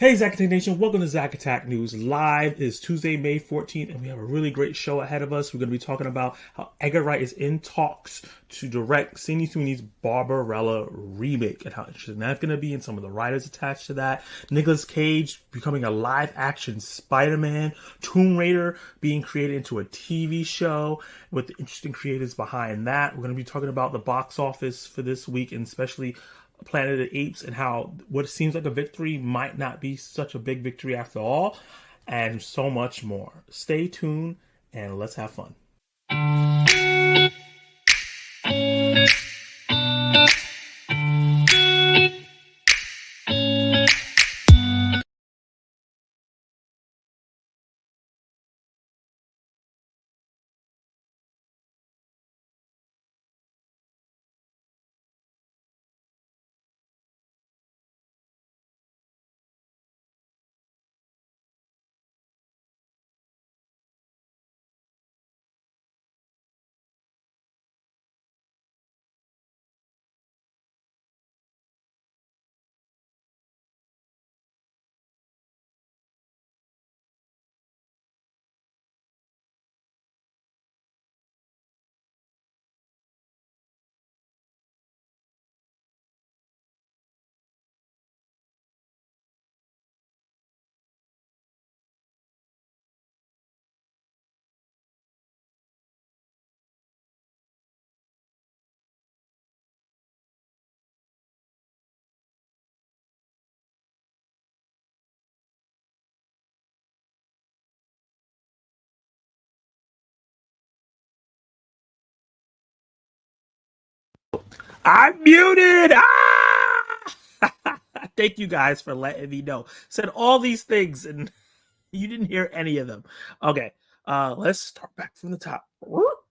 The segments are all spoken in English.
Hey, Zack Attack Nation, welcome to Zack Attack News Live. It's Tuesday, May 14th, and we have a really great show ahead of us. We're going to be talking about how Edgar Wright is in talks to direct Sweeney's Barbarella remake and how interesting that's going to be, and some of the writers attached to that. Nicolas Cage becoming a live-action Spider-Man, Tomb Raider being created into a TV show with the interesting creators behind that. We're going to be talking about the box office for this week, and especially Planet of the Apes, and how what seems like a victory might not be such a big victory after all, and so much more. Stay tuned and let's have fun. I'm muted. Thank you guys for letting me know. Said all these things and you didn't hear any of them. Okay, let's start back from the top.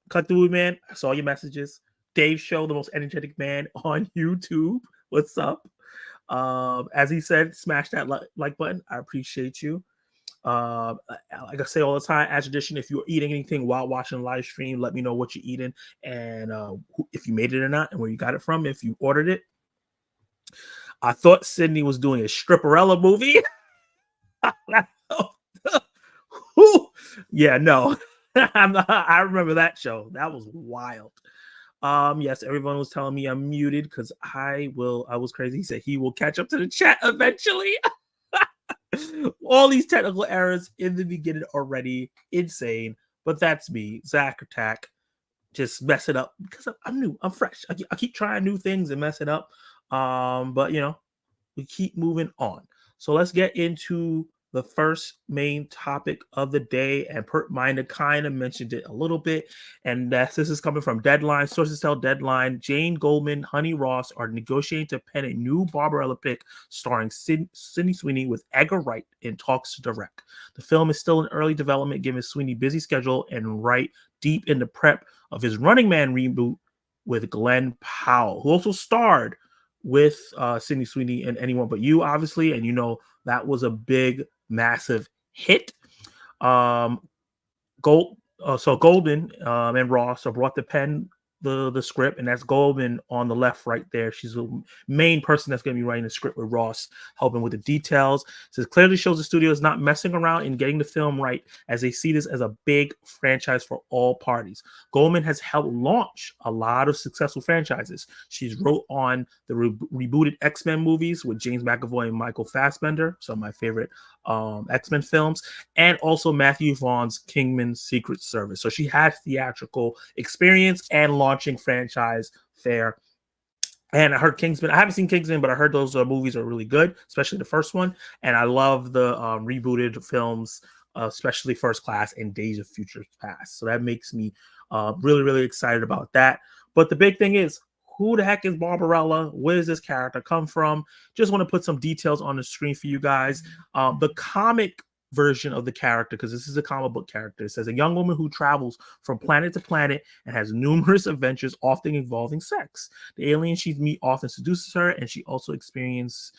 Cut through, man. I saw your messages. Dave Show, the most energetic man on YouTube. What's up? As he said, smash that like button. I appreciate you. Like I say all the time, as tradition, if you're eating anything while watching the live stream, let me know what you're eating and if you made it or not and where you got it from, if you ordered it. I thought Sydney was doing a Stripperella movie. Yeah, no. I remember that show. That was wild. Yes, everyone was telling me I'm muted because I was crazy. He said he will catch up to the chat eventually. All these technical errors in the beginning already. Insane. But that's me, Zack Attack. Just mess it up because I'm new. I'm fresh. I keep trying new things and mess it up. But we keep moving on. So let's get into the first main topic of the day. And Pert Minder kind of mentioned it a little bit. And this is coming from Deadline. Sources tell Deadline Jane Goldman, Honey Ross are negotiating to pen a new Barbarella pick starring Sydney Sweeney with Edgar Wright in talks to direct. The film is still in early development given Sweeney's busy schedule and Wright deep in the prep of his Running Man reboot with Glenn Powell, who also starred with Sydney Sweeney and Anyone But You, obviously, and that was a big, massive hit. So Golden and Ross brought the pen the script, and that's Goldman on the left right there. She's the main person that's going to be writing the script with Ross, helping with the details. So it clearly shows the studio is not messing around in getting the film right, as they see this as a big franchise for all parties. Goldman has helped launch a lot of successful franchises. She's wrote on the rebooted X-Men movies with James McAvoy and Michael Fassbender, some of my favorite X-Men films, and also Matthew Vaughn's Kingman's Secret Service. So she has theatrical experience and launching franchise fare. And I heard Kingsman. I haven't seen Kingsman, but I heard those movies are really good, especially the first one. And I love the rebooted films, especially First Class and Days of Future Past. So that makes me really, really excited about that. But the big thing is, who the heck is Barbarella? Where does this character come from? Just want to put some details on the screen for you guys. The comic version of the character, because this is a comic book character. It says a young woman who travels from planet to planet and has numerous adventures, often involving sex. The alien she meets often seduces her, and she also experiments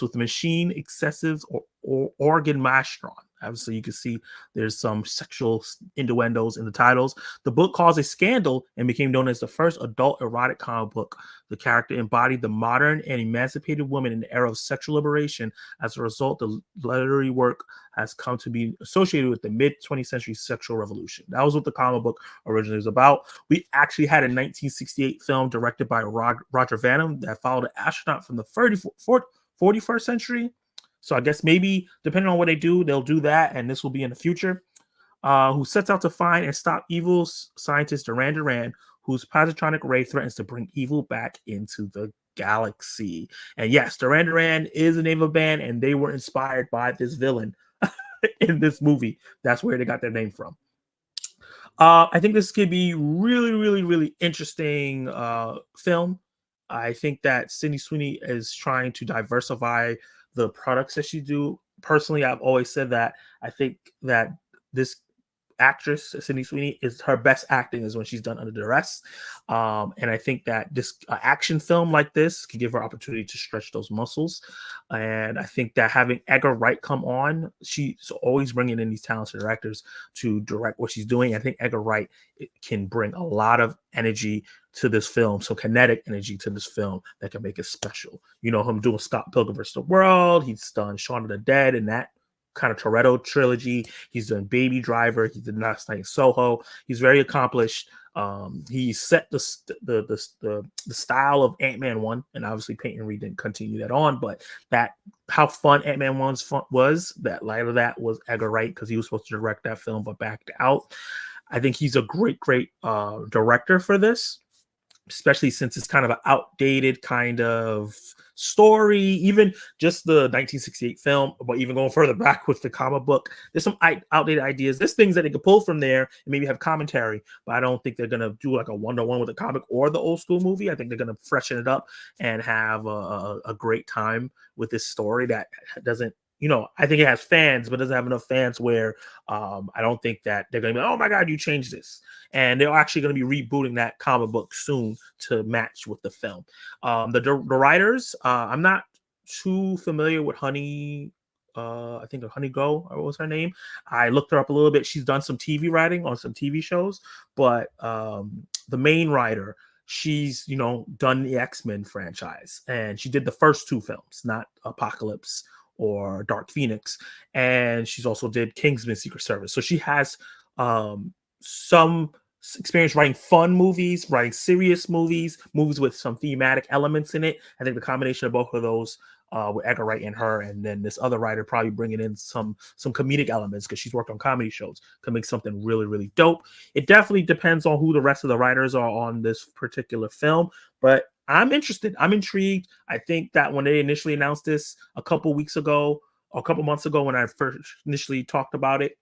with machine excessives or organ mastron. Obviously, you can see there's some sexual innuendos in the titles. The book caused a scandal and became known as the first adult erotic comic book. The character embodied the modern and emancipated woman in the era of sexual liberation. As a result, the literary work has come to be associated with the mid-20th century sexual revolution. That was what the comic book originally was about. We actually had a 1968 film directed by Roger Vadim that followed an astronaut from the 41st century. So I guess maybe depending on what they do, they'll do that, and this will be in the future. Who sets out to find and stop evil scientist Duran Duran, whose positronic ray threatens to bring evil back into the galaxy. And yes, Duran Duran is the name of a band, and they were inspired by this villain in this movie. That's where they got their name from. I think this could be really, really, really interesting film. I think that Sydney Sweeney is trying to diversify the products that she do. Personally, I've always said that I think that this actress, Sydney Sweeney, is her best acting is when she's done under duress. And I think that this action film like this can give her opportunity to stretch those muscles. And I think that having Edgar Wright come on, she's always bringing in these talented directors to direct what she's doing. I think Edgar Wright can bring a lot of energy to this film, so kinetic energy to this film that can make it special. You know him doing Scott Pilgrim vs. the World. He's done Shaun of the Dead and that kind of Toretto trilogy. He's done Baby Driver. He did Last Night in Soho. He's very accomplished. He set the style of Ant-Man 1, and obviously Peyton Reed didn't continue that on, but that how fun Ant-Man 1 was, that light of that was Edgar Wright, because he was supposed to direct that film but backed out. I think he's a great director for this, especially since it's kind of an outdated kind of story, even just the 1968 film, but even going further back with the comic book, there's some outdated ideas. There's things that they could pull from there and maybe have commentary, but I don't think they're going to do like a one-to-one with the comic or the old school movie. I think they're going to freshen it up and have a great time with this story that doesn't, I think it has fans, but doesn't have enough fans where I don't think that they're going to be, oh my God, you changed this. And they're actually going to be rebooting that comic book soon to match with the film. The writers, I'm not too familiar with Honey. I think Honey Go, what was her name? I looked her up a little bit. She's done some TV writing on some TV shows, but the main writer, she's done the X-Men franchise, and she did the first two films, not Apocalypse or Dark Phoenix, and she's also did Kingsman: Secret Service. So she has some experience writing fun movies, writing serious movies with some thematic elements in it. I think the combination of both of those with Edgar Wright and her, and then this other writer probably bringing in some comedic elements because she's worked on comedy shows, can make something really, really dope. It definitely depends on who the rest of the writers are on this particular film, but I'm interested. I'm intrigued. I think that when they initially announced this a couple months ago, when I first initially talked about it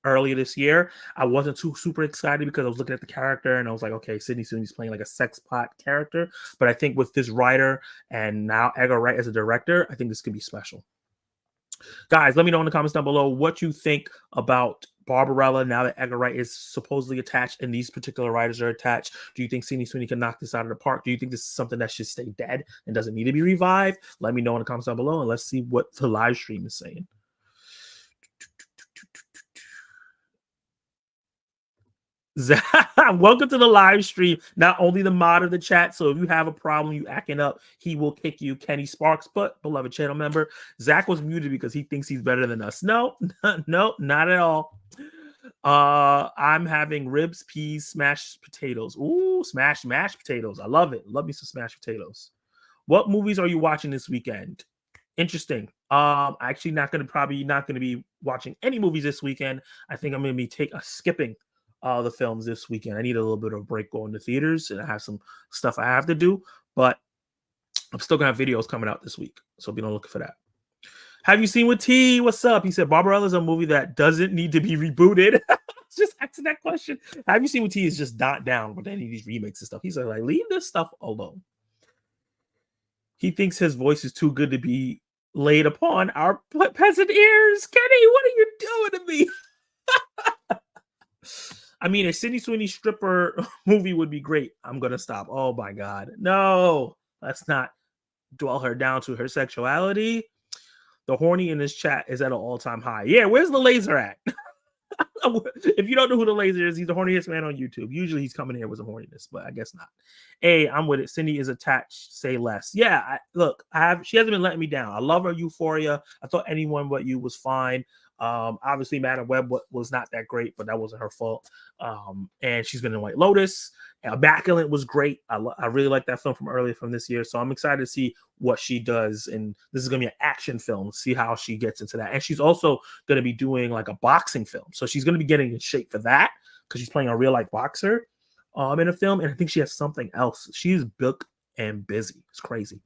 earlier this year, I wasn't too super excited because I was looking at the character and I was like, okay, Sydney Sweeney's playing like a sex pot character. But I think with this writer and now Edgar Wright as a director, I think this could be special. Guys, let me know in the comments down below what you think about Barbarella now that Edgar Wright is supposedly attached and these particular writers are attached. Do you think Sydney Sweeney can knock this out of the park? Do you think this is something that should stay dead and doesn't need to be revived? Let me know in the comments down below, and let's see what the live stream is saying. Welcome to the live stream. Not only the mod of the chat, so if you have a problem, you acting up, he will kick you. Kenny Sparks, but beloved channel member, Zach was muted because he thinks he's better than us. No, no, not at all. I'm having ribs, peas, smashed potatoes. Ooh, smashed mashed potatoes. I love it. Love me some smashed potatoes. What movies are you watching this weekend? Interesting. Actually probably not gonna be watching any movies this weekend. I think I'm gonna be skipping the films this weekend. I need a little bit of a break going to theaters, and I have some stuff I have to do, but I'm still gonna have videos coming out this week, so be on the lookout for that. Have you seen with T? What's up? He said Barbarella is a movie that doesn't need to be rebooted. Just asking that question. Have you seen with T is just not down with any of these remakes and stuff. He's like, leave this stuff alone. He thinks his voice is too good to be laid upon our peasant ears. Kenny, what are you doing to me? I mean, a Sydney Sweeney stripper movie would be great. I'm going to stop. Oh, my God. No, let's not dwell her down to her sexuality. The horny in this chat is at an all-time high. Yeah, where's the laser at? If you don't know who the laser is, he's the horniest man on YouTube. Usually he's coming here with some horniness, but I guess not. Hey, I'm with it. Cindy is attached. Say less. Yeah, look, she hasn't been letting me down. I love her Euphoria. I thought Anyone But You was fine. Obviously, Madam Web was not that great, but that wasn't her fault. And she's been in White Lotus. Immaculate was great. I really like that film from earlier from this year. So I'm excited to see what she does. And this is going to be an action film. See how she gets into that. And she's also going to be doing like a boxing film. So she's going to be getting in shape for that because she's playing a real life boxer in a film. And I think she has something else. She's booked and busy. It's crazy.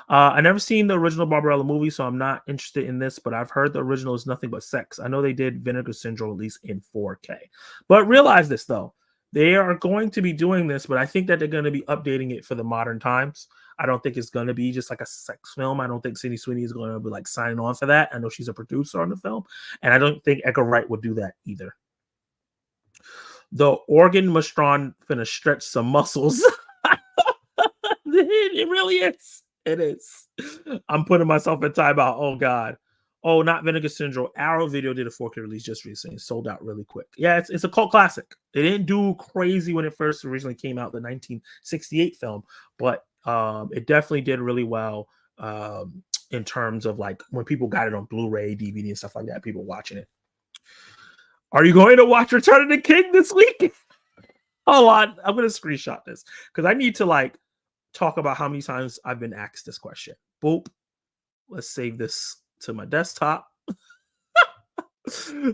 I never seen the original Barbarella movie, so I'm not interested in this, but I've heard the original is nothing but sex. I know they did Vinegar Syndrome at least in 4K. But realize this, though. They are going to be doing this, but I think that they're going to be updating it for the modern times. I don't think it's going to be just like a sex film. I don't think Sydney Sweeney is going to be like signing on for that. I know she's a producer on the film, and I don't think Edgar Wright would do that either. The organ mastron finna stretch some muscles. It really is. It is. I'm putting myself in timeout. Oh, God. Oh, not Vinegar Syndrome. Arrow Video did a 4K release just recently. Sold out really quick. Yeah, it's a cult classic. It didn't do crazy when it first originally came out, the 1968 film, but it definitely did really well in terms of like when people got it on Blu-ray, DVD, and stuff like that, people watching it. Are you going to watch Return of the King this week? Hold on. I'm going to screenshot this because I need to like talk about how many times I've been asked this question. Boop. Let's save this to my desktop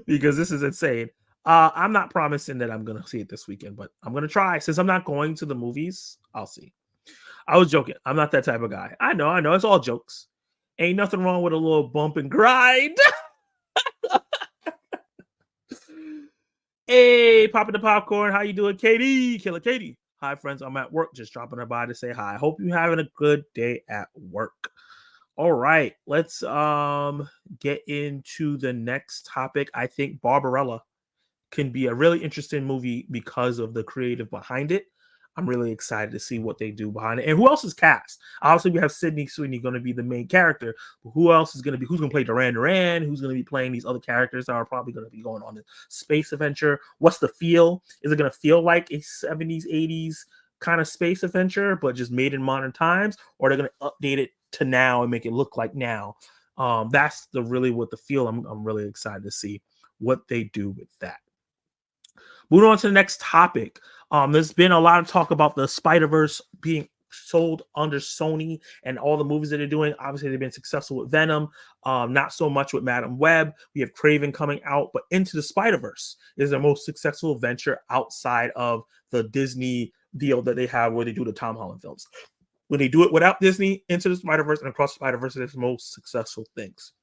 because this is insane. I'm not promising that I'm going to see it this weekend, but I'm going to try. Since I'm not going to the movies, I'll see. I was joking. I'm not that type of guy. I know. It's all jokes. Ain't nothing wrong with a little bump and grind. Hey, popping the popcorn. How you doing, Katie? Killer Katie. Hi, friends. I'm at work. Just dropping by to say hi. Hope you're having a good day at work. All right. Let's get into the next topic. I think Barbarella can be a really interesting movie because of the creative behind it. I'm really excited to see what they do behind it. And who else is cast? Obviously, we have Sydney Sweeney going to be the main character. But who else is going to be? Who's going to play Duran Duran? Who's going to be playing these other characters that are probably going to be going on a space adventure? What's the feel? Is it going to feel like a 70s, 80s kind of space adventure, but just made in modern times? Or are they going to update it to now and make it look like now? That's what the feel. I'm really excited to see what they do with that. Moving on to the next topic. There's been a lot of talk about the Spider-Verse being sold under Sony and all the movies that they're doing. Obviously, they've been successful with Venom. Not so much with Madam Web. We have Craven coming out, but Into the Spider-Verse is their most successful venture outside of the Disney deal that they have where they do the Tom Holland films. When they do it without Disney, Into the Spider-Verse and Across the Spider-Verse are the most successful things.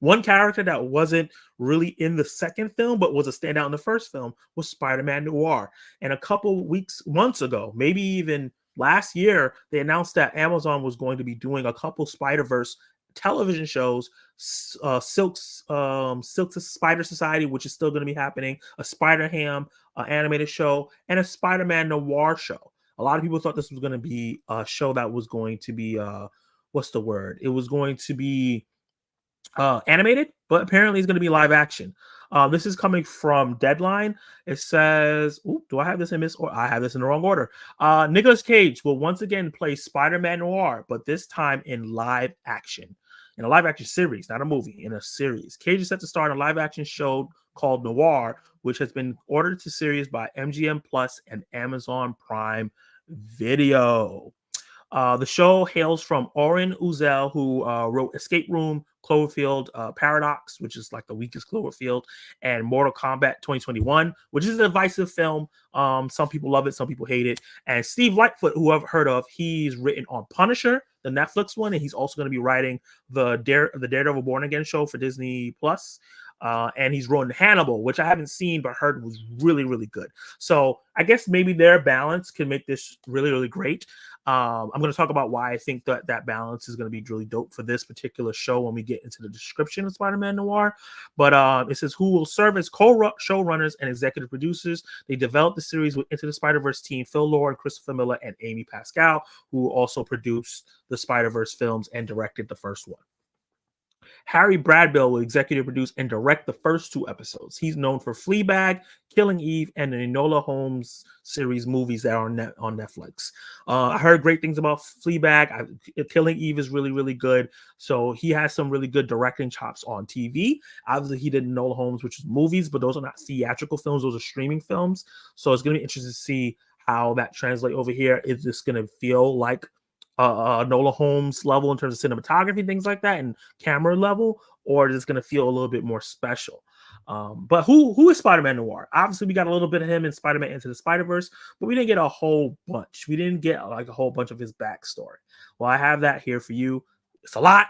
One character that wasn't really in the second film, but was a standout in the first film, was Spider-Man Noir. And a couple months ago, maybe even last year, they announced that Amazon was going to be doing a couple Spider-Verse television shows, Silk's Spider Society, which is still going to be happening, a Spider-Ham animated show, and a Spider-Man Noir show. A lot of people thought this was going to be a show that was going to be, what's the word? It was going to be animated, but apparently it's going to be live action. This is coming from Deadline. It says, do I have this in this or I have this in the wrong order? Nicolas Cage will once again play Spider-Man Noir, but this time in live action. In a live action series, not a movie, in a series. Cage is set to star in a live action show called Noir, which has been ordered to series by MGM Plus and Amazon Prime Video. The show hails from Oren Uzel, who wrote Escape Room, Cloverfield Paradox, which is like the weakest Cloverfield, and Mortal Kombat 2021, which is a divisive film. Some people love it, some people hate it. And Steve Lightfoot, who I've heard of, he's written on Punisher, the Netflix one, and he's also going to be writing the Daredevil Born Again show for Disney Plus. And he's written Hannibal, which I haven't seen but heard was really, really good. So I guess maybe their balance can make this really, really great. I'm going to talk about why I think that balance is going to be really dope for this particular show when we get into the description of Spider-Man Noir. But it says who will serve as co-showrunners and executive producers. They developed the series with Into the Spider-Verse team Phil Lord, and Christopher Miller, and Amy Pascal, who also produced the Spider-Verse films and directed the first one. Harry Bradbill will executive produce and direct the first 2 episodes. He's known for Fleabag, Killing Eve, and the Enola Holmes series movies that are on Netflix. I heard great things about Fleabag. Killing Eve is really, really good. So he has some really good directing chops on TV. Obviously, he did Enola Holmes, which is movies, but those are not theatrical films. Those are streaming films. So it's going to be interesting to see how that translates over here. Is this going to feel like Nola Holmes level in terms of cinematography, things like that, and camera level, or is it going to feel a little bit more special? But who is Spider-Man Noir? Obviously, we got a little bit of him in Spider-Man Into the Spider-Verse, but we didn't get a whole bunch. We didn't get like a whole bunch of his backstory. Well, I have that here for you. It's a lot,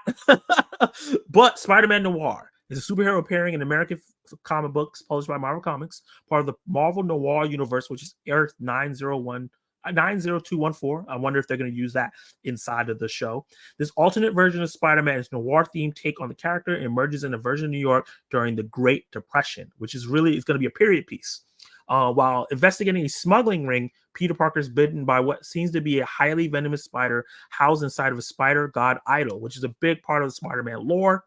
but Spider-Man Noir is a superhero appearing in American comic books published by Marvel Comics, part of the Marvel Noir universe, which is Earth 90214. I wonder if they're going to use that inside of the show. This alternate version of Spider-Man's noir-themed take on the character emerges in a version of New York during the Great Depression, which is really it's going to be a period piece. While investigating a smuggling ring, Peter Parker is bitten by what seems to be a highly venomous spider housed inside of a spider god idol, which is a big part of the Spider-Man lore.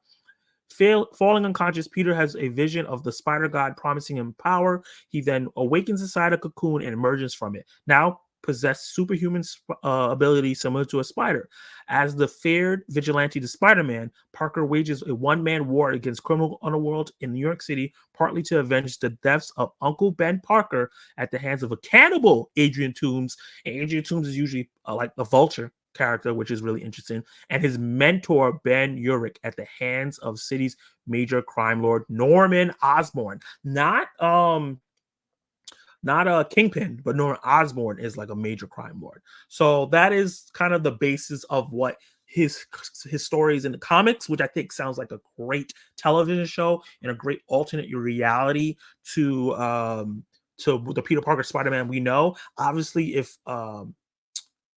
Falling unconscious, Peter has a vision of the spider god promising him power. He then awakens inside a cocoon and emerges from it. Now possess superhuman abilities similar to a spider. As the feared vigilante to Spider-Man, Parker wages a one-man war against criminal underworld in New York City, partly to avenge the deaths of Uncle Ben Parker at the hands of a cannibal Adrian Toomes. And Adrian Toomes is usually like the Vulture character, which is really interesting, and his mentor Ben Urich at the hands of city's major crime lord Norman Osborn. Not a Kingpin, but Norman Osborn is like a major crime lord. So that is kind of the basis of what his story is in the comics, which I think sounds like a great television show and a great alternate reality to the Peter Parker Spider-Man we know. Obviously, if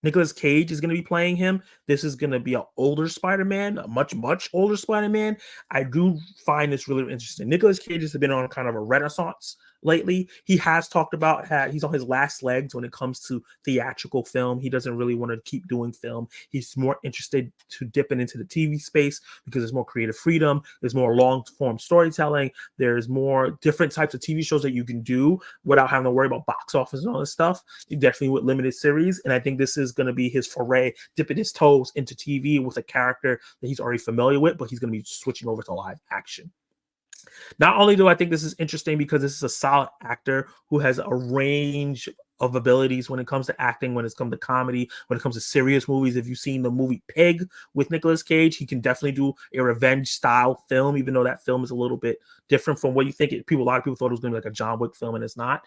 Nicolas Cage is going to be playing him, this is going to be an older Spider-Man, a much, much older Spider-Man. I do find this really interesting. Nicolas Cage has been on kind of a renaissance lately. He has talked about how he's on his last legs when it comes to theatrical film. He doesn't really want to keep doing film. He's more interested to dipping into the TV space because there's more creative freedom. There's more long-form storytelling. There's more different types of TV shows that you can do without having to worry about box office and all this stuff. Definitely with limited series. And I think this is going to be his foray, dipping his toes into TV with a character that he's already familiar with, but he's going to be switching over to live action. Not only do I think this is interesting because this is a solid actor who has a range of abilities when it comes to acting, when it comes to comedy, when it comes to serious movies. If you've seen the movie Pig with Nicolas Cage, he can definitely do a revenge style film, even though that film is a little bit different from what you think. A lot of people thought it was going to be like a John Wick film, and it's not.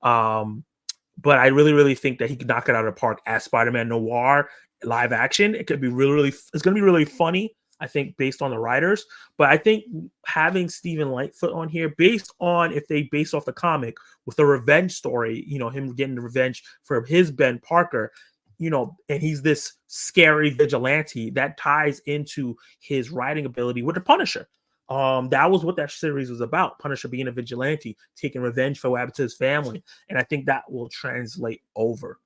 But I really, really think that he could knock it out of the park as Spider-Man Noir live action. It could be really, it's going to be really funny, I think, based on the writers. But I think having Stephen Lightfoot on here, based on if they base off the comic with the revenge story, him getting the revenge for his Ben Parker, and he's this scary vigilante that ties into his writing ability with the Punisher. That was what that series was about. Punisher being a vigilante, taking revenge for what happened to his family. And I think that will translate over.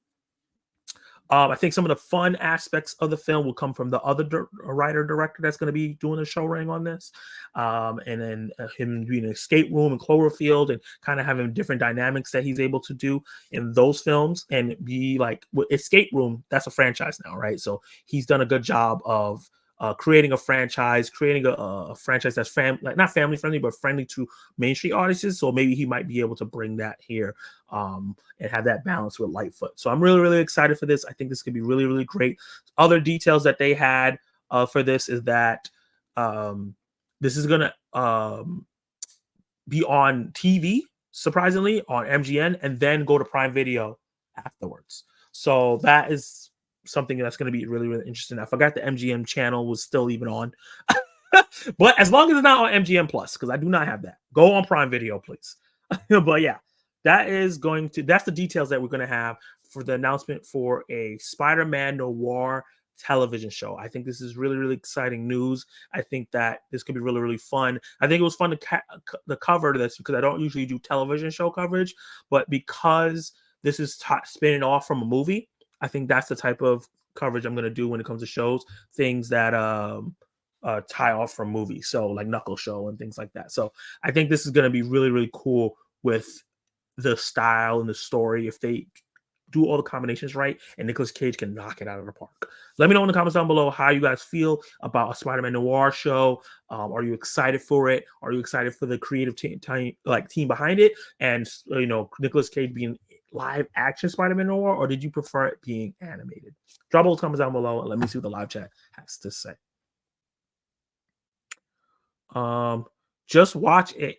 I think some of the fun aspects of the film will come from the other writer-director that's going to be doing the show running on this. And then him being an escape room and Cloverfield and kind of having different dynamics that he's able to do in those films and be like escape room. That's a franchise now, right? So he's done a good job of creating a franchise, creating a franchise that's not family friendly, but friendly to mainstream audiences. So maybe he might be able to bring that here and have that balance with Lightfoot. So I'm really, really excited for this. I think this could be really, really great. Other details that they had for this is that this is going to be on TV, surprisingly, on MGM, and then go to Prime Video afterwards. So that is something that's going to be really, really interesting. I forgot the MGM channel was still even on. But as long as it's not on MGM Plus, because I do not have that. Go on Prime Video, please. But yeah, that's the details that we're going to have for the announcement for a Spider-Man Noir television show. I think this is really, really exciting news. I think that this could be really, really fun. I think it was fun to cover this because I don't usually do television show coverage, but because this is spinning off from a movie, I think that's the type of coverage I'm going to do when it comes to shows, things that tie off from movies, so like Knuckle Show and things like that. So I think this is going to be really, really cool with the style and the story if they do all the combinations right, and Nicolas Cage can knock it out of the park. Let me know in the comments down below how you guys feel about a Spider-Man noir show. Are you excited for it? Are you excited for the creative team behind it? And Nicolas Cage being live action Spider-Man noir, or did you prefer it being animated? Drop all the comments down below and let me see what the live chat has to say. Just watch it.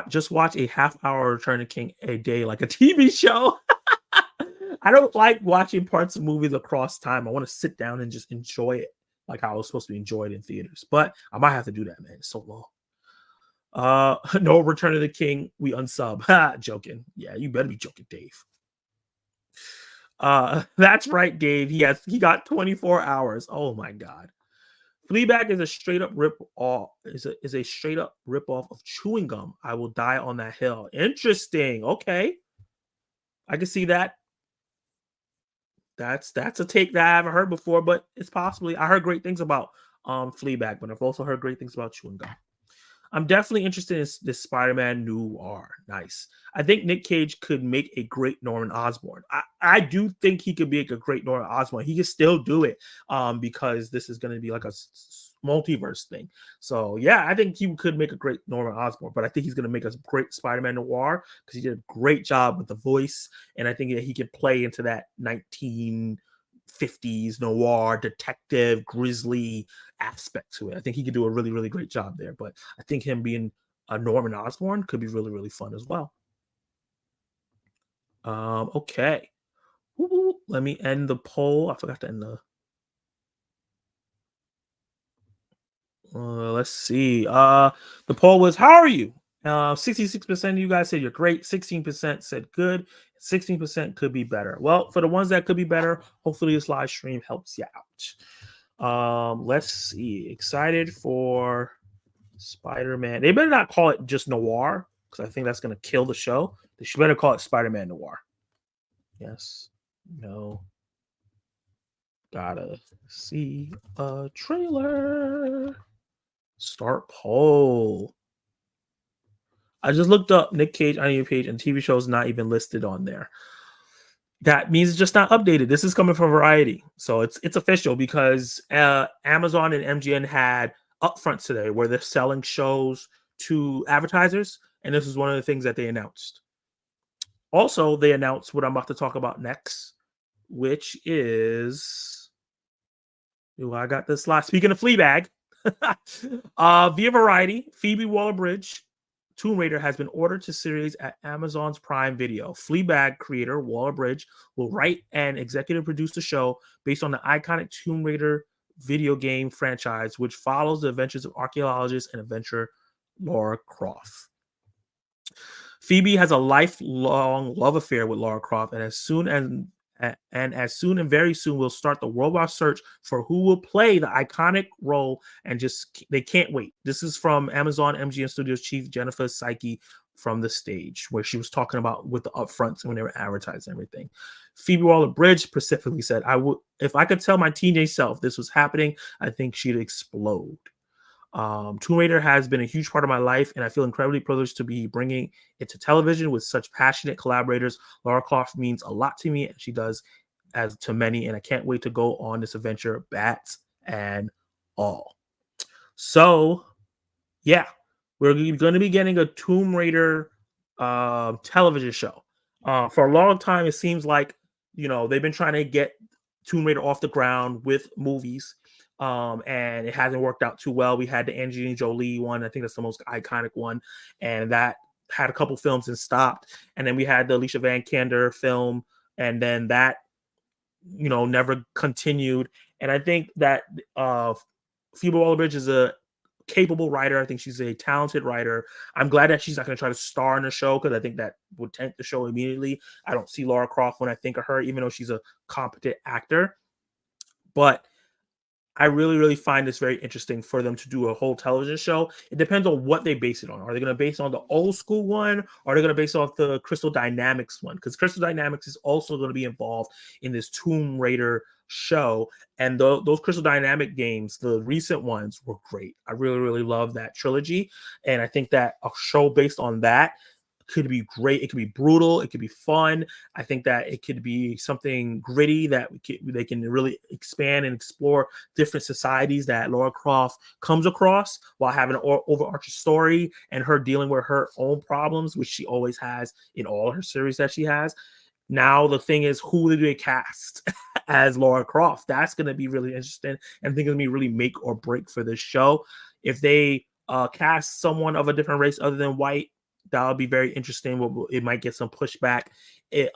Just watch a half-hour Return of King a day like a TV show. I don't like watching parts of movies across time. I want to sit down and just enjoy it like I was supposed to be enjoyed in theaters. But I might have to do that, man. It's so long. No Return of the King. We unsub. Joking. Yeah, you better be joking, Dave. That's right, Dave. He got 24 hours. Oh my god. Fleabag is a straight up rip off. Is a straight up rip off of chewing gum. I will die on that hill. Interesting. Okay, I can see that. That's a take that I haven't heard before, but it's possibly. I heard great things about Fleabag, but I've also heard great things about chewing gum. I'm definitely interested in this Spider-Man noir. Nice. I think Nick Cage could make a great Norman Osborn. I do think he could make a great Norman Osborn. He can still do it because this is going to be like a multiverse thing. So, yeah, I think he could make a great Norman Osborn, but I think he's going to make a great Spider-Man noir because he did a great job with the voice, and I think that he can play into that 1950s noir detective grisly aspect to it. I think he could do a really, really great job there, but I think him being a Norman Osborn could be really, really fun as well. Okay. Let me end the poll. I forgot to end the let's see. The poll was, how are you? 66% of you guys said you're great. 16% said good. 16% could be better. Well, for the ones that could be better, hopefully this live stream helps you out. Let's see. Excited for Spider-Man. They better not call it just noir because I think that's going to kill the show. They should better call it Spider-Man noir. Yes. No. Gotta see a trailer. Start poll. I just looked up Nick Cage on your page, and TV show is not even listed on there. That means it's just not updated. This is coming from Variety, so it's official because Amazon and MGM had upfronts today where they're selling shows to advertisers, and this is one of the things that they announced. Also, they announced what I'm about to talk about next, which is I got this slide. Speaking of Fleabag, via Variety, Phoebe Waller-Bridge, Tomb Raider has been ordered to series at Amazon's Prime Video. Fleabag creator Waller-Bridge will write and executive produce the show based on the iconic Tomb Raider video game franchise, which follows the adventures of archaeologist and adventurer Lara Croft. Phoebe has a lifelong love affair with Lara Croft, and very soon we'll start the worldwide search for who will play the iconic role, and they can't wait. This is from Amazon MGM Studios chief Jennifer Psyche from the stage, where she was talking about with the upfronts when they were advertising everything. Phoebe Waller-Bridge specifically said, if I could tell my teenage self this was happening, I think she'd explode. Tomb Raider has been a huge part of my life, and I feel incredibly privileged to be bringing it to television with such passionate collaborators. Lara Croft means a lot to me, and she does as to many, and I can't wait to go on this adventure, bats and all. So, yeah, we're going to be getting a Tomb Raider television show. For a long time, it seems like, they've been trying to get Tomb Raider off the ground with movies. And it hasn't worked out too well. We had the Angelina Jolie one. I think that's the most iconic one. And that had a couple films and stopped. And then we had the Alicia Vikander film. And then that, never continued. And I think that Phoebe Waller-Bridge is a capable writer. I think she's a talented writer. I'm glad that she's not going to try to star in the show because I think that would tank the show immediately. I don't see Lara Croft when I think of her, even though she's a competent actor. But I really, really find this very interesting for them to do a whole television show. It depends on what they base it on. Are they going to base it on the old school one? Or are they going to base it off the Crystal Dynamics one? Because Crystal Dynamics is also going to be involved in this Tomb Raider show. And those Crystal Dynamic games, the recent ones, were great. I really, really love that trilogy. And I think that a show based on that could be great. It could be brutal. It could be fun. I think that it could be something gritty that they can really expand and explore different societies that Lara Croft comes across while having an overarching story and her dealing with her own problems, which she always has in all her series that she has. Now the thing is, who do they cast as Lara Croft? That's going to be really interesting, and I think it's going to be really make or break for this show. If they cast someone of a different race other than white, that would be very interesting. It might get some pushback,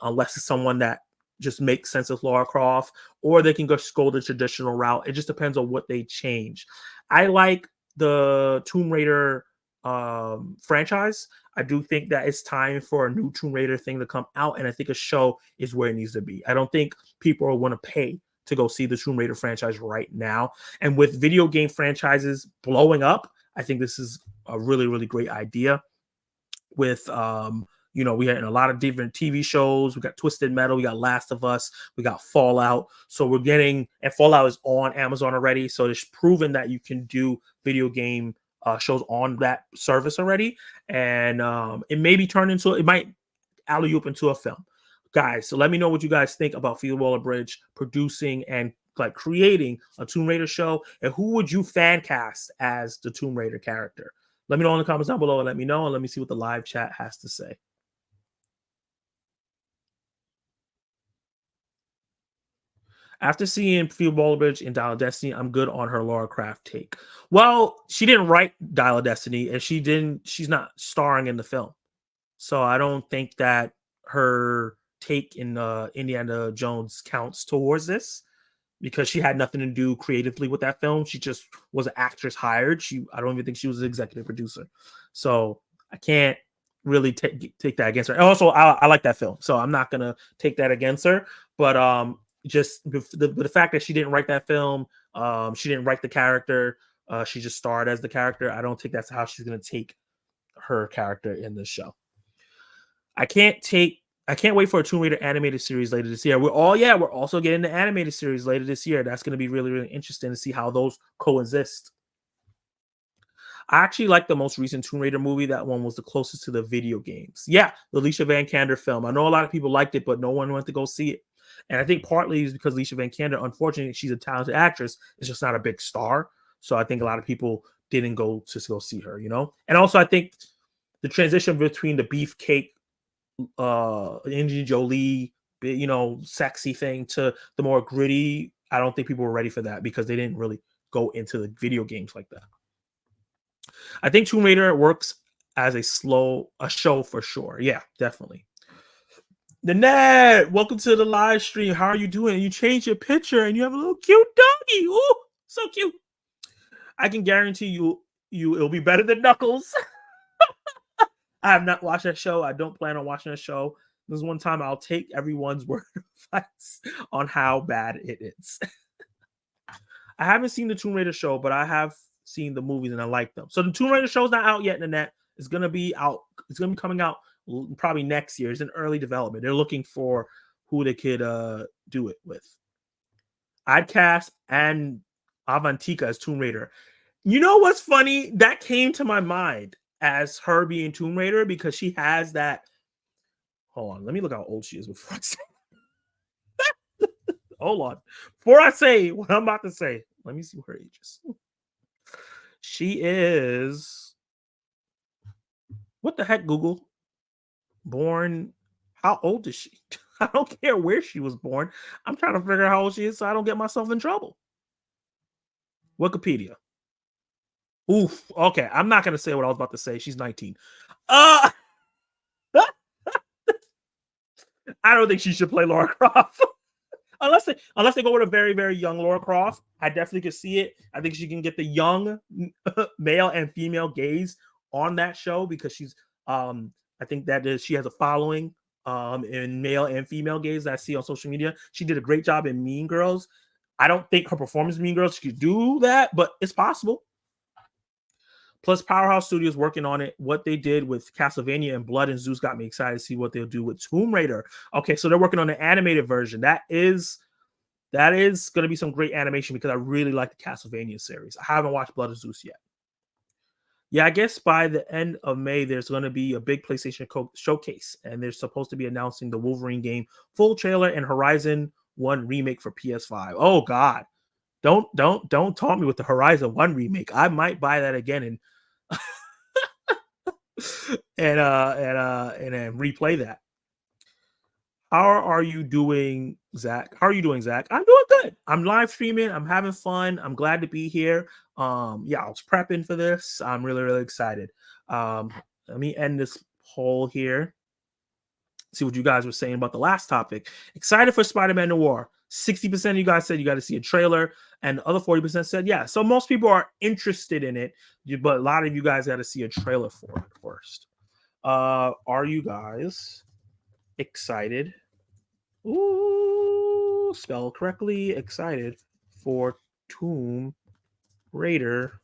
unless it's someone that just makes sense with Lara Croft, or they can just go the traditional route. It just depends on what they change. I like the Tomb Raider franchise. I do think that it's time for a new Tomb Raider thing to come out, and I think a show is where it needs to be. I don't think people will want to pay to go see the Tomb Raider franchise right now. And with video game franchises blowing up, I think this is a really, really great idea. With we had a lot of different TV shows. We got Twisted Metal, we got Last of Us, we got Fallout. So we're getting, and Fallout is on Amazon already. So it's proven that you can do video game shows on that service already. And it may be turned into, it might alley-oop into a film. Guys, so let me know what you guys think about Phoebe Waller-Bridge producing and like creating a Tomb Raider show, and who would you fan cast as the Tomb Raider character? Let me know in the comments down below, and let me know, and let me see what the live chat has to say. After seeing Phoebe Waller-Bridge in Dial of Destiny, I'm good on her Lara Croft take. Well, she didn't write Dial of Destiny, and she's not starring in the film. So I don't think that her take in Indiana Jones counts towards this, because she had nothing to do creatively with that film. She just was an actress hired. I don't even think she was an executive producer. So I can't really take that against her. And also, I like that film, so I'm not gonna take that against her. But just the fact that she didn't write that film, she didn't write the character, she just starred as the character. I don't think that's how she's gonna take her character in this show. I can't wait for a Tomb Raider animated series later this year. We're also getting the animated series later this year. That's going to be really, really interesting to see how those coexist. I actually like the most recent Tomb Raider movie. That one was the closest to the video games. Yeah, the Alicia Vikander film. I know a lot of people liked it, but no one went to go see it. And I think partly is because Alicia Vikander, unfortunately, she's a talented actress, is just not a big star. So I think a lot of people didn't go to go see her, And also, I think the transition between the beefcake Angelina Jolie, sexy thing to the more gritty, I don't think people were ready for that, because they didn't really go into the video games like that. I think Tomb Raider works as a show for sure. Yeah, definitely. Nanette, welcome to the live stream. How are you doing? You changed your picture and you have a little cute doggy. Ooh, so cute. I can guarantee you it'll be better than Knuckles. I have not watched that show. I don't plan on watching that show. There's one time I'll take everyone's word of advice on how bad it is. I haven't seen the Tomb Raider show, but I have seen the movies and I like them. So the Tomb Raider show is not out yet, Nanette. It's going to be out. It's going to be coming out probably next year. It's in early development. They're looking for who they could do it with. I'd cast and Avantika as Tomb Raider. You know what's funny? That came to my mind as her being Tomb Raider, because she has that. Hold on, let me look how old she is before I say. Hold on, before I say what I'm about to say, let me see what her age is. She is, what the heck, Google? Born, how old is she? I don't care where she was born. I'm trying to figure out how old she is so I don't get myself in trouble. Wikipedia. Oof. Okay, I'm not gonna say what I was about to say. She's 19. I don't think she should play Lara Croft. unless they go with a very, very young Lara Croft. I definitely could see it. I think she can get the young male and female gaze on that show, because she's I think that she has a following in male and female gaze that I see on social media. She did a great job in Mean Girls. I don't think her performance in Mean Girls could do that, but it's possible. Plus, Powerhouse Studios working on it. What they did with Castlevania and Blood and Zeus got me excited to see what they'll do with Tomb Raider. Okay, so they're working on the animated version. That is that is going to be some great animation because I really like the Castlevania series. I haven't watched Blood of Zeus yet. Yeah, I guess by the end of May, there's going to be a big PlayStation showcase, and they're supposed to be announcing the Wolverine game full trailer and Horizon 1 remake for PS5. Oh God, don't taunt me with the Horizon 1 remake. I might buy that again and and then replay that. How are you doing, Zach? How are you doing, Zach? I'm doing good. I'm live streaming. I'm having fun. I'm glad to be here. Yeah, I was prepping for this. I'm really, really excited. Let me end this poll here. See what you guys were saying about the last topic. Excited for Spider-Man Noir. 60% of you guys said you got to see a trailer, and the other 40% said yeah. So most people are interested in it, but a lot of you guys got to see a trailer for it first. Are you guys excited? Ooh, spell correctly. Excited for Tomb Raider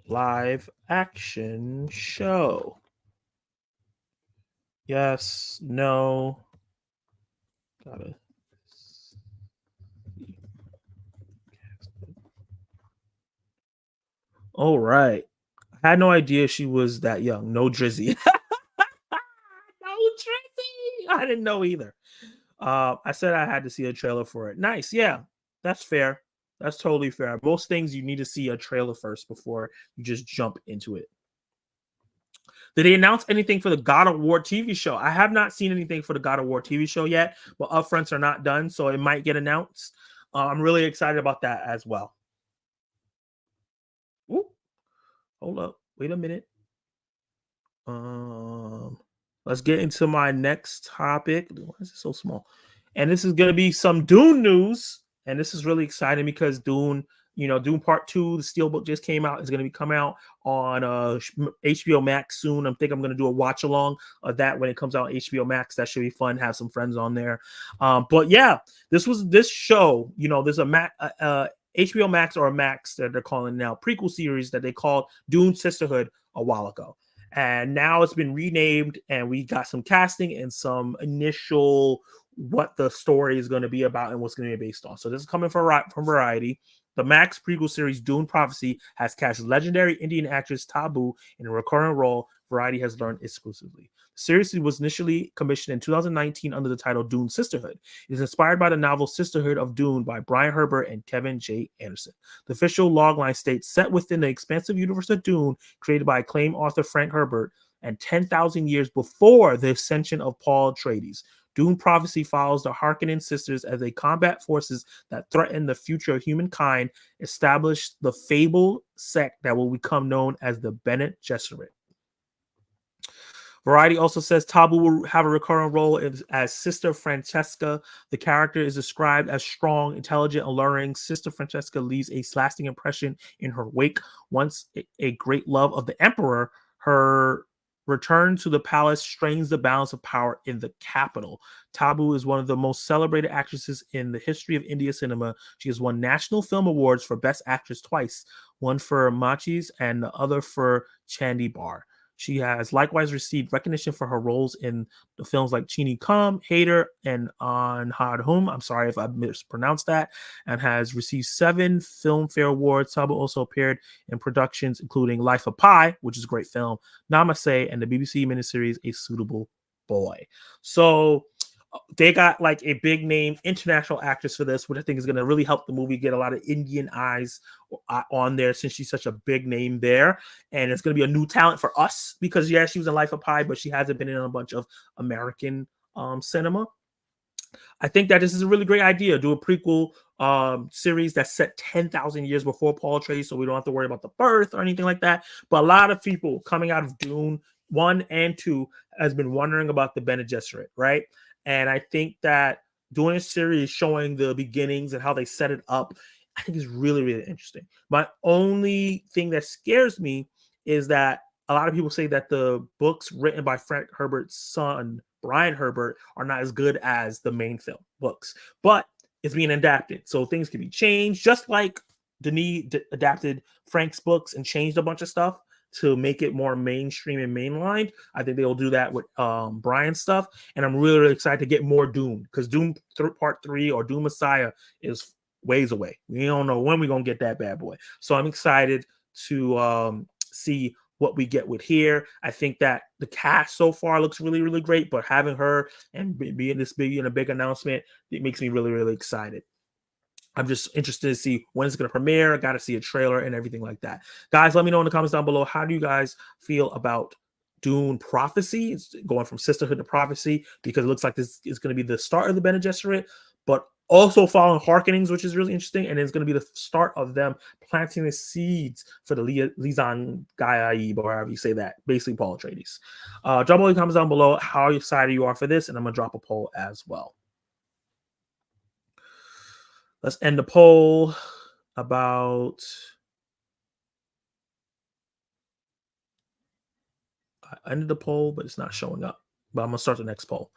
live action show? Yes, no. Gotta see. All right. I had no idea she was that young. No Drizzy. No Drizzy. I didn't know either. I said I had to see a trailer for it. Nice. Yeah, that's fair. That's totally fair. Most things you need to see a trailer first before you just jump into it. Did they announce anything for the God of War TV show? I have not seen anything for the God of War TV show yet, but upfronts are not done, so it might get announced. I'm really excited about that as well. Ooh, hold up. Wait a minute. Let's get into my next topic. Why is it so small? And this is going to be some Dune news, and this is really exciting because Dune, Dune Part 2, the Steelbook just came out. It's going to be coming out on HBO Max soon. I think I'm going to do a watch along of that when it comes out on HBO Max. That should be fun. Have some friends on there. But yeah, this show. There's a HBO Max or a Max that they're calling now prequel series that they called Dune Sisterhood a while ago. And now it's been renamed, and we got some casting and some initial what the story is going to be about and what's going to be based on. So this is coming from Variety. The Max prequel series Dune Prophecy has cast legendary Indian actress Tabu in a recurring role. Variety has learned exclusively. The series was initially commissioned in 2019 under the title Dune Sisterhood. It is inspired by the novel Sisterhood of Dune by Brian Herbert and Kevin J. Anderson. The official logline states, set within the expansive universe of Dune, created by acclaimed author Frank Herbert, and 10,000 years before the ascension of Paul Atreides. Dune Prophecy follows the Harkonnen sisters as they combat forces that threaten the future of humankind, establish the fabled sect that will become known as the Bene Gesserit. Variety also says Tabu will have a recurring role as Sister Francesca. The character is described as strong, intelligent, alluring. Sister Francesca leaves a lasting impression in her wake. Once a great love of the Emperor, her return to the palace strains the balance of power in the capital. Tabu is one of the most celebrated actresses in the history of India cinema. She has won National Film Awards for Best Actress twice, one for Machis and the other for Chandi Bar. She has likewise received recognition for her roles in the films like Chini Kam, Hater, and Anhadhum. I'm sorry if I mispronounced that. And has received 7 Filmfare Awards. Tabu also appeared in productions including Life of Pi, which is a great film, Namaste, and the BBC miniseries A Suitable Boy. So they got like a big name international actress for this, which I think is going to really help the movie get a lot of Indian eyes on there since she's such a big name there. And it's going to be a new talent for us because, yeah, she was in Life of Pi, but she hasn't been in a bunch of American cinema. I think that this is a really great idea. Do a prequel series that's set 10,000 years before Paul Atreides, so we don't have to worry about the birth or anything like that. But a lot of people coming out of Dune 1 and 2 has been wondering about the Bene Gesserit, right? And I think that doing a series showing the beginnings and how they set it up, I think is really, really interesting. My only thing that scares me is that a lot of people say that the books written by Frank Herbert's son, Brian Herbert, are not as good as the main film books, but it's being adapted. So things can be changed, just like Denis adapted Frank's books and changed a bunch of stuff. to make it more mainstream and mainlined. I think they'll do that with Brian's stuff, and I'm really, really excited to get more Doom, because Doom Part 3 or Doom Messiah is ways away. We don't know when we're gonna get that bad boy. So I'm excited to see what we get with here. I think that the cast so far looks really, really great, but having her and being this big and a big announcement, it makes me really, really excited. I'm just interested to see when it's going to premiere. I got to see a trailer and everything like that. Guys, let me know in the comments down below, how do you guys feel about Dune Prophecy? It's going from sisterhood to prophecy, because it looks like this is going to be the start of the Bene Gesserit, but also following Harkenings, which is really interesting. And it's going to be the start of them planting the seeds for the Lisan Gaib, or however you say that, basically Paul Atreides. Drop all the comments down below how excited you are for this, and I'm going to drop a poll as well. Let's end the poll about... I ended the poll, but it's not showing up. But I'm going to start the next poll.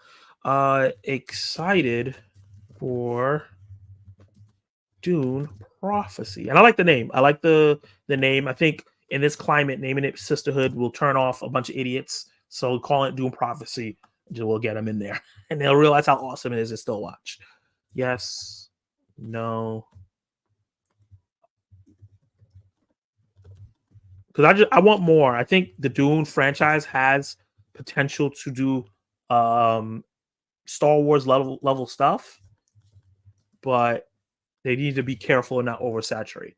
Excited for Dune Prophecy. And I like the name. I like the name. I think in this climate, naming it Sisterhood will turn off a bunch of idiots. So calling it Dune Prophecy will get them in there. And they'll realize how awesome it is to still watch. Yes. No. Because I want more. I think the Dune franchise has potential to do Star Wars level stuff, but they need to be careful and not oversaturate,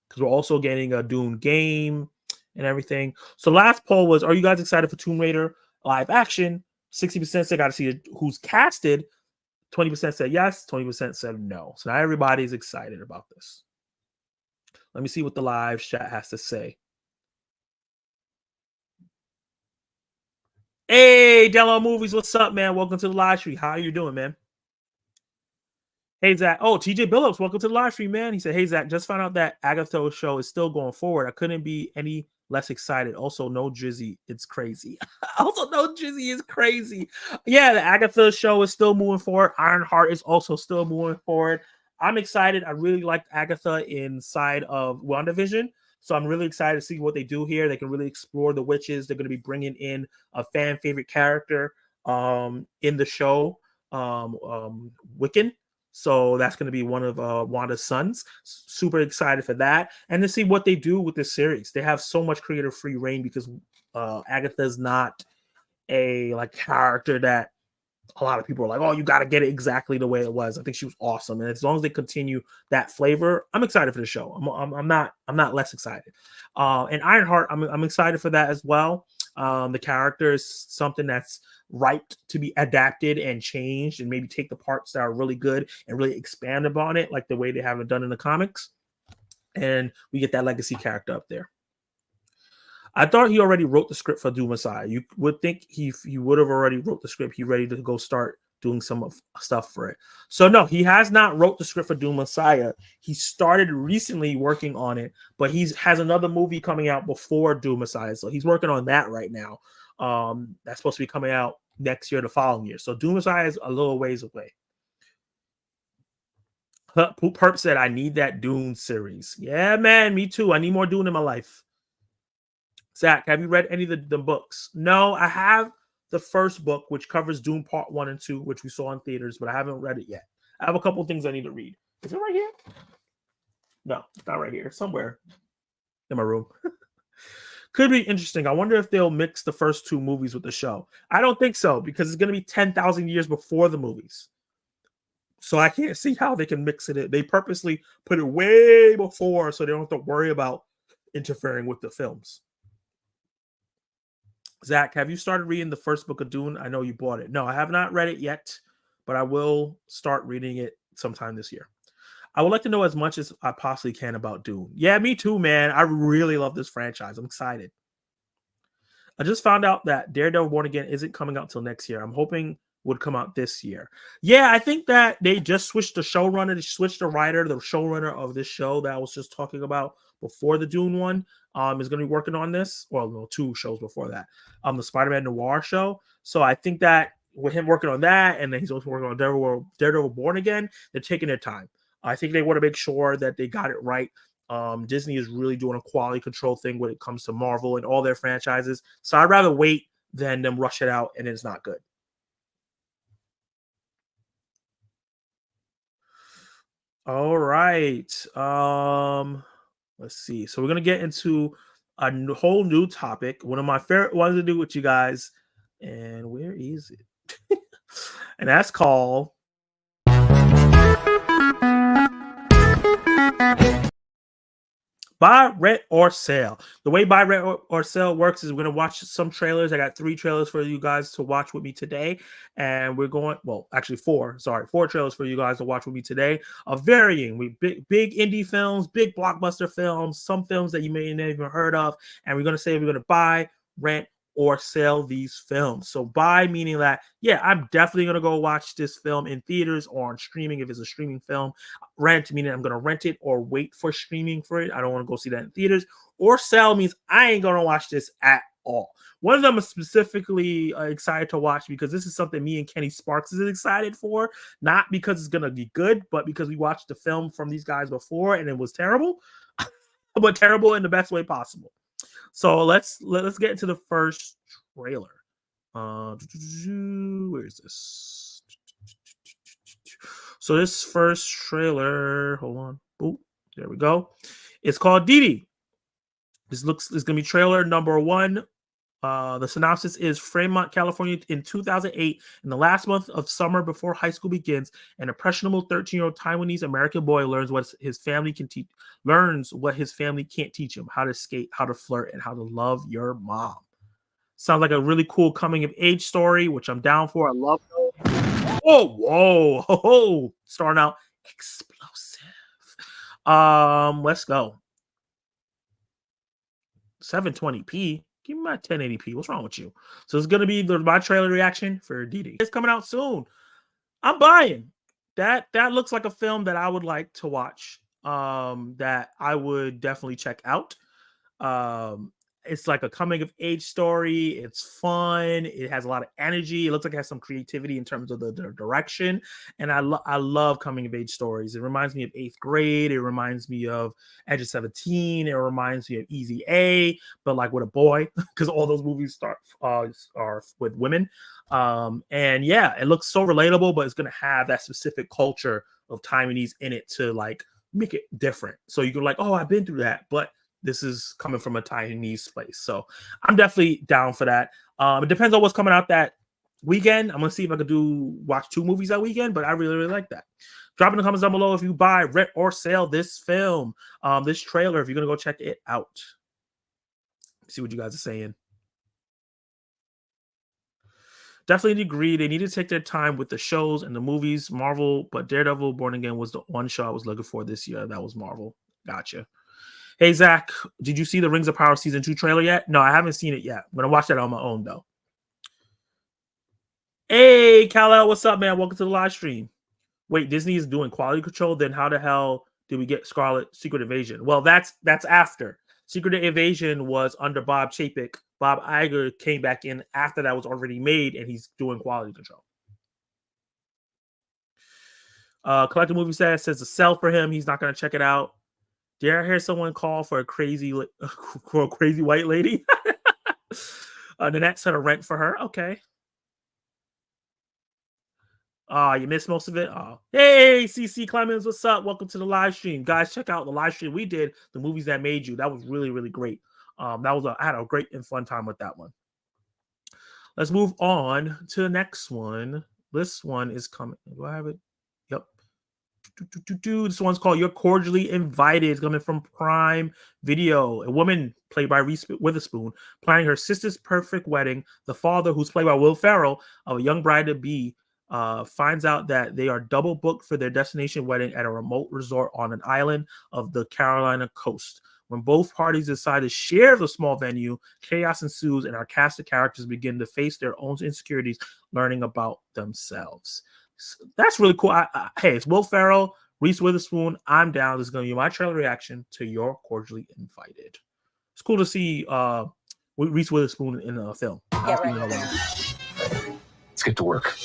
because we're also getting a Dune game and everything. So last poll was, are you guys excited for Tomb Raider live action? 60% said got to see who's casted. 20% said yes. 20% said no. So now everybody's excited about this. Let me see what the live chat has to say. Hey, Dello Movies, what's up, man? Welcome to the live stream. How are you doing, man? Hey, Zach. Oh, TJ Billups, welcome to the live stream, man. He said, hey, Zach, just found out that Agatha's show is still going forward. I couldn't be any less excited. Also, no Drizzy. It's crazy. Also, no Drizzy is crazy. Yeah, the Agatha show is still moving forward. Ironheart is also still moving forward. I'm excited. I really liked Agatha inside of WandaVision. So I'm really excited to see what they do here. They can really explore the witches. They're going to be bringing in a fan favorite character in the show, Wiccan. So that's going to be one of Wanda's sons. Super excited for that. And to see what they do with this series. They have so much creative free reign, because Agatha's not a character that a lot of people are like, oh, you got to get it exactly the way it was. I think she was awesome. And as long as they continue that flavor, I'm excited for the show. I'm not less excited. And Ironheart, I'm excited for that as well. The character is something that's ripe to be adapted and changed, and maybe take the parts that are really good and really expand upon it, like the way they haven't done in the comics. And we get that legacy character up there. I thought he already wrote the script for Doom Messiah. You would think he would have already wrote the script. He's ready to go start doing some stuff for it. So no, he has not wrote the script for Doom Messiah. He started recently working on it, but he has another movie coming out before Doom Messiah. So he's working on that right now. That's supposed to be coming out next year, the following year. So Doom Messiah is a little ways away. Perp said, I need that Dune series. Yeah, man, me too. I need more Dune in my life. Zach, have you read any of the books? No, I have the first book, which covers Dune Part 1 and 2, which we saw in theaters, but I haven't read it yet. I have a couple things I need to read. Is it right here? No, it's not right here. It's somewhere in my room. Could be interesting. I wonder if they'll mix the first two movies with the show. I don't think so, because it's going to be 10,000 years before the movies. So I can't see how they can mix it. They purposely put it way before, so they don't have to worry about interfering with the films. Zach, have you started reading the first book of Dune? I know you bought it. No, I have not read it yet, but I will start reading it sometime this year. I would like to know as much as I possibly can about Dune. Yeah, me too, man. I really love this franchise. I'm excited. I just found out that Daredevil Born Again isn't coming out till next year. I'm hoping would come out this year. Yeah, I think that they just switched the showrunner. They switched the writer. The showrunner of this show that I was just talking about before the Dune one is going to be working on this. Well, no, 2 shows before that. The Spider-Man Noir show. So I think that with him working on that, and then he's also working on Daredevil Born Again, they're taking their time. I think they want to make sure that they got it right Disney is really doing a quality control thing when it comes to Marvel and all their franchises. So I'd rather wait than them rush it out and it's not good. All right. Let's see. So we're gonna get into a whole new topic. One of my favorite ones to do with you guys. And where is it? And that's called Buy, Rent, or Sell. The way Buy, Rent, or Sell works is we're going to watch some trailers. I got 3 trailers for you guys to watch with me today. And we're going, well, actually 4. Sorry, 4 trailers for you guys to watch with me today of varying. We big indie films, big blockbuster films, some films that you may have never heard of. And we're going to say we're going to buy, rent, or sell these films. So buy meaning that, yeah, I'm definitely going to go watch this film in theaters or on streaming if it's a streaming film. Rent meaning I'm going to rent it or wait for streaming for it. I don't want to go see that in theaters. Or sell means I ain't going to watch this at all. One of them is specifically excited to watch because this is something me and Kenny Sparks is excited for. Not because it's going to be good, but because we watched the film from these guys before and it was terrible. But terrible in the best way possible. So let's get into the first trailer. Where is this? So this first trailer, hold on. Oh, there we go. It's called Dee Dee. This gonna be trailer number 1. The synopsis is Fremont, California in 2008. In the last month of summer before high school begins, an impressionable 13-year-old Taiwanese American boy learns what his family can't teach him: how to skate, how to flirt, and how to love your mom. Sounds like a really cool coming of age story, which I'm down for. I love it. Whoa. Starting out explosive. Let's go. 720p. Give me my 1080p. What's wrong with you? So it's going to be my trailer reaction for Dee Dee. It's coming out soon. I'm buying. That looks like a film that I would like to watch. That I would definitely check out. It's like a coming of age story. It's fun. It has a lot of energy. It looks like it has some creativity in terms of the direction. And I love coming of age stories. It reminds me of 8th grade. It reminds me of Edge of 17. It reminds me of Easy A, but like with a boy, because all those movies are with women. And yeah, it looks so relatable, but it's going to have that specific culture of Taiwanese in it to like make it different. So you can like, oh, I've been through that, but this is coming from a Taiwanese place. So I'm definitely down for that. It depends on what's coming out that weekend. I'm going to see if I could watch 2 movies that weekend, but I really, really like that. Drop in the comments down below if you buy, rent, or sell this film, this trailer, if you're going to go check it out. See what you guys are saying. Definitely agree. They need to take their time with the shows and the movies, Marvel, but Daredevil Born Again was the one show I was looking for this year. That was Marvel. Gotcha. Hey, Zach, did you see the Rings of Power Season 2 trailer yet? No, I haven't seen it yet. I'm going to watch that on my own, though. Hey, Kal-El, what's up, man? Welcome to the live stream. Wait, Disney is doing quality control? Then how the hell did we get Secret Invasion? Well, that's after. Secret Invasion was under Bob Chapek. Bob Iger came back in after that was already made, and he's doing quality control. Collector Movie says a sell for him. He's not going to check it out. Did I hear someone call for a crazy white lady? Nanette said a rent for her. Okay. You missed most of it. Hey, CC Clemens, what's up? Welcome to the live stream, guys. Check out the live stream we did. The movies that made you. That was really, really great. I had a great and fun time with that one. Let's move on to the next one. This one is coming. Do I have it? Yep. This one's called You're Cordially Invited. It's coming from Prime Video. A woman played by Reese Witherspoon planning her sister's perfect wedding. The father, who's played by Will Ferrell, of a young bride-to-be, finds out that they are double booked for their destination wedding at a remote resort on an island of the Carolina coast. When both parties decide to share the small venue, chaos ensues and our cast of characters begin to face their own insecurities, learning about themselves. That's really cool. Hey, it's Will Ferrell, Reese Witherspoon. I'm down. This is going to be my trailer reaction to You're Cordially Invited. It's cool to see Reese Witherspoon in a film. Yeah, right. Let's get to work.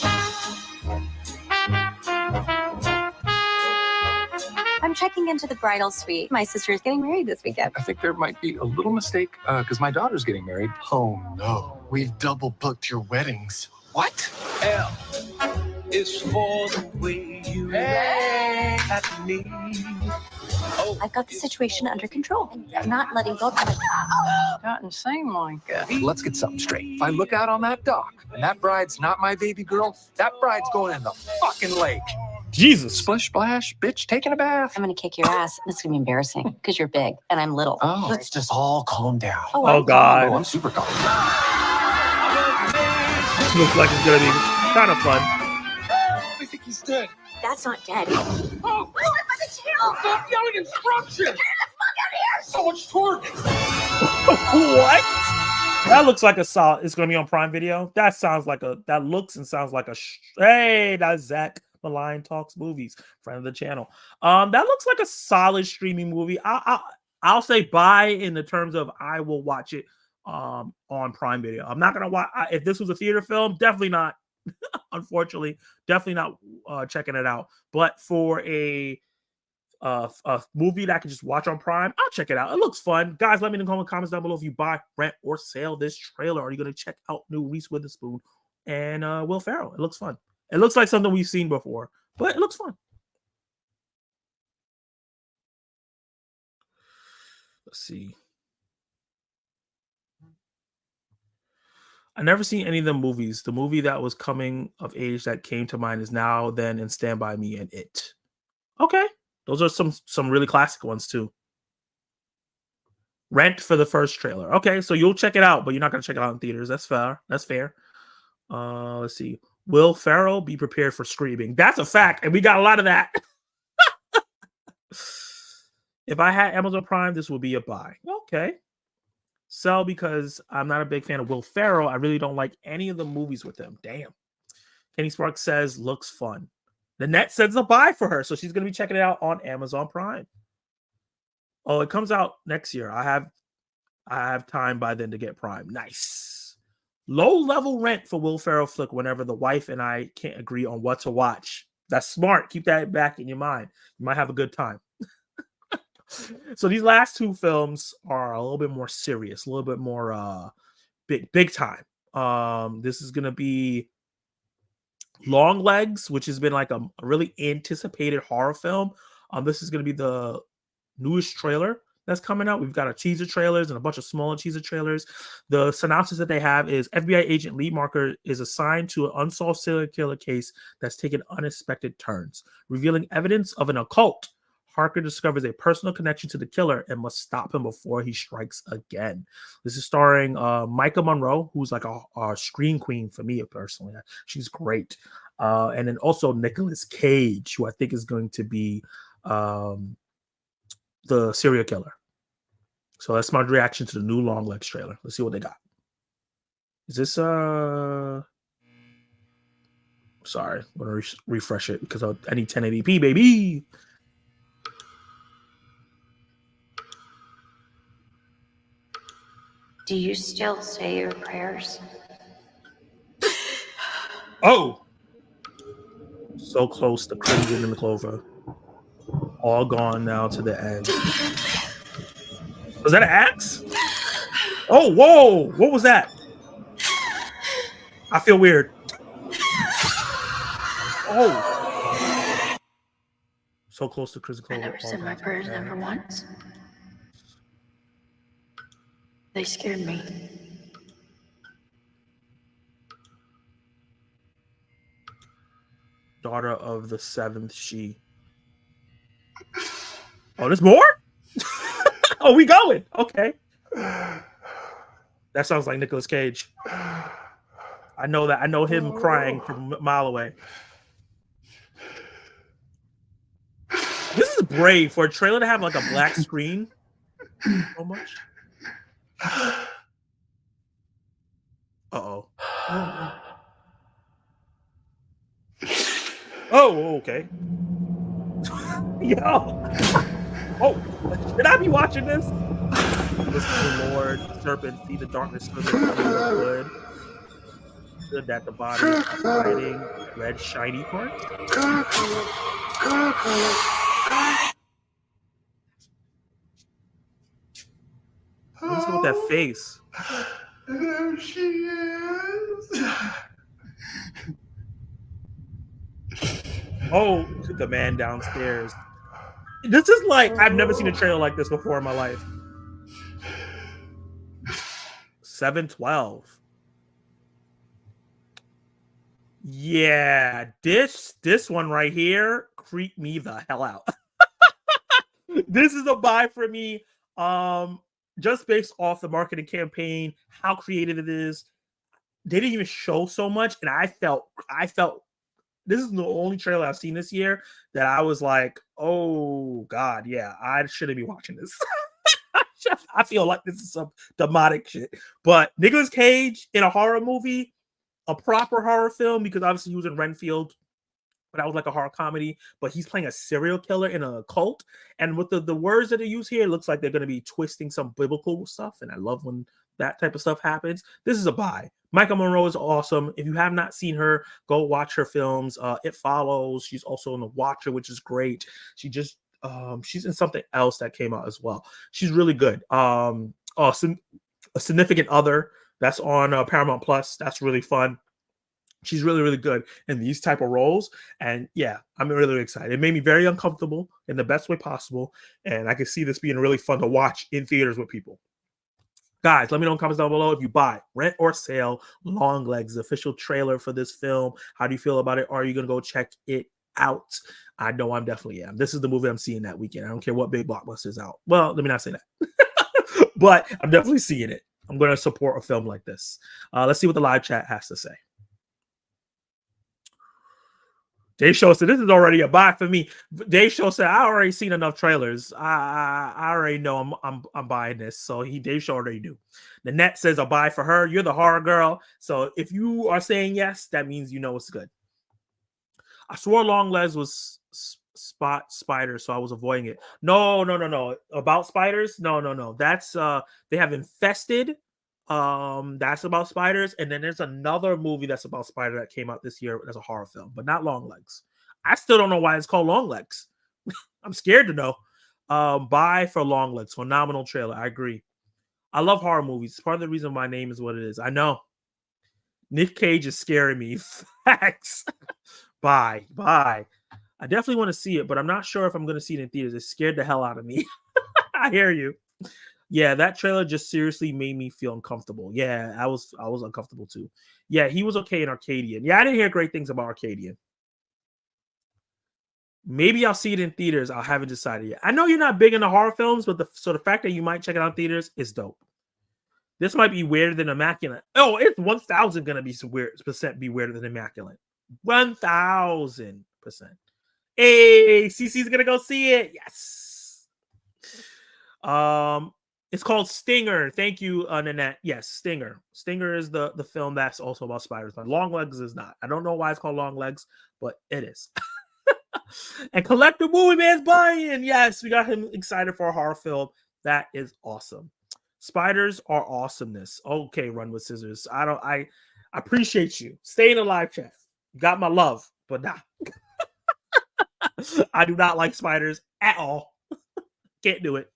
I'm checking into the bridal suite. My sister is getting married this weekend. I think there might be a little mistake because my daughter's getting married. Oh no, we've double booked your weddings. What? L is for the way you look at me. Oh, I've got the situation under control. I'm not letting go of my... Doesn't seem like it. Let's get something straight. If I look out on that dock and that bride's not my baby girl, that bride's going in the fucking lake. Jesus. Splish splash, bitch, taking a bath. I'm going to kick your ass. And it's going to be embarrassing because you're big and I'm little. Oh, Let's just all calm down. Oh, God. I'm super calm. This looks like it's going to be kind of fun. I think he's dead. That's not dead. Oh, stop yelling instructions! Get the fuck out of here! So much torque! What? That looks like a solid. It's going to be on Prime Video. That sounds like a. That looks and sounds like a. Hey, that's Zach Malign Talks Movies, friend of the channel. That looks like a solid streaming movie. I'll say buy in the terms of I will watch it on Prime Video. I'm not gonna watch if this was a theater film. Definitely not. Unfortunately, definitely not checking it out. But for a movie that I can just watch on Prime, I'll check it out. It looks fun. Guys, let me know in the comments down below if you buy, rent, or sell this trailer. Are you going to check out new Reese Witherspoon and Will Ferrell? It looks fun. It looks like something we've seen before, but it looks fun. Let's see. I never seen any of the movies. The movie that was coming of age that came to mind is Now, Then, and Stand By Me and It. Okay. Those are some really classic ones too. Rent for the first trailer. Okay, so you'll check it out, but you're not going to check it out in theaters. That's fair. That's fair. Let's see. Will Ferrell be prepared for screaming? That's a fact, and we got a lot of that. If I had Amazon Prime, this would be a buy. Okay. Sell because I'm not a big fan of Will Ferrell. I really don't like any of the movies with him. Damn. Kenny Sparks says looks fun. The net says a buy for her, so she's going to be checking it out on Amazon Prime. Oh, it comes out next year. I have time by then to get Prime. Nice. Low-level rent for Will Ferrell flick whenever the wife and I can't agree on what to watch. That's smart. Keep that back in your mind. You might have a good time. So these last two films are a little bit more serious, a little bit more big time. This is going to be Long Legs, which has been like a really anticipated horror film. This is going to be the newest trailer that's coming out. We've got our teaser trailers and a bunch of smaller teaser trailers. The synopsis that they have is FBI agent Lee Marker is assigned to an unsolved serial killer case that's taken unexpected turns, revealing evidence of an occult. Harker discovers a personal connection to the killer and must stop him before he strikes again. This is starring Micah Monroe, who's like a screen queen for me personally. She's great. And then also Nicolas Cage, who I think is going to be the serial killer. So that's my reaction to the new Long Legs trailer. Let's see what they got. Is this sorry, I'm gonna refresh it because I need 1080p, baby. Do you still say your prayers? Oh! So close to Crimson and the Clover. All gone now to the end. Was that an axe? Oh, whoa! What was that? I feel weird. Oh! So close to Crimson Clover. I never said my prayers never once. They scared me. Daughter of the seventh she. Oh, there's more? Oh, we going. Okay. That sounds like Nicolas Cage. I know that. I know him crying from a mile away. This is brave for a trailer to have like a black screen. So much. Uh-oh. Oh, okay. Yo. Oh, should I be watching this? Listen to the Lord, serpent, see the darkness of the good. Good that the body is hiding red shiny parts. What's with that face? There she is. Oh, the man downstairs. This is like, I've never seen a trailer like this before in my life. 7/12. Yeah, this one right here creeped me the hell out. This is a buy for me. Just based off the marketing campaign, how creative it is. They didn't even show so much, and I felt this is the only trailer I've seen this year that I was like, oh God, yeah, I shouldn't be watching this. I feel like this is some demonic shit. But Nicolas Cage in a horror movie, a proper horror film, because obviously he was in Renfield, but that was like a horror comedy. But he's playing a serial killer in a cult. And with the words that they use here, it looks like they're going to be twisting some biblical stuff. And I love when that type of stuff happens. This is a buy. Michael Monroe is awesome. If you have not seen her, go watch her films. It Follows. She's also in The Watcher, which is great. She's in something else that came out as well. She's really good. A Significant Other, that's on Paramount Plus. That's really fun. She's really, really good in these type of roles. And yeah, I'm really, really excited. It made me very uncomfortable in the best way possible. And I can see this being really fun to watch in theaters with people. Guys, let me know in the comments down below if you buy, rent, or sell Longlegs, the official trailer for this film. How do you feel about it? Are you going to go check it out? I know I'm definitely am. This is the movie I'm seeing that weekend. I don't care what big blockbuster is out. Well, let me not say that. But I'm definitely seeing it. I'm going to support a film like this. Let's see what the live chat has to say. Dave Show said, this is already a buy for me. Dave Show said, I already seen enough trailers. I already know I'm buying this. So Dave Show already knew. Nanette says a buy for her. You're the horror girl. So if you are saying yes, that means you know it's good. I swore Longlegs was spot spiders, so I was avoiding it. No. About spiders? No. That's they have Infested. That's about spiders, and then there's another movie that's about spider that came out this year as a horror film, but not Longlegs. I still don't know why it's called Longlegs. I'm scared to know. Buy for Longlegs. Phenomenal trailer. I agree. I love horror movies. It's part of the reason my name is what it is. I know. Nick Cage is scaring me. Facts. Bye. I definitely want to see it, but I'm not sure if I'm going to see it in theaters. It scared the hell out of me. I hear you. Yeah, that trailer just seriously made me feel uncomfortable. Yeah, I was uncomfortable too. Yeah, he was okay in Arcadian. Yeah, I didn't hear great things about Arcadian. Maybe I'll see it in theaters. I haven't decided yet. I know you're not big into horror films, but the fact that you might check it out in theaters is dope. This might be weirder than Immaculate. Oh, it's 1,000 gonna be be weirder than Immaculate. 1,000%. Hey, CC's gonna go see it. Yes. It's called Stinger. Thank you, Nanette. Yes, Stinger. Stinger is the film that's also about spiders. But Longlegs is not. I don't know why it's called Longlegs, but it is. And Collector Movie Man's buying. Yes, we got him excited for a horror film. That is awesome. Spiders are awesomeness. Okay, Run with Scissors. I appreciate you. Stay in the live chat. You got my love, but nah. I do not like spiders at all. Can't do it.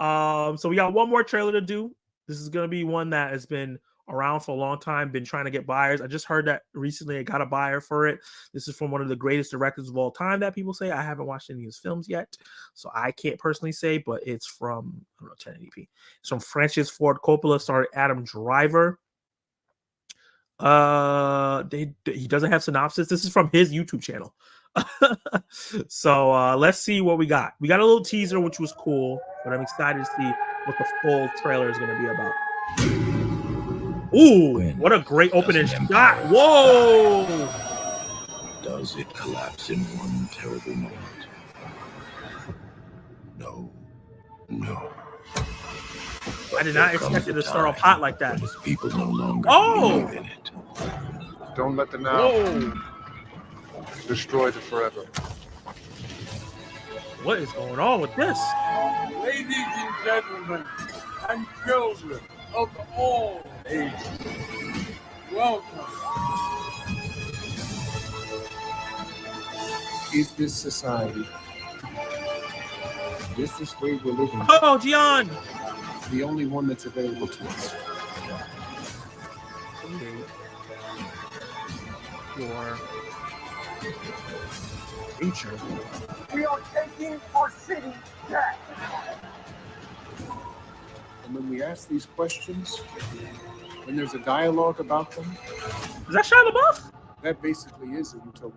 So we got one more trailer to do. This is gonna be one that has been around for a long time, been trying to get buyers. I just heard that recently I got a buyer for it. This is from one of the greatest directors of all time that people say. I haven't watched any of his films yet, so I can't personally say, but it's from, I don't know, 1080p. It's from Francis Ford Coppola, starred Adam Driver. He doesn't have synopsis. This is from his YouTube channel. So let's see what we got. We got a little teaser, which was cool, but I'm excited to see what the full trailer is going to be about. Ooh, what a great opening shot. Whoa! Does it collapse in one terrible moment? No. I did not expect it to start off hot like that. People no longer believe in it. Don't let the now destroy the forever. What is going on with this? Ladies and gentlemen, and children of all ages, welcome. Is this society? This is where we're living. Oh, Gian! The only one that's available to us. 28. 4. Future. We are taking our city back. And when we ask these questions, when there's a dialogue about them, Is that Shia LaBeouf? that basically is a utopia.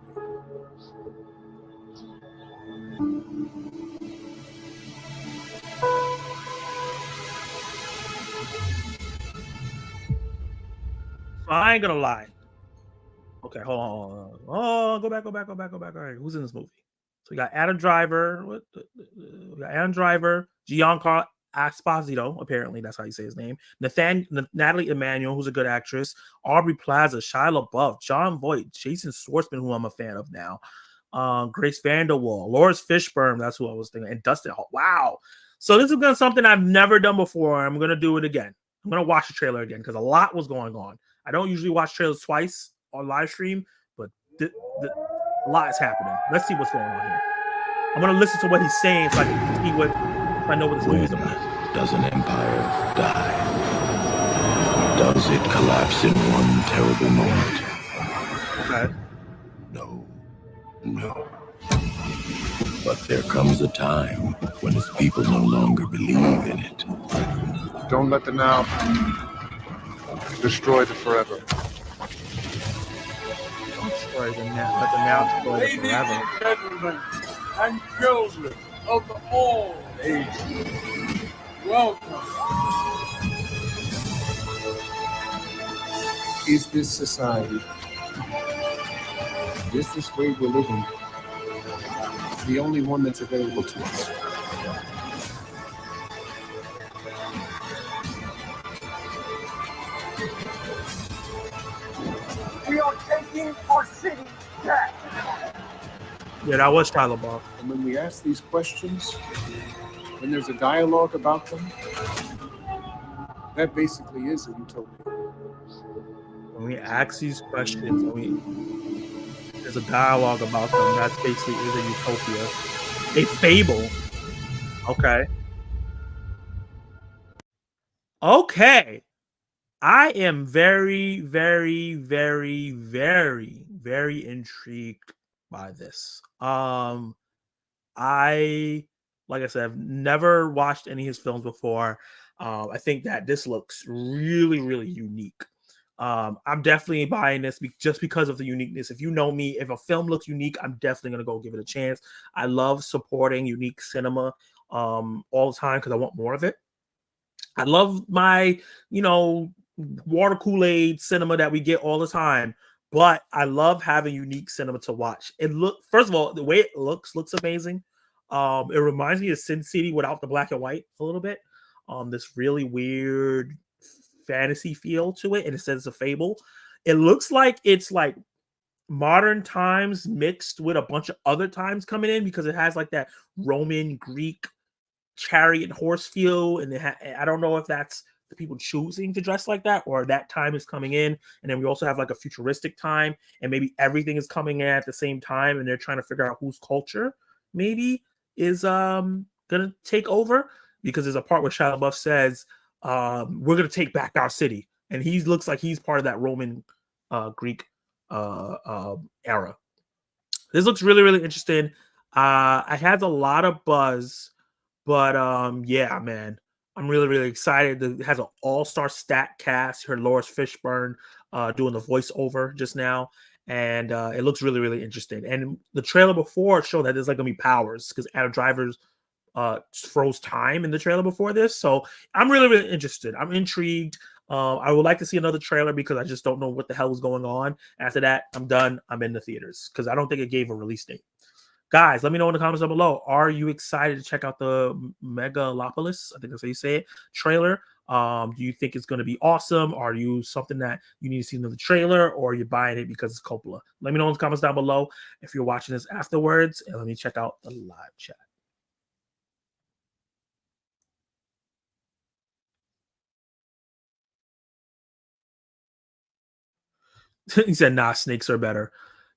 So I ain't gonna lie. Okay, hold on. Oh, go back. All right, who's in this movie? So we got Adam Driver. We got Adam Driver, Giancarlo Esposito. Apparently, that's how you say his name. Natalie Emmanuel, who's a good actress. Aubrey Plaza, Shia LaBeouf, John Voight, Jason Schwartzman, who I'm a fan of now. Grace Vanderwall, Lawrence Fishburne. That's who I was thinking. And Dustin Hall. Wow. So this is gonna something I've never done before. I'm gonna do it again. I'm gonna watch the trailer again because a lot was going on. I don't usually watch trailers twice on live stream, but a lot is happening. Let's see what's going on here. I'm gonna listen to what he's saying so I can see if I know what this movie's about. Does an empire die? Does it collapse in one terrible moment? Okay. No. But there comes a time when its people no longer believe in it. Don't let the now destroy the forever. Don't destroy the now. Let the now destroy the Ladies forever. and gentlemen, and children of all ages, welcome. Is this society, is this way we're living, the only one that's available to us? We are taking our city back. Yeah, that was Shia LaBeouf. And when we ask these questions, when there's a dialogue about them, that basically is a utopia. When we ask these questions, there's a dialogue about them. That's basically is a utopia, a fable. Okay. I am very, very, very, very, very intrigued by this. I like I said, I've never watched any of his films before. I think that this looks really, really unique. I'm definitely buying this just because of the uniqueness. If you know me, if a film looks unique, I'm definitely gonna go give it a chance. I love supporting unique cinema all the time because I want more of it. I love my, water Kool-Aid cinema that we get all the time, but I love having unique cinema to watch. First of all, the way it looks amazing. It reminds me of Sin City without the black and white a little bit. This really weird fantasy feel to it, and it says it's a fable. It looks like it's like modern times mixed with a bunch of other times coming in because it has like that Roman Greek chariot and horse feel, and I don't know if that's the people choosing to dress like that or that time is coming in, and then we also have like a futuristic time, and maybe everything is coming in at the same time, and they're trying to figure out whose culture maybe is gonna take over, because there's a part where Shia LaBeouf says we're gonna take back our city, and he looks like he's part of that Roman Greek era. This looks really, really interesting. It has a lot of buzz. But yeah, man, I'm really, really excited. It has an all-star stat cast. You heard Lawrence Fishburne doing the voiceover just now, and it looks really, really interesting. And the trailer before showed that there's like gonna be powers because Adam Driver's froze time in the trailer before this. So I'm really, really interested. I'm intrigued. I would like to see another trailer because I just don't know what the hell is going on. After that, I'm done. I'm in the theaters because I don't think it gave a release date. Guys, let me know in the comments down below. Are you excited to check out the Megalopolis? I think that's how you say it. Trailer. Do you think it's going to be awesome? Are you something that you need to see another trailer, or are you buying it because it's Coppola? Let me know in the comments down below if you're watching this afterwards, and let me check out the live chat. He said, "Nah, snakes are better."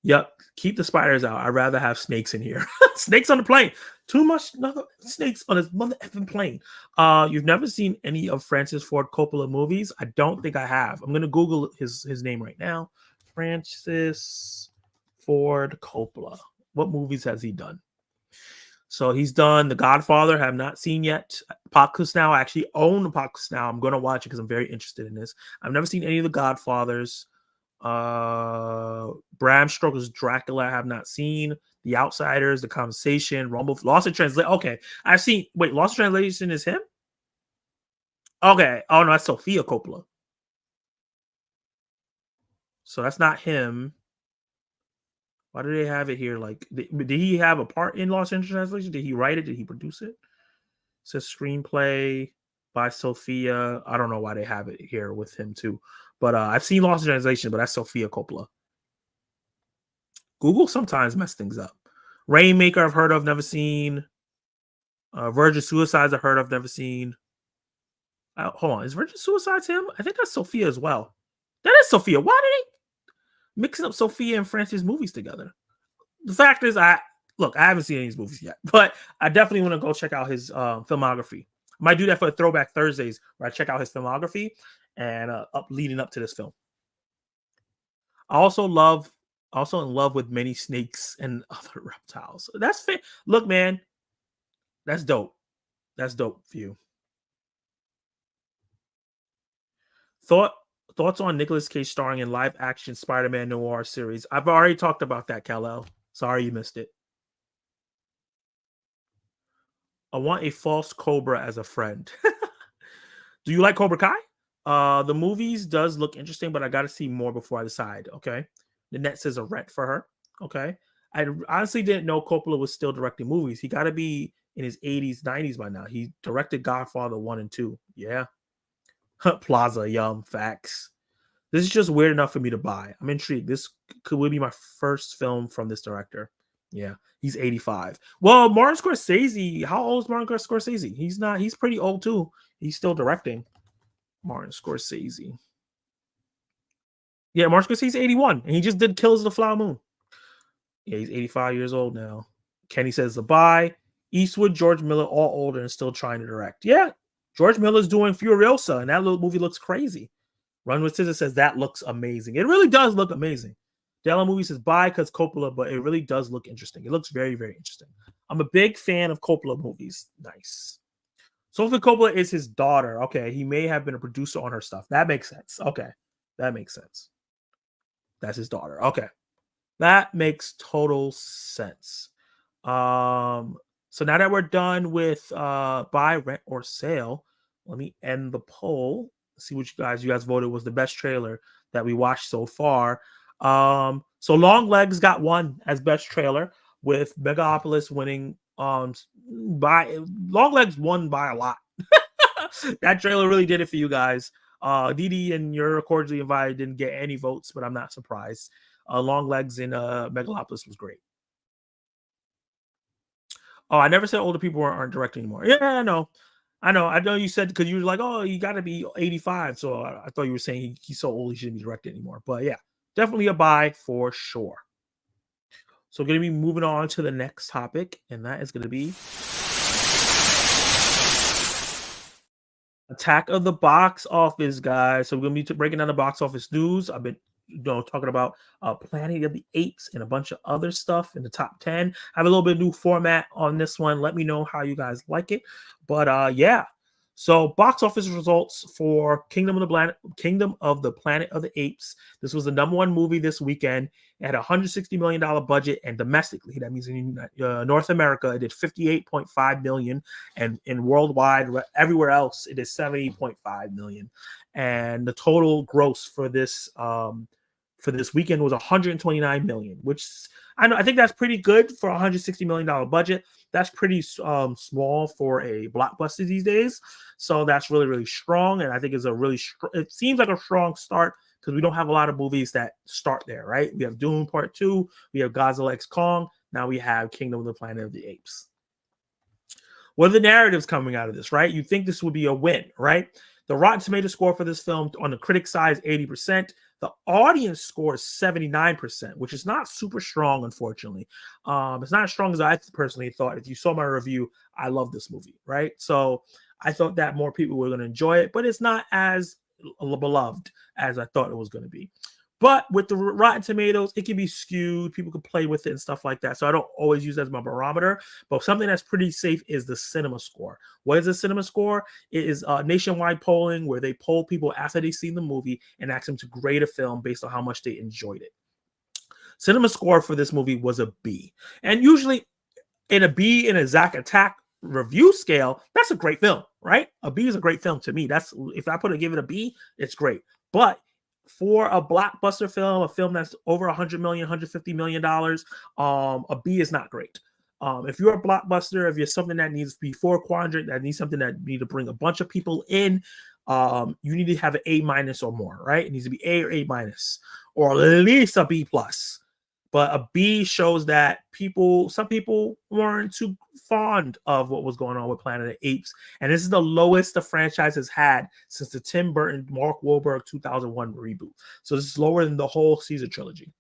Yep. Keep the spiders out. I'd rather have snakes in here. Snakes on the plane. Too much snakes on this mother effing plane. You've never seen any of Francis Ford Coppola movies? I don't think I have. I'm gonna Google his name right now. Francis Ford Coppola. What movies has he done? So he's done The Godfather. Have not seen yet. Apocalypse Now. I actually own Apocalypse Now. I'm gonna watch it because I'm very interested in this. I've never seen any of The Godfathers. Bram Stoker's Dracula I have not seen. The Outsiders, The Conversation, Rumble, Lost in Translation. Okay, I've seen. Wait, Lost in Translation is him? Okay. Oh no, that's Sofia Coppola. So that's not him. Why do they have it here? Like, did he have a part in Lost in Translation? Did he write it? Did he produce it? It says screenplay by Sophia. I don't know why they have it here with him too. But I've seen Lost in Translation, but that's Sofia Coppola. Google sometimes mess things up. Rainmaker, I've heard of, never seen. Virgin Suicides, I've heard of, never seen. Hold on, is Virgin Suicides him? I think that's Sophia as well. That is Sophia. Why did they mixing up Sophia and Francis movies together? The fact is, I haven't seen any of these movies yet, but I definitely want to go check out his filmography. I might do that for Throwback Thursdays, where I check out his filmography and leading up to this film. I also in love with many snakes and other reptiles. That's fair. Look, man, that's dope. That's dope for you. Thoughts on Nicolas Cage starring in live action Spider-Man noir series? I've already talked about that, Kal-El. Sorry you missed it. I want a false Cobra as a friend. Do you like Cobra Kai? The movies does look interesting, but I got to see more before I decide. Okay. The net says a rent for her. Okay. I honestly didn't know Coppola was still directing movies. He got to be in his 80s, 90s by now. He directed Godfather 1 and 2. Yeah. Plaza, yum, facts. This is just weird enough for me to buy. I'm intrigued. This would be my first film from this director. Yeah, he's 85. Well, Martin Scorsese, how old is Martin Scorsese? He's pretty old too. He's still directing. Martin Scorsese. Yeah, Martin Scorsese 81, and he just did Killers of the Flower Moon. Yeah, he's 85 years old now. Kenny says goodbye. Eastwood, George Miller, all older and still trying to direct. Yeah, George Miller's doing Furiosa, and that little movie looks crazy. Run with Scissors says that looks amazing. It really does look amazing. Della Movie says bye because Coppola, but it really does look interesting. It looks very, very interesting. I'm a big fan of Coppola movies. Nice. Sofia Coppola is his daughter. Okay, he may have been a producer on her stuff. That makes sense. Okay, that makes sense. That's his daughter. Okay, that makes total sense. So now that we're done with buy, rent, or sale, let me end the poll. See what you guys voted was the best trailer that we watched so far. So Long Legs got one as best trailer, with Megalopolis winning. By Long Legs won by a lot. That trailer really did it for you guys. Didi and You're Cordially Invited didn't get any votes, but I'm not surprised. Long Legs in Megalopolis was great. Oh, I never said older people aren't directing anymore. Yeah, I know. You said, because you were like, oh, you got to be 85. So I thought you were saying he's so old he shouldn't be directing anymore. But yeah, definitely a buy for sure. So we're going to be moving on to the next topic, and that is going to be Attack of the Box Office, guys. So we're going to be breaking down the box office news. I've been talking about Planet of the Apes and a bunch of other stuff in the top 10. I have a little bit of new format on this one. Let me know how you guys like it. But yeah. So box office results for Kingdom of the Planet of the Apes. This was the #1 movie this weekend. It had a $160 million budget, and domestically, that means in North America, it did $58.5 million, and in worldwide, everywhere else, it is $70.5 million. And the total gross for this weekend was $129 million, which I think that's pretty good for a $160 million budget. That's pretty small for a blockbuster these days. So that's really, really strong. And I think it's it seems like a strong start, because we don't have a lot of movies that start there, right? We have Dune Part 2, we have Godzilla x Kong, now we have Kingdom of the Planet of the Apes. What are the narratives coming out of this, right? You think this would be a win, right? The Rotten Tomato score for this film on the critic side is 80%. The audience score is 79%, which is not super strong, unfortunately. It's not as strong as I personally thought. If you saw my review, I love this movie, right? So I thought that more people were going to enjoy it, but it's not as beloved as I thought it was going to be. But with the Rotten Tomatoes, it can be skewed. People can play with it and stuff like that. So I don't always use that as my barometer. But something that's pretty safe is the cinema score. What is the cinema score? It is nationwide polling where they poll people after they've seen the movie and ask them to grade a film based on how much they enjoyed it. Cinema score for this movie was a B. And usually in a B in a Zack Attack review scale, that's a great film, right? A B is a great film to me. That's if I give it a B, it's great. But for a blockbuster film, a film that's over $100 million, $150 million, a B is not great. If you're a blockbuster, if you're something that needs before quadrant, that needs something that need to bring a bunch of people in, you need to have an A- or more, right? It needs to be A or A-, or at least a B+. But a B shows that some people weren't too fond of what was going on with Planet of the Apes. And this is the lowest the franchise has had since the Tim Burton, Mark Wahlberg 2001 reboot. So this is lower than the whole Caesar trilogy.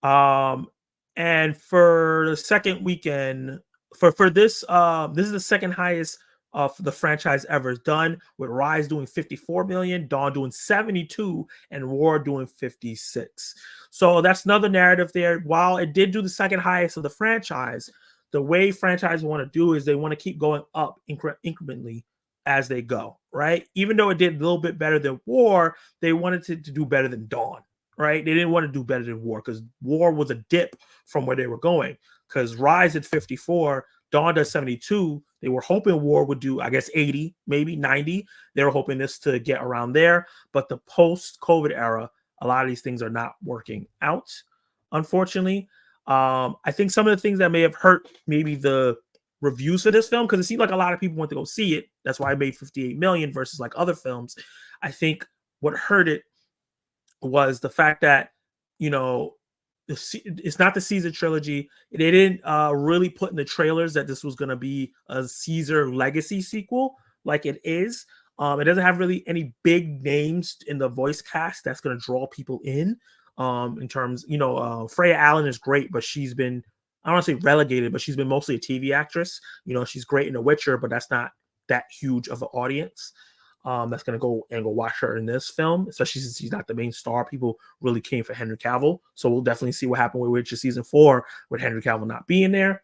And for the second weekend, for this, this is the second highest of the franchise ever done, with Rise doing 54 million, Dawn doing 72, and War doing 56. So that's another narrative there. While it did do the second highest of the franchise, the way franchises want to do is they want to keep going up incrementally as they go, right? Even though it did a little bit better than War, they wanted to do better than Dawn, right? They didn't want to do better than War because War was a dip from where they were going. Because Rise at 54, Dawn does 72. They were hoping War would do, I guess, 80, maybe 90. They were hoping this to get around there. But the post-COVID era, a lot of these things are not working out, unfortunately. I think some of the things that may have hurt maybe the reviews for this film, because it seemed like a lot of people went to go see it. That's why I made 58 million versus like other films. I think what hurt it was the fact that, it's not the Caesar trilogy. They didn't really put in the trailers that this was going to be a Caesar legacy sequel like it is. It doesn't have really any big names in the voice cast that's going to draw people in terms, Freya Allen is great, but she's been, I don't want to say relegated, but she's been mostly a TV actress. She's great in The Witcher, but that's not that huge of an audience. That's going to go watch her in this film, especially since she's not the main star. People really came for Henry Cavill. So we'll definitely see what happened with Witcher season 4 with Henry Cavill not being there.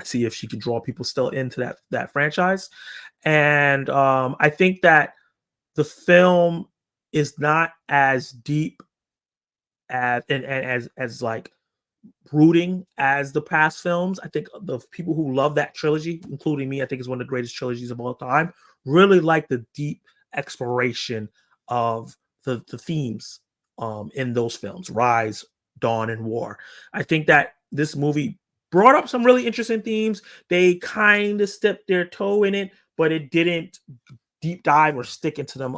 See if she can draw people still into that franchise. And I think that the film is not as deep as like brooding as the past films. I think the people who love that trilogy, including me, I think it's one of the greatest trilogies of all time, really like the deep exploration of the themes in those films, Rise, Dawn, and War. I think that this movie brought up some really interesting themes. They kind of stepped their toe in it, but it didn't deep dive or stick into them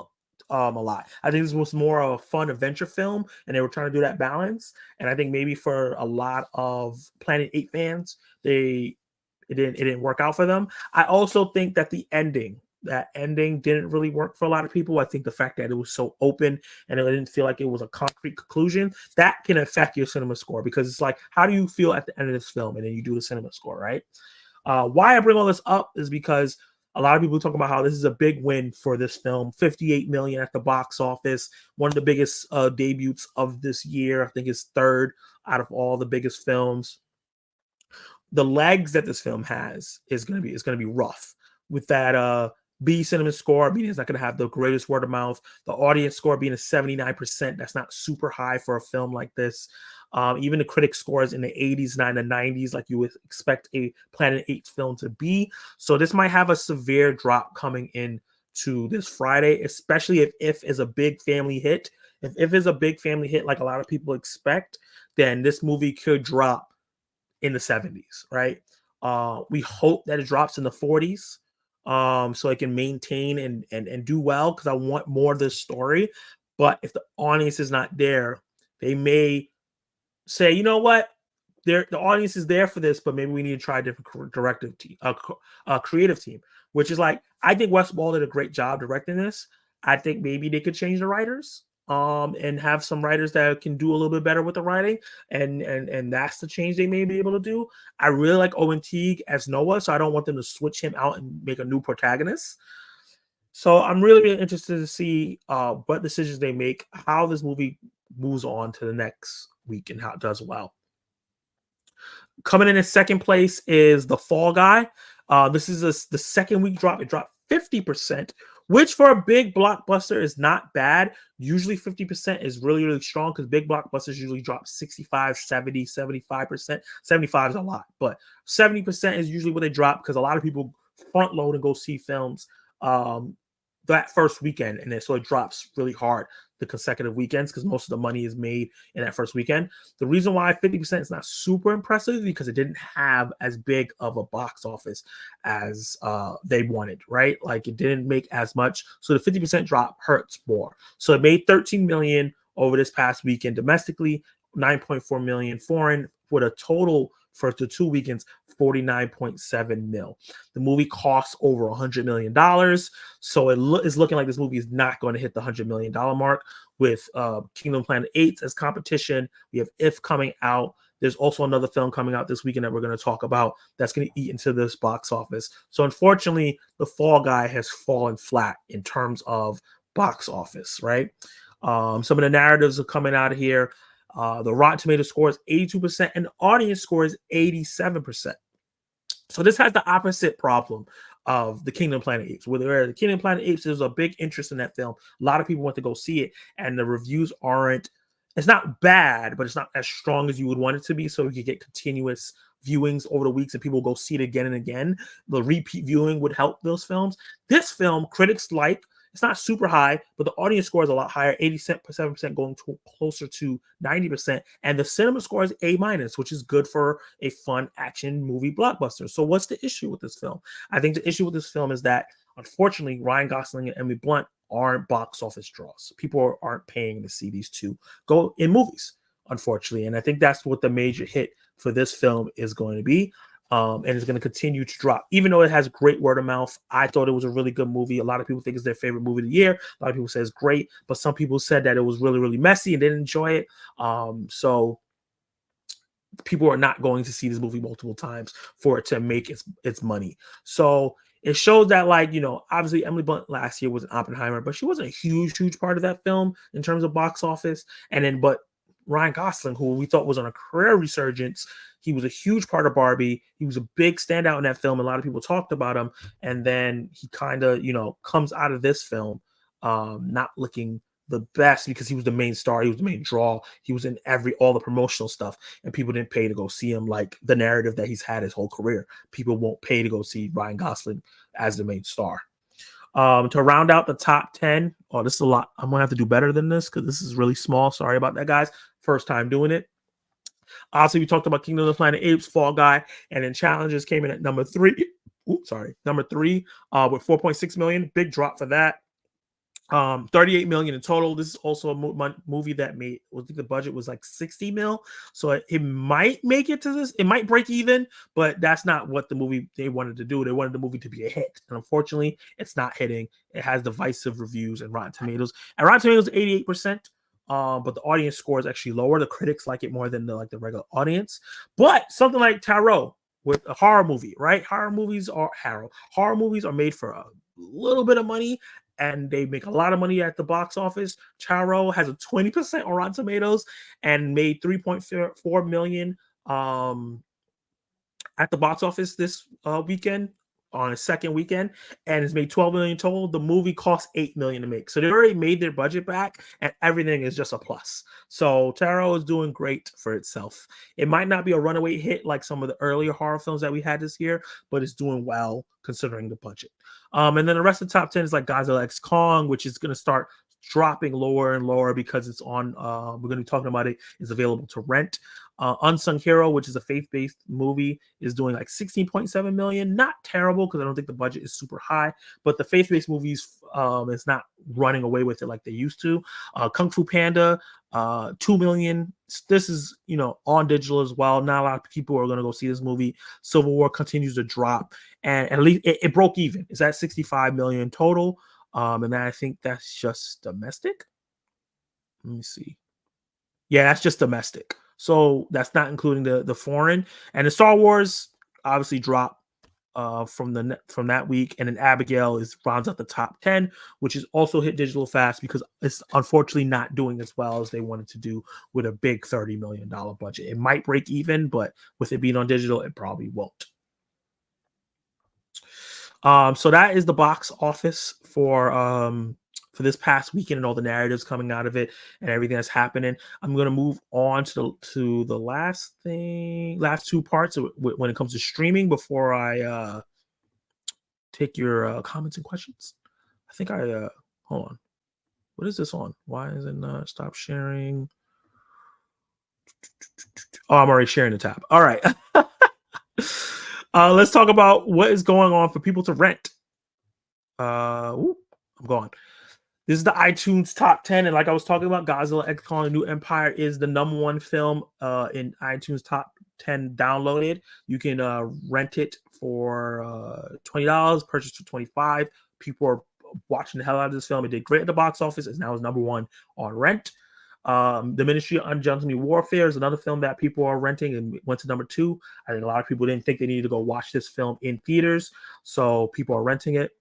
a lot. I think this was more of a fun adventure film, and they were trying to do that balance. And I think maybe for a lot of Planet 8 fans, it didn't work out for them. I also think that that ending didn't really work for a lot of people. I think the fact that it was so open and it didn't feel like it was a concrete conclusion, that can affect your cinema score, because it's like, how do you feel at the end of this film? And then you do the cinema score, right? Why I bring all this up is because a lot of people talk about how this is a big win for this film. 58 million at the box office, one of the biggest debuts of this year. I think it's third out of all the biggest films. The legs that this film has is going to be rough with that B cinema score, meaning it's not going to have the greatest word of mouth. The audience score being a 79%, that's not super high for a film like this. Even the critic scores in the 80s, 90s, like you would expect a Planet 8 film to be. So this might have a severe drop coming in to this Friday, especially if If is a big family hit. If is a big family hit, like a lot of people expect, then this movie could drop in the 70s, right? We hope that it drops in the 40s. So it can maintain and do well, because I want more of this story. But if the audience is not there, they may say, you know what, the audience is there for this, but maybe we need to try a different creative team. Which is like, I think Wes Ball did a great job directing this. I think maybe they could change the writers and have some writers that can do a little bit better with the writing, and that's the change they may be able to do. I really like Owen Teague as Noah, so I don't want them to switch him out and make a new protagonist. So I'm really interested to see what decisions they make, how this movie moves on to the next week, and how it does well. Coming in second place is The Fall Guy. This is the second week drop. It dropped 50%, which for a big blockbuster is not bad. Usually 50% is really, really strong because big blockbusters usually drop 65, 70, 75%. 75 is a lot, but 70% is usually what they drop because a lot of people front load and go see films that first weekend, and then so it drops really hard the consecutive weekends because most of the money is made in that first weekend. The reason why 50% is not super impressive is because it didn't have as big of a box office as they wanted, right? Like it didn't make as much. So the 50% drop hurts more. So it made 13 million over this past weekend domestically, 9.4 million foreign, with a total for the 2 weekends, 49.7 mil. The movie costs over $100 million. So it is looking like this movie is not going to hit the $100 million mark with Kingdom Planet Apes as competition. We have If coming out. There's also another film coming out this weekend that we're going to talk about that's going to eat into this box office. So unfortunately, The Fall Guy has fallen flat in terms of box office, right? Some of the narratives are coming out of here. The Rotten Tomato score is 82% and the audience score is 87%. So this has the opposite problem of the Kingdom Planet Apes. Where the Kingdom Planet Apes, there's a big interest in that film. A lot of people went to go see it, and the reviews aren't, it's not bad, but it's not as strong as you would want it to be. So you could get continuous viewings over the weeks and people go see it again and again. The repeat viewing would help those films. This film, critics like. It's not super high, but the audience score is a lot higher, 87% going to closer to 90%. And the cinema score is A-, which is good for a fun action movie blockbuster. So what's the issue with this film? I think the issue with this film is that, unfortunately, Ryan Gosling and Emily Blunt aren't box office draws. People aren't paying to see these two go in movies, unfortunately. And I think that's what the major hit for this film is going to be. And it's going to continue to drop. Even though it has great word of mouth, I thought it was a really good movie. A lot of people think it's their favorite movie of the year. A lot of people say it's great, but some people said that it was really, really messy and didn't enjoy it. So people are not going to see this movie multiple times for it to make its money. So it shows that, like, you know, obviously Emily Blunt last year was an Oppenheimer, but she wasn't a huge part of that film in terms of box office. And then, but Ryan Gosling, who we thought was on a career resurgence, he was a huge part of Barbie. He was a big standout in that film. A lot of people talked about him. And then he kind of, you know, comes out of this film not looking the best because he was the main star. He was the main draw. He was in all the promotional stuff. And people didn't pay to go see him, like the narrative that he's had his whole career. People won't pay to go see Ryan Gosling as the main star. To round out the top 10, this is a lot. I'm gonna have to do better than this because this is really small. Sorry about that, guys. First time doing it. Obviously, we talked about Kingdom of the Planet Apes, Fall Guy, and then Challenges came in at number 3. Number 3 with 4.6 million. Big drop for that. 38 million in total. This is also a movie that made, I think the budget was like 60 mil. So it might make it to this. It might break even, but that's not what the movie they wanted to do. They wanted the movie to be a hit. And unfortunately, it's not hitting. It has divisive reviews and Rotten Tomatoes. And Rotten Tomatoes is 88%. But the audience score is actually lower. The critics like it more than the regular audience. But something like Tarot with a horror movie, right? Horror movies are made for a little bit of money, and they make a lot of money at the box office. Tarot has a 20% on Rotten Tomatoes and made 3.4 million at the box office this weekend. On a second weekend, and it's made 12 million total. The movie cost 8 million to make, so they already made their budget back, and everything is just a plus. So Tarot is doing great for itself. It might not be a runaway hit like some of the earlier horror films that we had this year, but it's doing well considering the budget. And then the rest of the top 10 is like Godzilla X Kong, which is going to start dropping lower and lower because it's on we're going to be talking about it. It's available to rent. Unsung Hero, which is a faith-based movie, is doing like 16.7 million. Not terrible because I don't think the budget is super high, but the faith-based movies is not running away with it like they used to. Kung Fu Panda, 2 million. This is, you know, on digital as well. Not a lot of people are going to go see this movie. Civil War continues to drop, and at least it broke even. It's at 65 million total. And I think that's just domestic. Let me see. Yeah, that's just domestic. So that's not including the foreign. And the Star Wars obviously dropped from that week, and then Abigail rounds up the top 10, which is also hit digital fast because it's unfortunately not doing as well as they wanted to do with a big $30 million budget. It might break even, but with it being on digital, it probably won't. So that is the box office for this past weekend and all the narratives coming out of it and everything that's happening. I'm going to move on to the last two parts when it comes to streaming before I take your comments and questions. I think I hold on. What is this on? Why is it not stop sharing? Oh, I'm already sharing the tab. All right. Let's talk about what is going on for people to rent. I'm gone. This is the iTunes top 10. And like I was talking about, Godzilla X Kong: The New Empire is the #1 film in iTunes top 10 downloaded. You can rent it for $20, purchase for $25. People are watching the hell out of this film. It did great at the box office. It's now #1 on rent. The Ministry of Ungentlemanly Warfare is another film that people are renting and went to #2. I think a lot of people didn't think they needed to go watch this film in theaters, so people are renting it.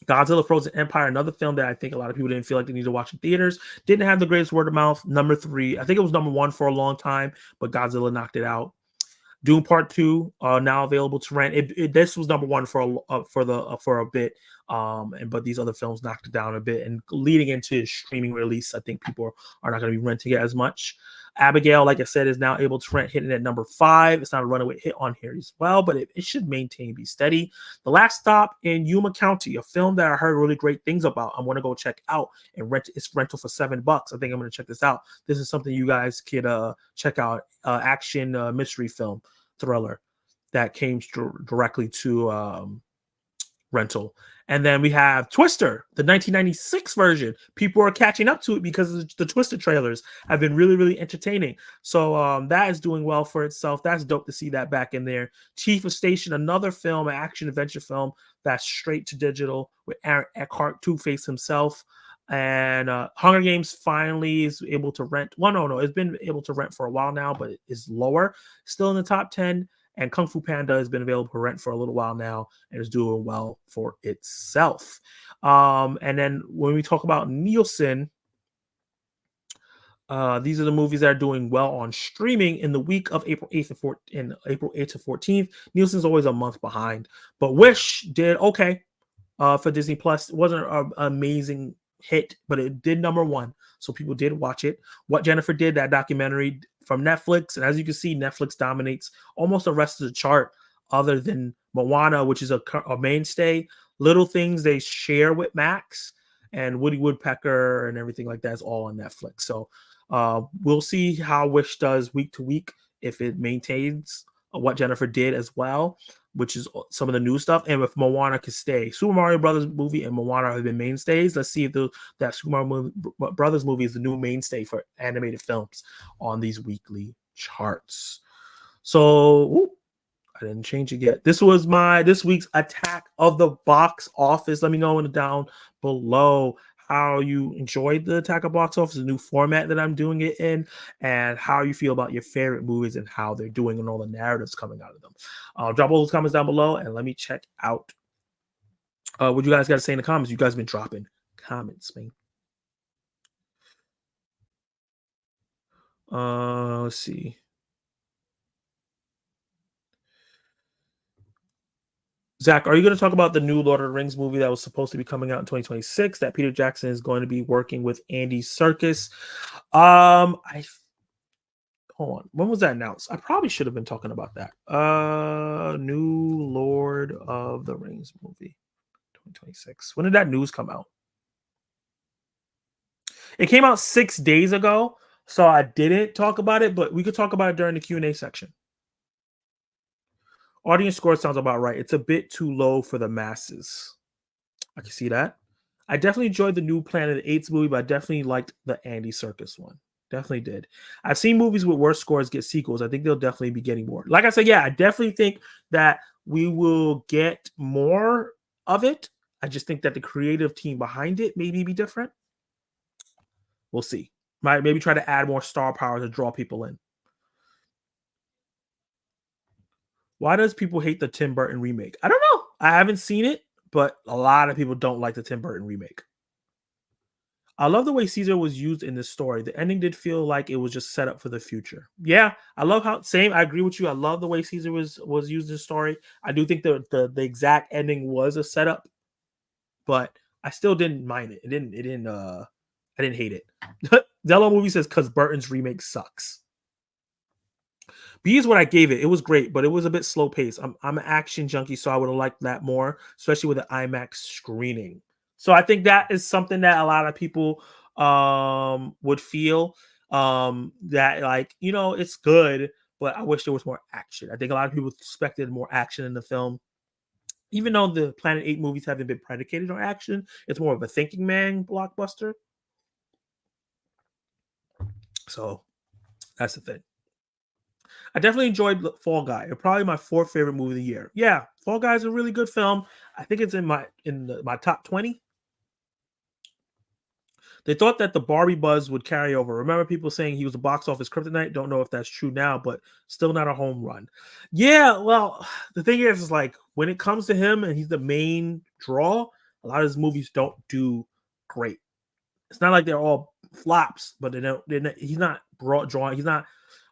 Godzilla Frozen Empire, another film that I think a lot of people didn't feel like they needed to watch in theaters. Didn't have the greatest word of mouth. #3. I think it was #1 for a long time, but Godzilla knocked it out. Doom Part 2 now available to rent. This was #1 for a bit, but these other films knocked it down a bit. And leading into streaming release, I think people are not going to be renting it as much. Abigail, like I said, is now able to rent, hitting at #5. It's not a runaway hit on here as well, but it should maintain, be steady. The Last Stop in Yuma County, a film that I heard really great things about. I'm going to go check out and rent. It's rental for $7. I think I'm going to check this out. This is something you guys could check out. Action mystery film thriller that came directly to rental. And then we have Twister, the 1996 version. People are catching up to it because the Twister trailers have been really, really entertaining. So that is doing well for itself. That's dope to see that back in there. Chief of Station, another film, an action adventure film that's straight to digital with Aaron Eckhart, Two-Face himself. And Hunger Games finally is able to rent. Well, no, it's been able to rent for a while now, but it is lower, still in the top 10. And Kung Fu Panda has been available for rent for a little while now and is doing well for itself. And then when we talk about Nielsen, these are the movies that are doing well on streaming in the week of April 8th to 14th. Nielsen's always a month behind, but Wish did okay for Disney Plus. It wasn't an amazing hit, but it did #1, so people did watch it. What Jennifer Did, that documentary from Netflix, and as you can see, Netflix dominates almost the rest of the chart, other than Moana, which is a mainstay. Little Things they share with Max, and Woody Woodpecker and everything like that is all on Netflix. So we'll see how Wish does week to week, if it maintains What Jennifer Did as well, which is some of the new stuff, and if Moana could stay. Super Mario Brothers movie and Moana have been mainstays. Let's see if that Super Mario Brothers movie is the new mainstay for animated films on these weekly charts. So I didn't change it yet. This was this week's attack of the box office. Let me know in the down below how you enjoyed the attack of box office, the new format that I'm doing it in, and how you feel about your favorite movies and how they're doing and all the narratives coming out of them. Drop all those comments down below and let me check out what you guys got to say in the comments. You guys have been dropping comments, man. Let's see. Zach, are you going to talk about the new Lord of the Rings movie that was supposed to be coming out in 2026 that Peter Jackson is going to be working with Andy Serkis? Hold on. When was that announced? I probably should have been talking about that. New Lord of the Rings movie 2026. When did that news come out? It came out 6 days ago, so I didn't talk about it, but we could talk about it during the Q&A section. Audience score sounds about right. It's a bit too low for the masses. I can see that. I definitely enjoyed the new Planet of the Apes movie, but I definitely liked the Andy Serkis one. Definitely did. I've seen movies with worse scores get sequels. I think they'll definitely be getting more. Like I said, yeah, I definitely think that we will get more of it. I just think that the creative team behind it maybe be different. We'll see. Might maybe try to add more star power to draw people in. Why does people hate the Tim Burton remake? I don't know. I haven't seen it, but a lot of people don't like the Tim Burton remake. I love the way Caesar was used in this story. The ending did feel like it was just set up for the future. Yeah, I love how I agree with you. I love the way Caesar was used in the story. I do think the exact ending was a setup, but I still didn't mind it. I didn't hate it. Zello movie says because Burton's remake sucks. B is what I gave it. It was great, but it was a bit slow paced. I'm an action junkie, so I would have liked that more, especially with the IMAX screening. So I think that is something that a lot of people would feel that like, you know, it's good, but I wish there was more action. I think a lot of people expected more action in the film. Even though the Planet 8 movies haven't been predicated on action, it's more of a thinking man blockbuster. So that's the thing. I definitely enjoyed Fall Guy. It's probably my 4th favorite movie of the year. Yeah, Fall Guy is a really good film. I think it's in my top 20. They thought that the Barbie buzz would carry over. Remember people saying he was a box office kryptonite? Don't know if that's true now, but still not a home run. Yeah, well, the thing is like when it comes to him and he's the main draw, a lot of his movies don't do great. It's not like they're all flops, but he's not broad drawing. He's not.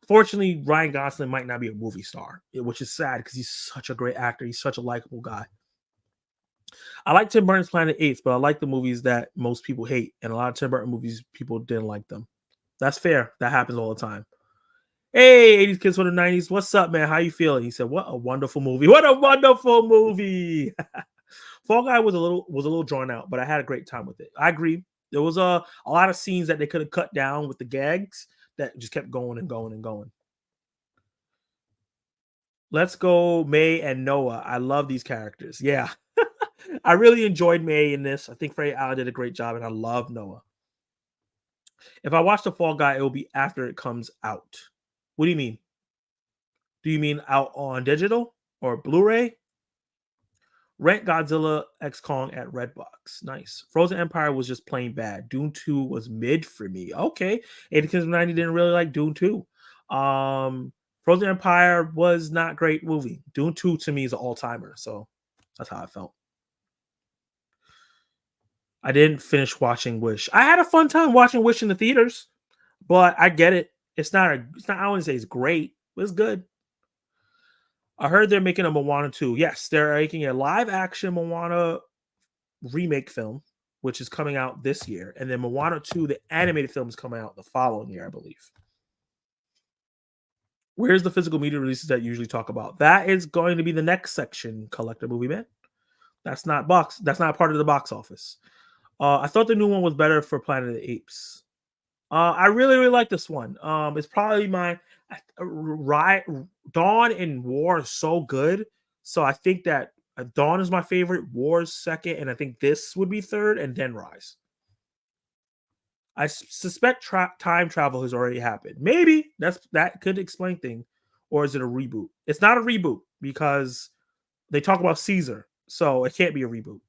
Fortunately, Ryan Gosling might not be a movie star, which is sad because he's such a great actor. He's such a likable guy. I like Tim Burton's Planet Apes, but I like the movies that most people hate. And a lot of Tim Burton movies, people didn't like them. That's fair. That happens all the time. Hey, 80s kids from the 90s. What's up, man? How you feeling? He said, what a wonderful movie. What a wonderful movie. Fall Guy was a little drawn out, but I had a great time with it. I agree. There was a lot of scenes that they could have cut down with the gags that just kept going and going and going. Let's go, May and Noah. I love these characters. Yeah. I really enjoyed May in this. I think Freddie Allen did a great job, and I love Noah. If I watch The Fall Guy, it will be after it comes out. What do you mean? Do you mean out on digital or Blu-ray? Rent Godzilla X Kong at Redbox. Nice. Frozen Empire was just plain bad. Dune 2 was mid for me. Okay. 80 Kids of 90 didn't really like Dune 2. Frozen Empire was not great movie. Dune 2 to me is an all-timer, so that's how I felt. I didn't finish watching Wish. I had a fun time watching Wish in the theaters, but I get it. It's not I wouldn't say it's great, but it's good. I heard they're making a Moana 2. Yes, they're making a live action Moana remake film, which is coming out this year. And then Moana 2, the animated film, is coming out the following year, I believe. Where's the physical media releases that you usually talk about? That is going to be the next section, Collector Movie Man. That's not part of the box office. I thought the new one was better for Planet of the Apes. I really, really like this one. It's probably my Dawn and War is so good. So I think that Dawn is my favorite, War is second, and I think this would be third, and then Rise. I suspect time travel has already happened. Maybe that could explain things, or is it a reboot? It's not a reboot because they talk about Caesar, so it can't be a reboot.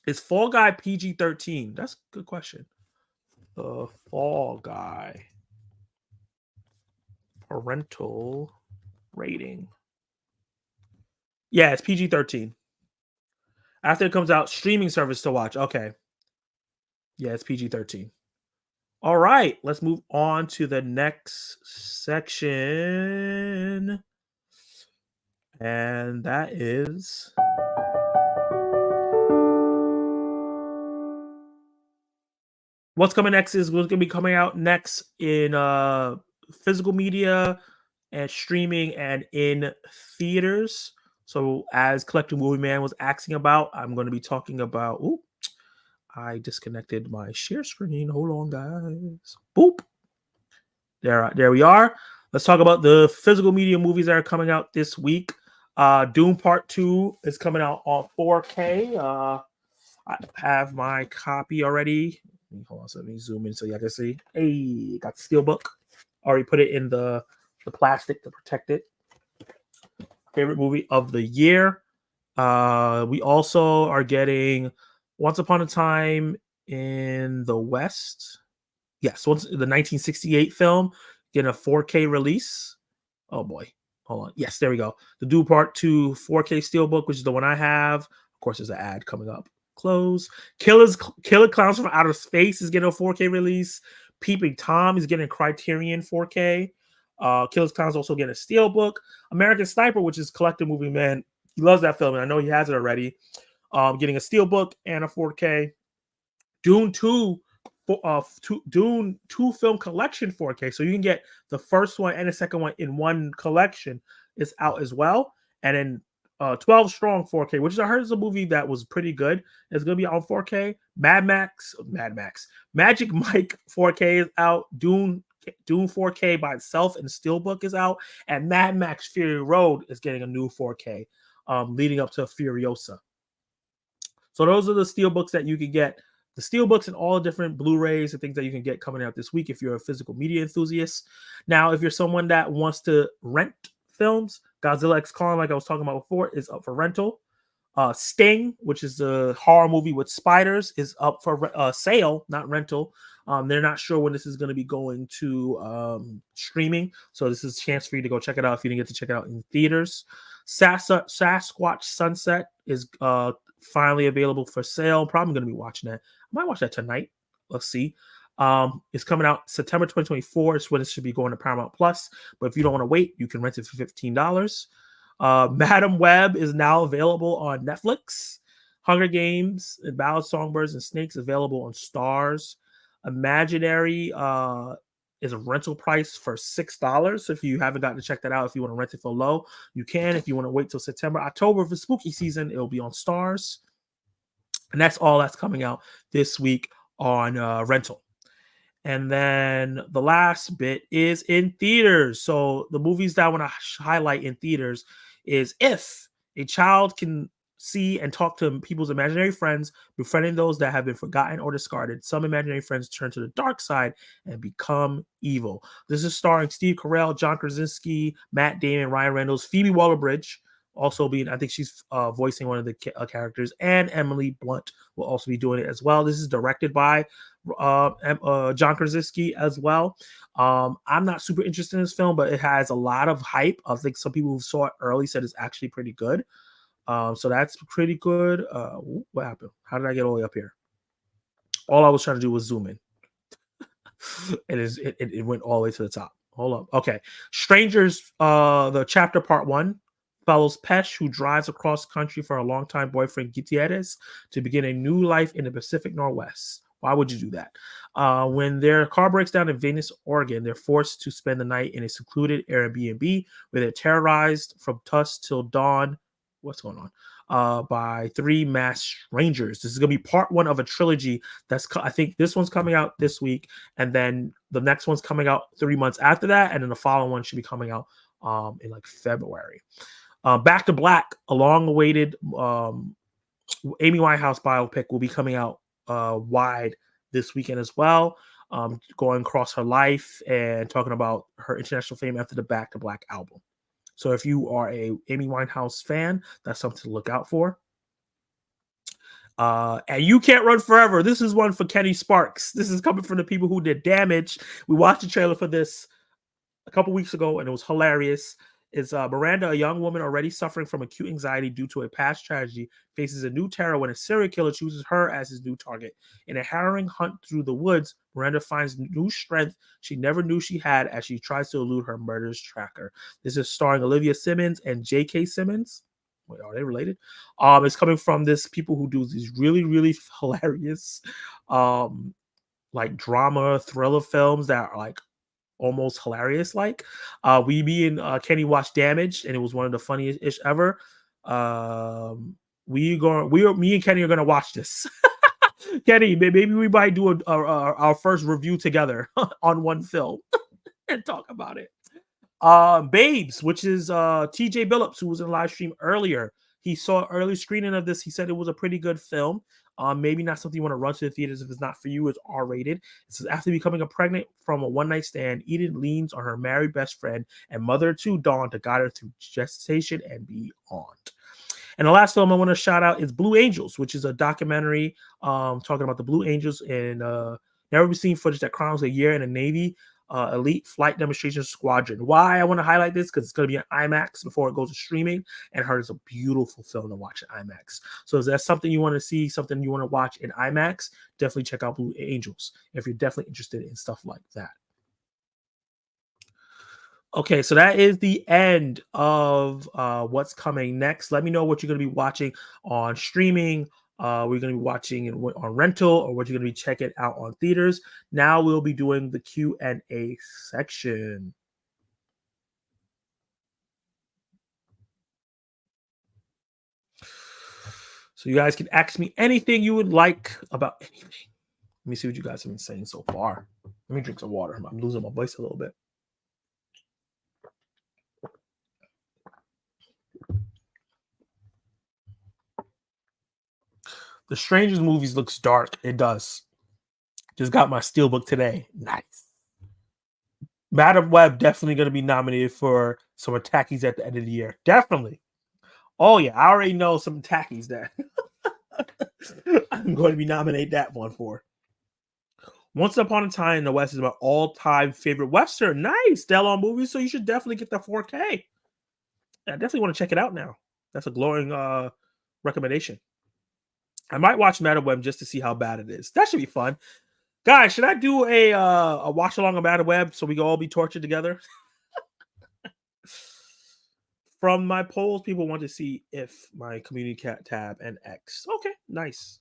Is Fall Guy PG-13? That's a good question. The Fall Guy parental rating. Yeah, it's PG-13. After it comes out, streaming service to watch. Okay. Yeah, it's PG-13. All right, let's move on to the next section. And that is... What's coming next is what's going to be coming out next in physical media and streaming and in theaters. So as Collector Movie Man was asking about, I'm going to be talking about... Ooh, I disconnected my share screen. Hold on, guys. Boop. There we are. Let's talk about the physical media movies that are coming out this week. Doom Part 2 is coming out on 4K. I have my copy already. Hold on, so let me zoom in so y'all can see. Hey, got the steelbook. Already put it in the plastic to protect it. Favorite movie of the year. We also are getting Once Upon a Time in the West. Yes, the 1968 film getting a 4K release. Oh boy, hold on. Yes, there we go. The Due Part 2 4K Steelbook, which is the one I have. Of course, there's an ad coming up. Close. Killer Clowns from Outer Space is getting a 4K release. Peeping Tom is getting a Criterion 4K. Killer Clowns also getting a Steelbook. American Sniper, which is collector movie, man. He loves that film, and I know he has it already. Getting a Steelbook and a 4K. Dune 2 Dune 2 film collection 4K. So you can get the first one and the second one in one collection. Is out as well. And then 12 Strong 4K, which I heard is a movie that was pretty good. It's going to be on 4K. Magic Mike 4K is out. Dune 4K by itself and Steelbook is out. And Mad Max Fury Road is getting a new 4K leading up to Furiosa. So those are the Steelbooks that you can get. The Steelbooks and all the different Blu-rays and things that you can get coming out this week if you're a physical media enthusiast. Now, if you're someone that wants to rent films, Godzilla X Kong, like I was talking about before, is up for rental. Sting, which is the horror movie with spiders, is up for sale, not rental. They're not sure when this is going to be going to streaming, so this is a chance for you to go check it out if you didn't get to check it out in theaters. Sasquatch Sunset is finally available for sale. Probably going to be watching that. I might watch that tonight. Let's see. It's coming out September 2024. It's when it should be going to Paramount Plus. But if you don't want to wait, you can rent it for $15. Madam Web is now available on Netflix. Hunger Games and Ballad Songbirds and Snakes available on Stars. Imaginary is a rental price for $6. So if you haven't gotten to check that out, if you want to rent it for low, you can. If you want to wait till September, October for spooky season, it'll be on Stars. And that's all that's coming out this week on rental. And then the last bit is in theaters. So the movies that I want to highlight in theaters is If a Child Can See and Talk to People's Imaginary Friends, befriending those that have been forgotten or discarded. Some imaginary friends turn to the dark side and become evil. This is starring Steve Carell, John Krasinski, Matt Damon, Ryan Reynolds, Phoebe Waller-Bridge, also being, I think she's voicing one of the characters, and Emily Blunt will also be doing it as well. This is directed by John Krasinski as well. I'm not super interested in this film, but it has a lot of hype. I think some people who saw it early said it's actually pretty good. So that's pretty good. What happened? How did I get all the way up here? All I was trying to do was zoom in. It went all the way to the top. Hold up. Okay. Strangers, the chapter part 1 follows Pesh, who drives across country for her longtime boyfriend Gutierrez to begin a new life in the Pacific Northwest. Why would you do that? When their car breaks down in Venice, Oregon, they're forced to spend the night in a secluded Airbnb where they're terrorized from dusk till dawn. What's going on? By 3 masked strangers. This is going to be part 1 of a trilogy. I think this one's coming out this week, and then the next one's coming out 3 months after that, and then the following one should be coming out in like February. Back to Black, a long-awaited Amy Winehouse biopic will be coming out wide this weekend as well, going across her life and talking about her international fame after the Back to Black album. So if you are a Amy Winehouse fan, that's something to look out for. And You Can't Run Forever. This is one for Kenny Sparks. This is coming from the people who did Damage. We watched the trailer for this a couple weeks ago, and it was hilarious. It's Miranda, a young woman already suffering from acute anxiety due to a past tragedy, faces a new terror when a serial killer chooses her as his new target. In a harrowing hunt through the woods, Miranda finds new strength she never knew she had as she tries to elude her murderous tracker. This is starring Olivia Simmons and J.K. Simmons. Wait, are they related? It's coming from this people who do these really, really hilarious like drama thriller films that are like almost hilarious. Like me and Kenny watched Damage, and it was one of the funniest ish ever. Me and Kenny are gonna watch this. Kenny, maybe we might do our first review together on one film and talk about it. Babes, which is TJ Billups, who was in the live stream earlier. He saw an early screening of this. He said it was a pretty good film. Maybe not something you want to run to the theaters if it's not for you. It's R-rated. It says after becoming pregnant from a one-night stand, Eden leans on her married best friend and mother to Dawn to guide her through gestation and beyond. And the last film I want to shout out is Blue Angels, which is a documentary talking about the Blue Angels and never seen footage that chronicles a year in the Navy elite flight demonstration squadron. Why I want to highlight this? Because it's going to be on IMAX before it goes to streaming, and I heard it's a beautiful film to watch at IMAX. So if that's something you want to see, something you want to watch in IMAX, definitely check out Blue Angels if you're definitely interested in stuff like that. Okay, so that is the end of what's coming next. Let me know what you're going to be watching on streaming. We're going to be watching it on rental, or what you're going to be checking out on theaters. Now we'll be doing the Q&A section. So you guys can ask me anything you would like about anything. Let me see what you guys have been saying so far. Let me drink some water. I'm losing my voice a little bit. The Strangers movies looks dark. It does. Just got my steelbook today. Nice. Madam Web definitely going to be nominated for some attackies at the end of the year. Definitely. Oh yeah, I already know some attackies that I'm going to be nominated that one for. Once Upon a Time in the West is my all-time favorite Western. Nice. Delon movie, so you should definitely get the 4K. I definitely want to check it out now. That's a glowing recommendation. I might watch Madam Web just to see how bad it is. That should be fun. Guys, should I do a watch along of Madam Web so we can all be tortured together? From my polls, people want to see If, my community tab, and X. Okay, nice.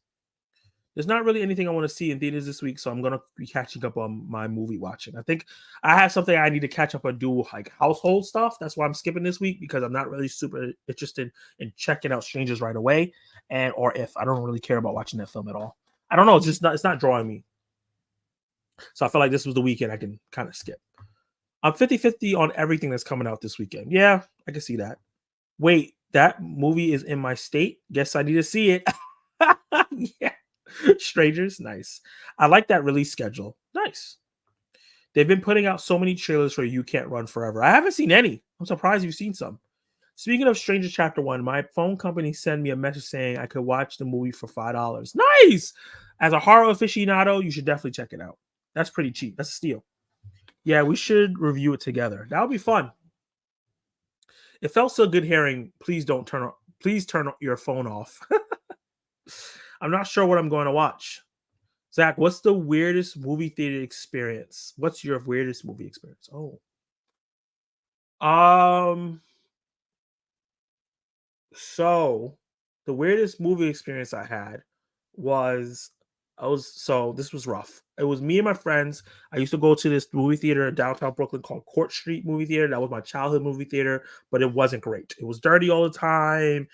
There's not really anything I want to see in theaters this week, so I'm going to be catching up on my movie watching. I think I have something I need to catch up on, do like household stuff. That's why I'm skipping this week, because I'm not really super interested in checking out Strangers right away, or If. I don't really care about watching that film at all. I don't know. It's not drawing me. So I feel like this was the weekend I can kind of skip. I'm 50-50 on everything that's coming out this weekend. Yeah, I can see that. Wait, that movie is in my state? Guess I need to see it. Yeah. Strangers, nice. I like that release schedule. Nice. They've been putting out so many trailers for You Can't Run Forever. I haven't seen any. I'm surprised you've seen some. Speaking of Strangers Chapter 1, my phone company sent me a message saying I could watch the movie for $5. Nice! As a horror aficionado, you should definitely check it out. That's pretty cheap. That's a steal. Yeah, we should review it together. That would be fun. It felt so good hearing, please turn your phone off. I'm not sure what I'm going to watch. Zach, what's the weirdest movie theater experience? What's your weirdest movie experience? So the weirdest movie experience I had was this was rough. It was me and my friends. I used to go to this movie theater in downtown Brooklyn called Court Street Movie Theater. That was my childhood movie theater, but it wasn't great. It was dirty all the time.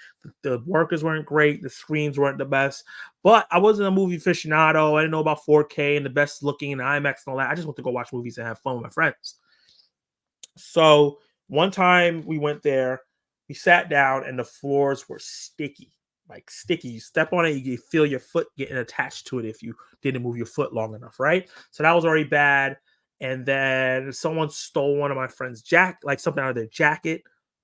The workers weren't great. The screens weren't the best. But I wasn't a movie aficionado. I didn't know about 4K and the best looking and IMAX and all that. I just want to go watch movies and have fun with my friends. So one time we went there, we sat down, and the floors were sticky. Like sticky. You step on it, you can feel your foot getting attached to it if you didn't move your foot long enough, right? So that was already bad. And then someone stole one of my friend's something out of their jacket,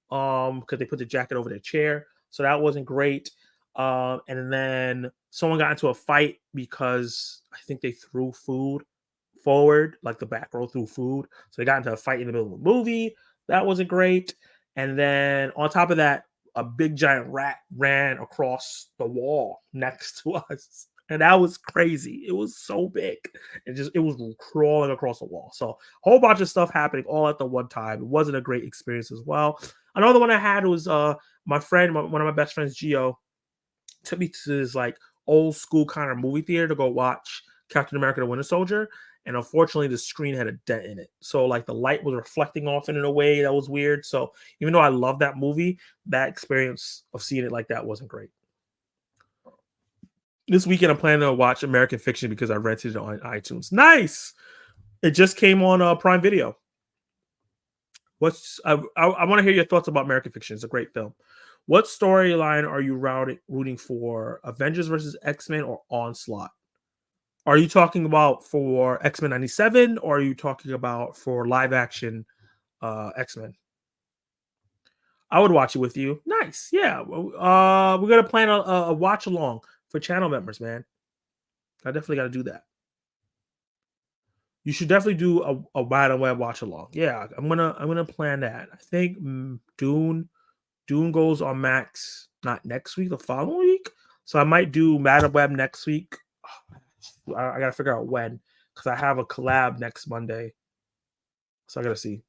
because they put the jacket over their chair. So that wasn't great. And then someone got into a fight because I think they threw food forward, like the back row threw food. So they got into a fight in the middle of a movie. That wasn't great. And then on top of that, a big giant rat ran across the wall next to us. And that was crazy. It was so big. It was crawling across the wall. So a whole bunch of stuff happening all at the one time. It wasn't a great experience as well. Another one I had was my friend, one of my best friends, Gio, took me to this like old school kind of movie theater to go watch Captain America: The Winter Soldier. And unfortunately, the screen had a dent in it. So like the light was reflecting off in a way that was weird. So even though I love that movie, that experience of seeing it like that wasn't great. This weekend, I'm planning to watch American Fiction because I rented it on iTunes. Nice! It just came on Prime Video. I want to hear your thoughts about American Fiction. It's a great film. What storyline are you rooting for? Avengers versus X-Men or Onslaught? Are you talking about for X-Men 97 or are you talking about for live action X-Men? I would watch it with you. Nice. Yeah. We're gonna plan a watch along for channel members, man. I definitely got to do that. You should definitely do a Wide and Web watch along. Yeah, I'm gonna plan that. I think Dune goes on Max not next week, the following week. So I might do Madam Web next week. I gotta figure out when because I have a collab next Monday. So I gotta see.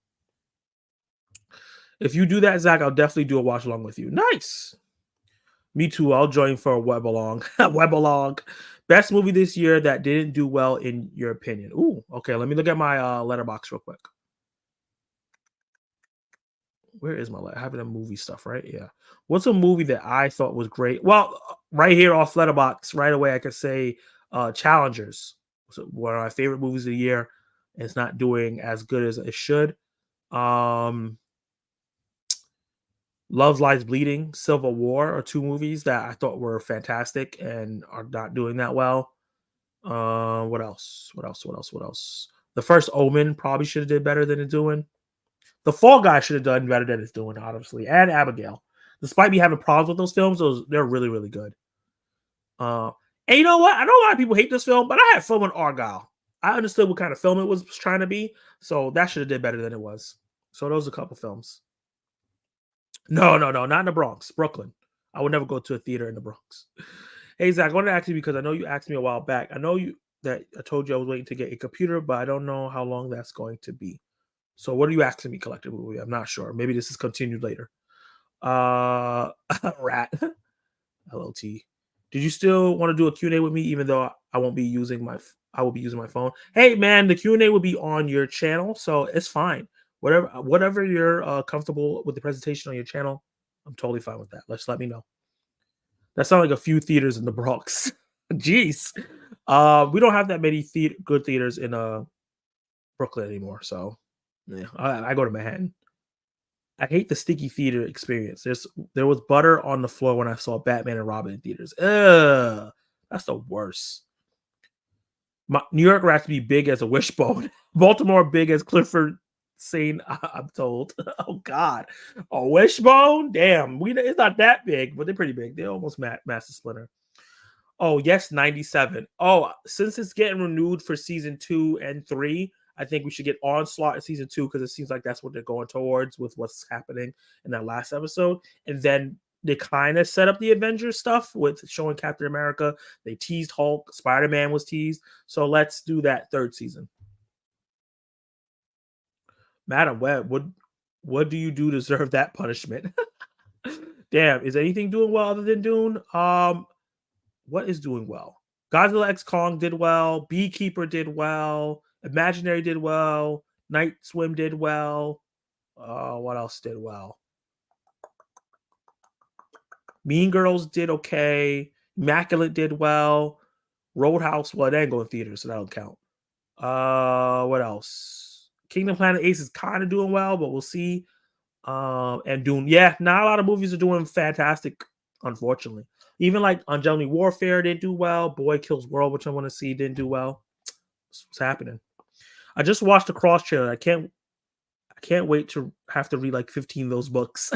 If you do that, Zach, I'll definitely do a watch along with you. Nice. Me too. I'll join for a web along. Web along. Best movie this year that didn't do well in your opinion. Ooh, okay. Let me look at my letterbox real quick. Where is my I have it in movie stuff, right? Yeah. What's a movie that I thought was great? Well, right here off letterbox, right away, I could say Challengers. One of my favorite movies of the year. It's not doing as good as it should. Love Lies Bleeding, Civil War are two movies that I thought were fantastic and are not doing that well. What else? The First Omen probably should have did better than it's doing. The Fall Guy should have done better than it's doing, honestly. And Abigail. Despite me having problems with those films, they're really, really good. And you know what? I know a lot of people hate this film, but I had fun with Argyle. I understood what kind of film it was trying to be, so that should have did better than it was. So those are a couple films. No, not in the Bronx, Brooklyn. I would never go to a theater in the Bronx. Hey, Zach, I wanted to ask you because I know you asked me a while back. I know that I told you I was waiting to get a computer, but I don't know how long that's going to be. So what are you asking me, Collective Movie? I'm not sure. Maybe this is continued later. Rat. LOT. Did you still want to do a Q&A with me, even though I won't be using I will be using my phone? Hey, man, the Q&A will be on your channel, so it's fine. Whatever you're comfortable with the presentation on your channel, I'm totally fine with that. Let me know. That sounds like a few theaters in the Bronx. Jeez. We don't have that many good theaters in Brooklyn anymore, so yeah, I go to Manhattan. I hate the sticky theater experience. There was butter on the floor when I saw Batman and Robin in theaters. Ugh, that's the worst. New York has to be big as a wishbone. Baltimore big as Clifford St. I'm told. Oh God, a wishbone. Damn, it's not that big, but they're pretty big. They're almost Master Splinter. Oh yes, 97. Oh, since it's getting renewed for season 2 and 3. I think we should get Onslaught in season 2 because it seems like that's what they're going towards with what's happening in that last episode. And then they kind of set up the Avengers stuff with showing Captain America. They teased Hulk. Spider-Man was teased. So let's do that third season. Madam Web, what do you do to deserve that punishment? Damn, is anything doing well other than Dune? What is doing well? Godzilla X Kong did well. Beekeeper did well. Imaginary did well. Night Swim did well. What else did well? Mean Girls did okay. Immaculate did well. Roadhouse, well, it ain't going theaters, so that don't count. What else? Kingdom Planet Ace is kind of doing well, but we'll see. And Dune, yeah, not a lot of movies are doing fantastic, unfortunately. Even like Ungenly Warfare didn't do well. Boy Kills World, which I want to see, didn't do well. What's happening? I just watched the Cross trailer. I can't wait to have to read like 15 of those books.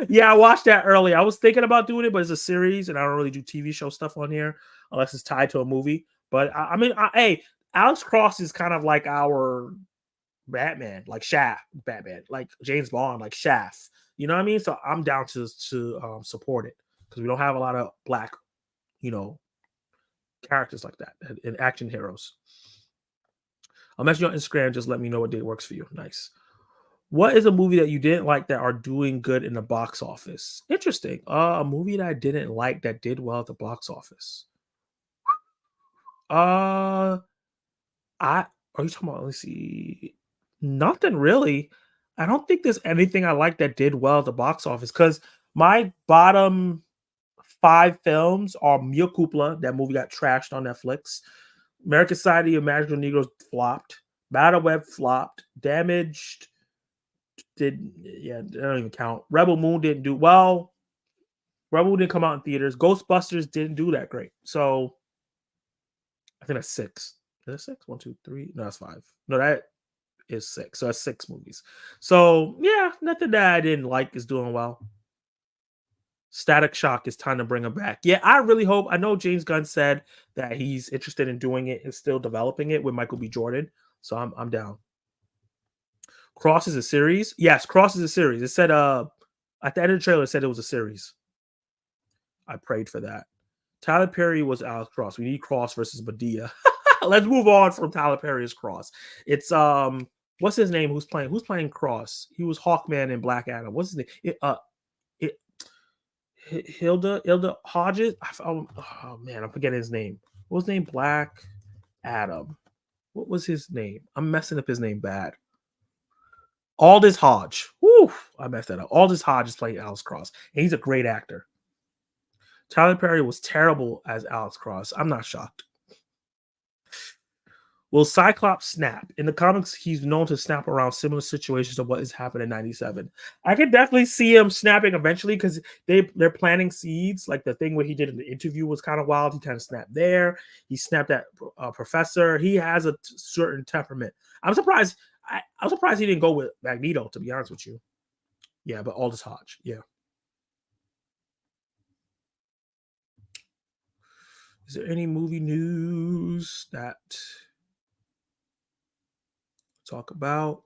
Yeah, I watched that early. I was thinking about doing it, but it's a series, and I don't really do TV show stuff on here unless it's tied to a movie. But hey, Alex Cross is kind of like our Batman, like Shaft, Batman, like James Bond, like Shaft. You know what I mean? So I'm down to support it because we don't have a lot of black, characters like that and action heroes. I'll message you on Instagram. Just let me know what day works for you. Nice. What is a movie that you didn't like that are doing good in the box office? Interesting. A movie that I didn't like that did well at the box office. Are you talking about? Let's see. Nothing really. I don't think there's anything I like that did well at the box office because my bottom 5 films are Mia Kupla. That movie got trashed on Netflix. American Society of Magical Negroes flopped. Battle Web flopped. Damaged they don't even count. Rebel Moon didn't do well. Rebel Moon didn't come out in theaters. Ghostbusters didn't do that great. So I think that's 6. Is that 6? 1, 2, 3. No, that's 5. No, that is 6. So that's 6 movies. So yeah, nothing that I didn't like is doing well. Static Shock is time to bring him back. Yeah, I really hope. I know James Gunn said that he's interested in doing it and still developing it with Michael B. Jordan. So I'm down. Cross is a series. Yes, Cross is a series. It said at the end of the trailer, it said it was a series. I prayed for that. Tyler Perry was Alex Cross. We need Cross versus Madea. Let's move on from Tyler Perry's Cross. It's what's his name? Who's playing Cross? He was Hawkman in Black Adam. What's his name? Hilda Hodges. Oh man, I'm forgetting his name. What was his name? Black Adam. What was his name? I'm messing up his name bad. Aldous Hodge. Woo! I messed that up. Aldous Hodge is playing Alex Cross, and he's a great actor. Tyler Perry was terrible as Alex Cross. I'm not shocked. Will Cyclops snap? In the comics, he's known to snap around similar situations to what has happened in 97. I could definitely see him snapping eventually because they're planting seeds. Like the thing where he did in the interview was kind of wild. He kind of snapped there. He snapped at Professor. He has a certain temperament. I'm surprised he didn't go with Magneto, to be honest with you. Yeah, but Aldous Hodge. Yeah. Is there any movie news that talk about?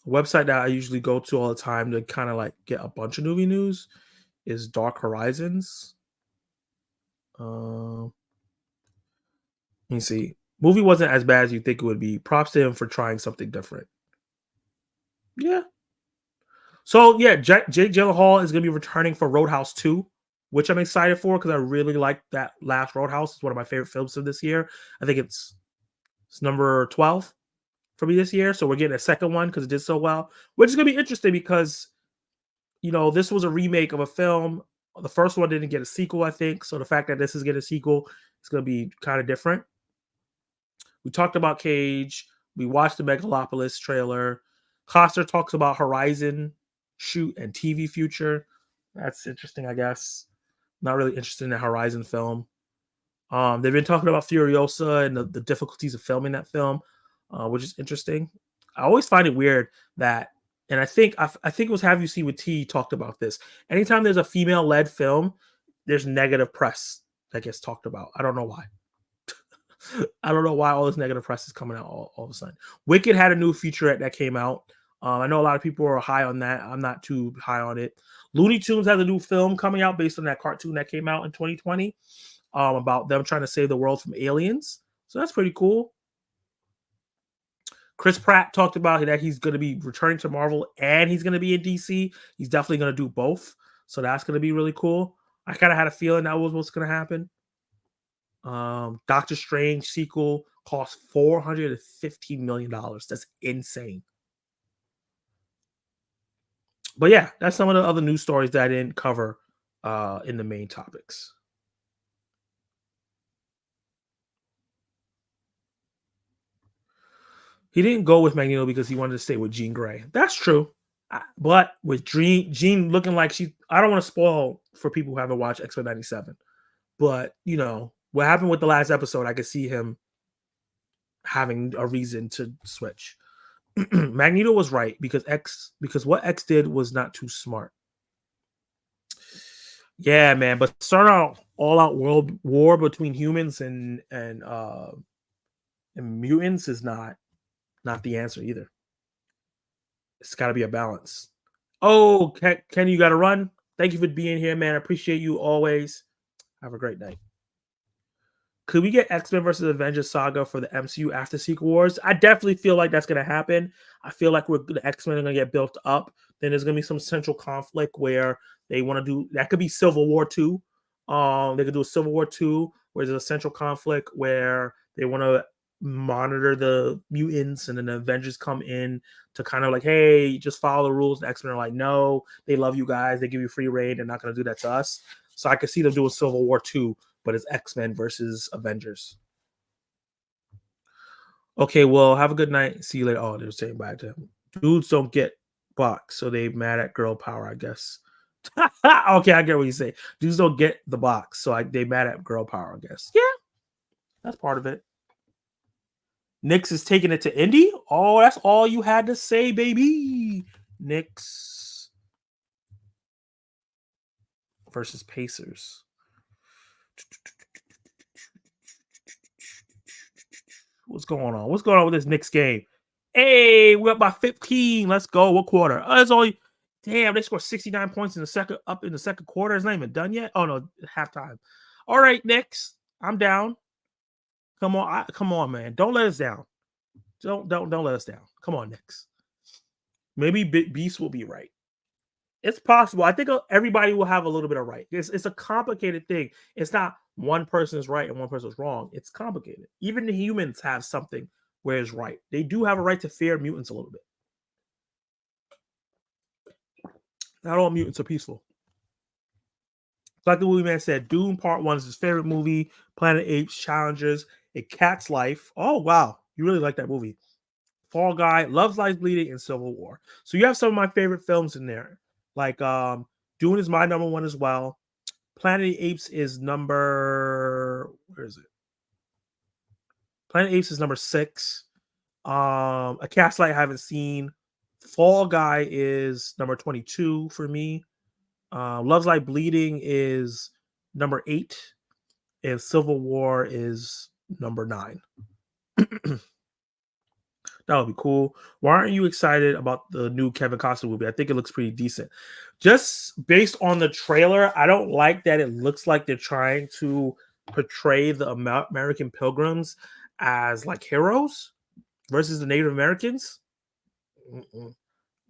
A website that I usually go to all the time to kind of like get a bunch of movie news is Dark Horizons. Let me see. Movie wasn't as bad as you think it would be. Props to him for trying something different. Yeah. So yeah, Jake Gyllenhaal is going to be returning for Roadhouse 2, which I'm excited for because I really like that last Roadhouse. It's one of my favorite films of this year. I think it's number 12 for me this year. So we're getting a second one because it did so well, which is going to be interesting because, you know, this was a remake of a film. The first one didn't get a sequel, I think. So the fact that this is getting a sequel is going to be kind of different. We talked about Cage. We watched the Megalopolis trailer. Coster talks about Horizon shoot and TV future. That's interesting, I guess. Not really interested in the Horizon film. They've been talking about Furiosa and the difficulties of filming that film, which is interesting. I always find it weird that, and I think it was Have You Seen with T talked about this. Anytime there's a female-led film, there's negative press that gets talked about. I don't know why. I don't know why all this negative press is coming out all of a sudden. Wicked had a new featurette that came out. I know a lot of people are high on that. I'm not too high on it. Looney Tunes has a new film coming out based on that cartoon that came out in 2020 about them trying to save the world from aliens. So that's pretty cool. Chris Pratt talked about that he's going to be returning to Marvel and he's going to be in DC. He's definitely going to do both. So that's going to be really cool. I kind of had a feeling that was what's going to happen. Doctor Strange sequel cost $415 million. That's insane. But yeah, that's some of the other news stories that I didn't cover in the main topics. He didn't go with Magneto because he wanted to stay with Jean Grey. That's true. But with Jean looking like I don't want to spoil for people who haven't watched X-Men 97. But, you know, what happened with the last episode, I could see him having a reason to switch. Magneto was right because what X did was not too smart. Yeah, man, but start out all-out world war between humans and mutants is not the answer either. It's got to be a balance. Oh, Ken, you got to run. Thank you for being here, man. I appreciate you always. Have a great night. Could we get X-Men versus Avengers saga for the MCU after Secret Wars? I definitely feel like that's going to happen. I feel like the X-Men are going to get built up. Then there's going to be some central conflict where they want to do, that could be Civil War 2. They could do a Civil War 2 where there's a central conflict where they want to monitor the mutants and then the Avengers come in to kind of like, hey, just follow the rules. The X-Men are like, no, they love you guys. They give you free reign. They're not going to do that to us. So I could see them doing Civil War 2, but it's X-Men versus Avengers. Okay, well, have a good night. See you later. Oh, they're saying bye to him. Dudes don't get box, so they mad at girl power, I guess. Okay, I get what you say. Dudes don't get the box, so they mad at girl power, I guess. Yeah, that's part of it. Knicks is taking it to Indy. Oh, that's all you had to say, baby. Knicks versus Pacers. What's going on? What's going on with this Knicks game? Hey, we're up by 15. Let's go. What quarter? Oh, it's only damn. They scored 69 points in the second quarter. It's not even done yet. Oh no, halftime. All right, Knicks. I'm down. Come on, come on, man. Don't let us down. Don't let us down. Come on, Knicks. Maybe Beast will be right. It's possible. I think everybody will have a little bit of right. It's a complicated thing. It's not one person is right and one person is wrong. It's complicated. Even the humans have something where it's right. They do have a right to fear mutants a little bit. Not all mutants are peaceful. Like the movie man said, Doom Part 1 is his favorite movie. Planet Apes, Challengers, A Cat's Life. Oh, wow. You really like that movie. Fall Guy, Love's Lies Bleeding, and Civil War. So you have some of my favorite films in there. Like Dune is my number 1 as well. Planet of the Apes is number... Where is it? Planet of the Apes is number 6. A Cat's Life I haven't seen. Fall Guy is number 22 for me. Love's Lies Bleeding is number 8. And Civil War is number 9. That would be cool. Why aren't you excited about the new Kevin Costner movie? I think it looks pretty decent. Just based on the trailer, I don't like that it looks like they're trying to portray the American Pilgrims as like heroes versus the Native Americans.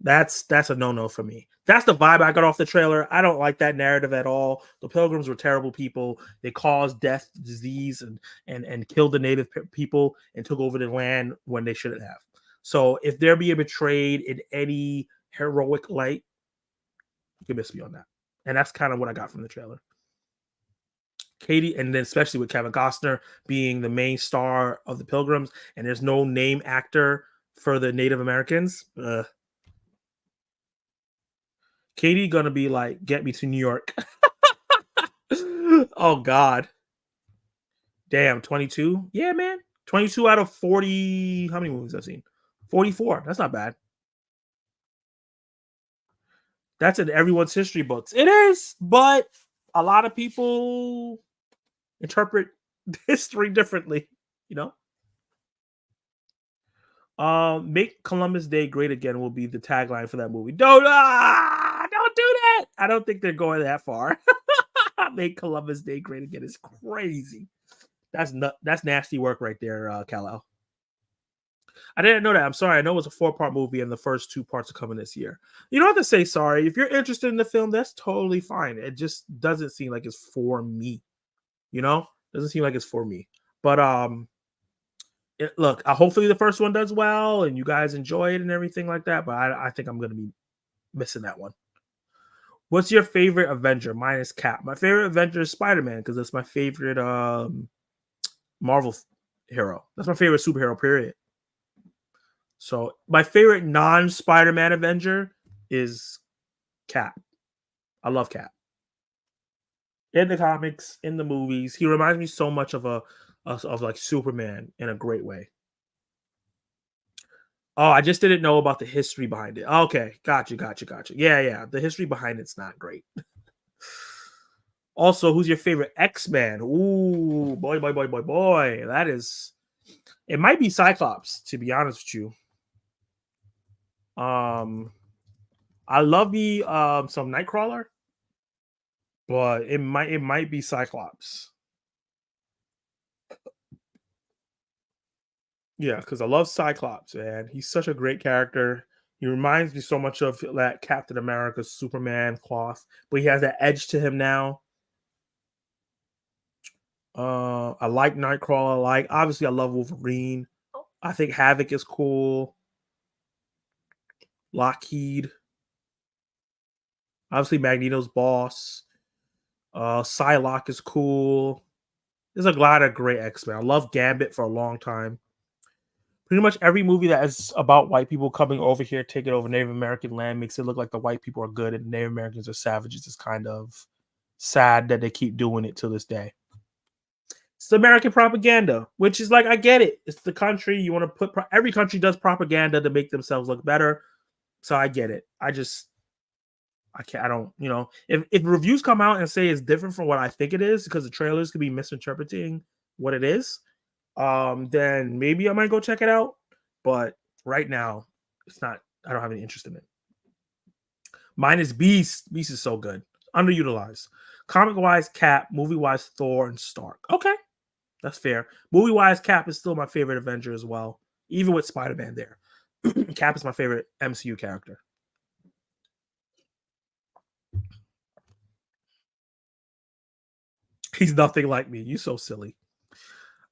That's a no-no for me. That's the vibe I got off the trailer. I don't like that narrative at all. The Pilgrims were terrible people. They caused death, disease, and killed the native people and took over the land when they shouldn't have. So if they're being betrayed in any heroic light, you can miss me on that. And that's kind of what I got from the trailer. Katie, and then especially with Kevin Costner being the main star of the Pilgrims, and there's no name actor for the Native Americans. Katie gonna be like, get me to New York. Oh God. Damn, 22? Yeah, man. 22 out of 40. How many movies I've seen? 44. That's not bad. That's in everyone's history books. It is, but a lot of people interpret history differently, you know? Make Columbus Day great again will be the tagline for that movie. Don't do that. I don't think they're going that far. Make Columbus Day great again is crazy. That's nasty work right there, Kal-El. I didn't know that. I'm sorry. I know it's a 4-part movie and the first 2 parts are coming this year. You don't have to say sorry. If you're interested in the film, that's totally fine. It just doesn't seem like it's for me. You know? Doesn't seem like it's for me. But look, hopefully the first one does well and you guys enjoy it and everything like that. But I think I'm going to be missing that one. What's your favorite Avenger? Mine is Cap. My favorite Avenger is Spider-Man because that's my favorite Marvel hero. That's my favorite superhero, period. So my favorite non-Spider-Man Avenger is Cap. I love Cap. In the comics, in the movies, he reminds me so much of like Superman in a great way. Oh, I just didn't know about the history behind it. Okay, gotcha. Yeah. The history behind it's not great. Also, who's your favorite X-Man? Ooh, boy. That is... It might be Cyclops, to be honest with you. I love me some Nightcrawler, but it might be Cyclops. Yeah, because I love Cyclops, man. He's such a great character. He reminds me so much of that Captain America, Superman cloth, but he has that edge to him now. I like Nightcrawler. Obviously, I love Wolverine. I think Havoc is cool. Lockheed. Obviously, Magneto's boss. Psylocke is cool. There's a lot of great X-Men. I love Gambit for a long time. Pretty much every movie that is about white people coming over here, taking over Native American land, makes it look like the white people are good and Native Americans are savages. It's kind of sad that they keep doing it to this day. It's American propaganda, which is like, I get it. It's the country. You want to put every country does propaganda to make themselves look better. So I get it. I can't. I don't. If reviews come out and say it's different from what I think it is, because the trailers could be misinterpreting what it is, then maybe I might go check it out. But right now, it's not. I don't have any interest in it. Mine is Beast. Beast is so good. Underutilized. Comic wise, Cap. Movie wise, Thor and Stark. Okay, that's fair. Movie wise, Cap is still my favorite Avenger as well, even with Spider-Man there. Cap is my favorite MCU character. He's nothing like me. You so silly.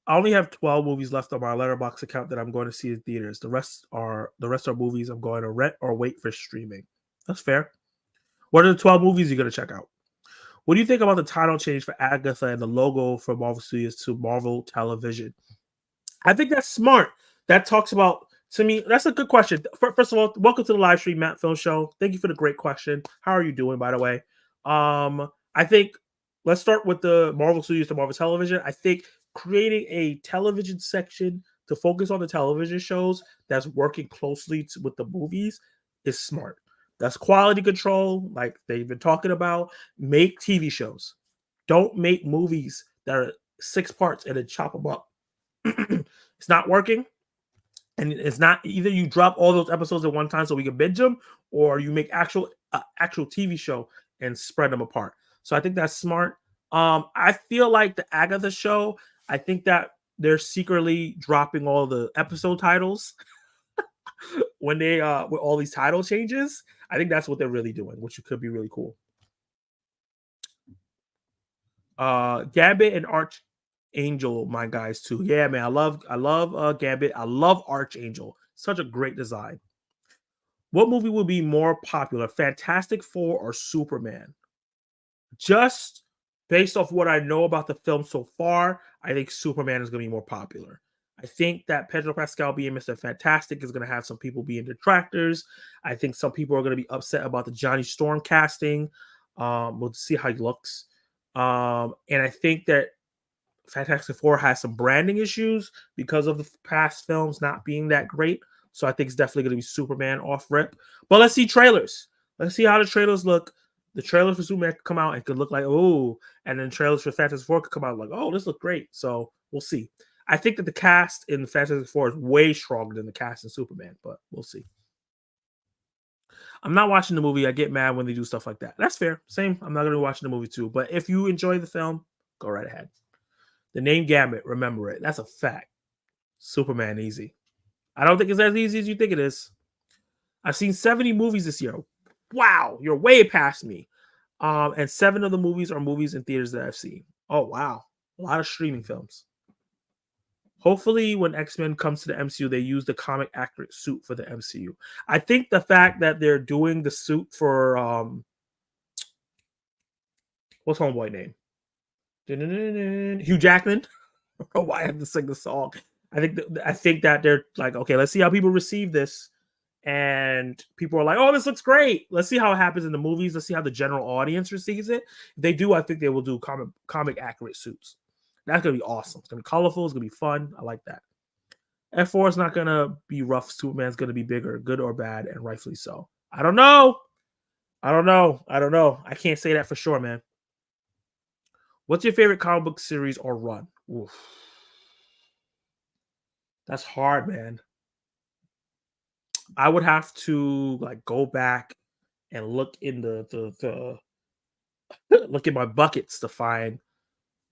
I only have 12 movies left on my Letterboxd account that I'm going to see in theaters. The rest are movies I'm going to rent or wait for streaming. That's fair. What are the 12 movies you're going to check out? What do you think about the title change for Agatha and the logo for Marvel Studios to Marvel Television? I think that's smart. That talks about, to me, that's a good question. First of all, welcome to the live stream, Matt Film Show. Thank you for the great question. How are you doing, by the way? I think let's start with the Marvel Studios to Marvel Television. I think creating a television section to focus on the television shows that's working closely with the movies is smart. That's quality control, like they've been talking about. Make TV shows. Don't make movies that are 6 parts and then chop them up. It's not working. And it's not, either you drop all those episodes at one time so we can binge them, or you make actual TV show and spread them apart. So I think that's smart. I feel like the Agatha show, I think that they're secretly dropping all the episode titles when they with all these title changes. I think that's what they're really doing, which could be really cool. Gambit and Archangel, my guys too. Yeah, man, I love Gambit. I love Archangel. Such a great design. What movie would be more popular, Fantastic Four or Superman? Just based off what I know about the film so far, I think Superman is going to be more popular. I think that Pedro Pascal being Mr. Fantastic is going to have some people being detractors. I think some people are going to be upset about the Johnny Storm casting. We'll see how he looks. And I think that Fantastic Four has some branding issues because of the past films not being that great. So I think it's definitely going to be Superman off rip. But let's see trailers. Let's see how the trailers look. The trailers for Superman could come out and could look like, oh, and then trailers for Fantastic Four could come out like, oh, this looks great. So we'll see. I think that the cast in Fantastic Four is way stronger than the cast in Superman, but we'll see. I'm not watching the movie. I get mad when they do stuff like that. That's fair. Same. I'm not going to be watching the movie too. But if you enjoy the film, go right ahead. The name Gambit, remember it. That's a fact. Superman easy. I don't think it's as easy as you think it is. I've seen 70 movies this year. Wow, you're way past me. And 7 of the movies are movies in theaters that I've seen. Oh, wow. A lot of streaming films. Hopefully, when X-Men comes to the MCU, they use the comic accurate suit for the MCU. I think the fact that they're doing the suit for what's homeboy name? Hugh Jackman. I don't know why I have to sing the song. I think that they're like, okay, let's see how people receive this. And people are like, oh, this looks great. Let's see how it happens in the movies. Let's see how the general audience receives it. If they do, I think they will do comic accurate suits. That's going to be awesome. It's going to be colorful. It's going to be fun. I like that. F4 is not going to be rough. Superman's going to be bigger, good or bad, and rightfully so. I don't know. I can't say that for sure, man. What's your favorite comic book series or run? Oof. That's hard, man. I would have to like go back and look in the look in my buckets to find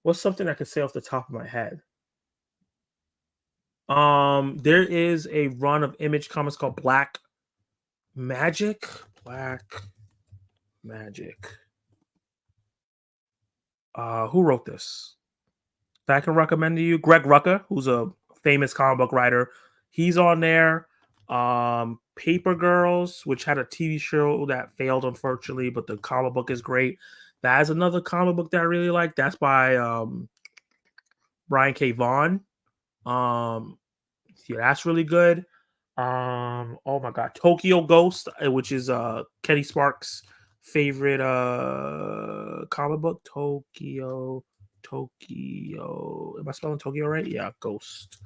what's something I can say off the top of my head. There is a run of Image Comics called Black Magic. Who wrote this? That I can recommend to you. Greg Rucka, who's a famous comic book writer. He's on there. Paper Girls, which had a TV show that failed, unfortunately, but the comic book is great. That is another comic book that I really like. That's by Brian K. Vaughan. Yeah, that's really good. Oh my god, Tokyo Ghost, which is Kenny Sparks' favorite comic book. Tokyo Tokyo. Am I spelling Tokyo right? Yeah, Ghost.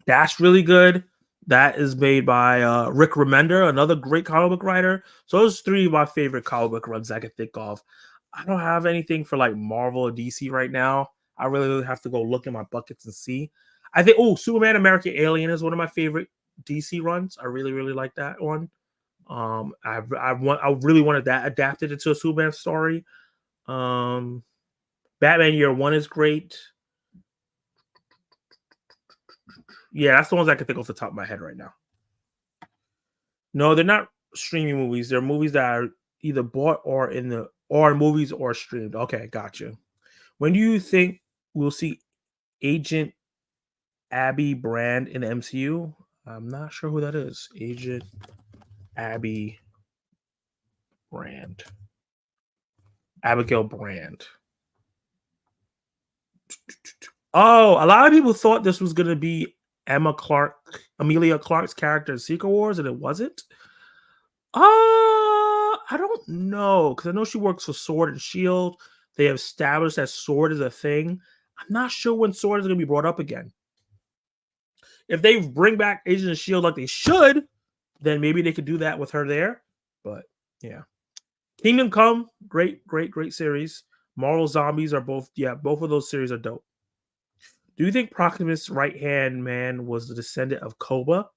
That's really good. That is made by Rick Remender, another great comic book writer. So those 3 of my favorite comic book runs I can think of. I don't have anything for like Marvel or DC right now. I really have to go look in my buckets and see. I think Superman American Alien is one of my favorite DC runs. I really, really like that one. I really wanted that adapted into a Superman story. Batman Year One is great. Yeah, that's the ones I can think off the top of my head right now. No, they're not streaming movies. They're movies that are either bought or movies or streamed. Okay, gotcha. When do you think we'll see Agent Abby Brand in the MCU? I'm not sure who that is. Agent Abby Brand. Abigail Brand. Oh, a lot of people thought this was going to be Amelia Clark's character in Secret Wars, and it wasn't. I don't know, because I know she works for Sword and Shield. They have established that Sword is a thing. I'm not sure when Sword is going to be brought up again. If they bring back Agent of Shield like they should, then maybe they could do that with her there. But yeah, Kingdom Come, great series. Marvel Zombies are both of those series are dope. Do you think Proximus right-hand man was the descendant of Koba?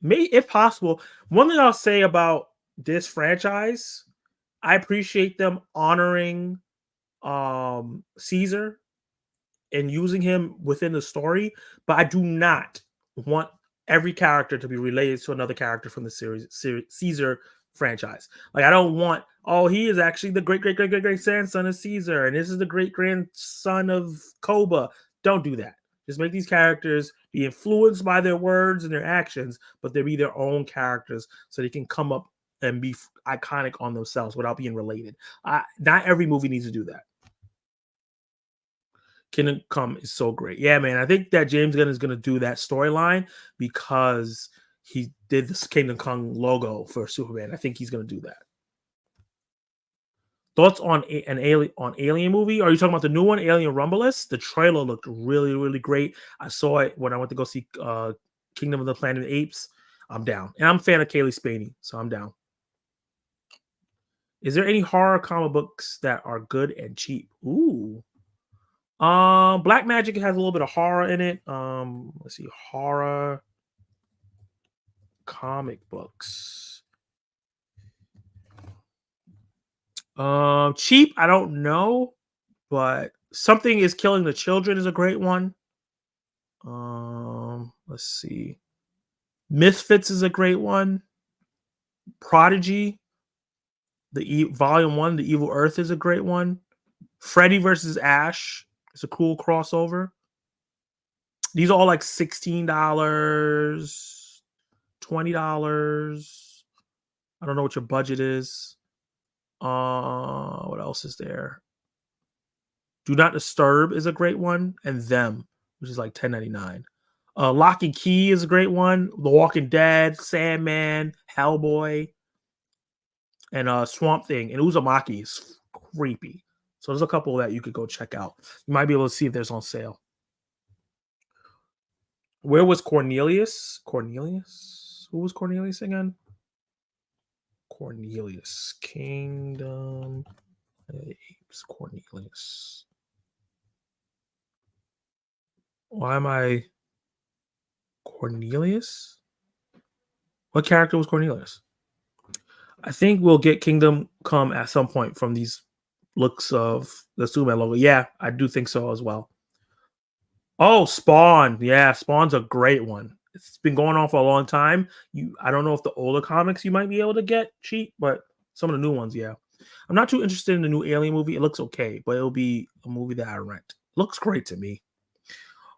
Maybe, if possible. One thing I'll say about this franchise, I appreciate them honoring Caesar and using him within the story, but I do not want every character to be related to another character from the Caesar franchise. Like, I don't want, he is actually the great grandson of Caesar, and this is the great grandson of Koba. Don't do that. Just make these characters be influenced by their words and their actions, but they be their own characters so they can come up and be iconic on themselves without being related. Not every movie needs to do that. Kingdom Come is so great. Yeah, man. I think that James Gunn is going to do that storyline because he did this Kingdom Come logo for Superman. I think he's going to do that. Thoughts on an Alien movie? Are you talking about the new one, Alien Rumbleless? The trailer looked really, really great. I saw it when I went to go see Kingdom of the Planet of the Apes. I'm down. And I'm a fan of Kaylee Spaney, so I'm down. Is there any horror comic books that are good and cheap? Ooh. Black Magic has a little bit of horror in it. Let's see, horror comic books. Cheap, I don't know, but Something is Killing the Children is a great one. Let's see. Misfits is a great one. Prodigy, Volume 1, The Evil Earth is a great one. Freddy versus Ash is a cool crossover. These are all like $16, $20. I don't know what your budget is. What else is there? Do Not Disturb is a great one, and Them, which is like $10.99. Lock and Key is a great one. The Walking Dead, Sandman, Hellboy, and Swamp Thing, and Uzumaki is creepy. So there's a couple that you could go check out. You might be able to see if there's on sale. Where was Cornelius? Cornelius? Who was Cornelius again? Cornelius. Kingdom Apes. Cornelius. Why am I... Cornelius? What character was Cornelius? I think we'll get Kingdom Come at some point from these looks of the Superman logo. Yeah, I do think so as well. Oh, Spawn. Yeah, Spawn's a great one. It's been going on for a long time. I don't know if the older comics you might be able to get cheap, but some of the new ones, yeah. I'm not too interested in the new Alien movie. It looks okay, but it'll be a movie that I rent. Looks great to me.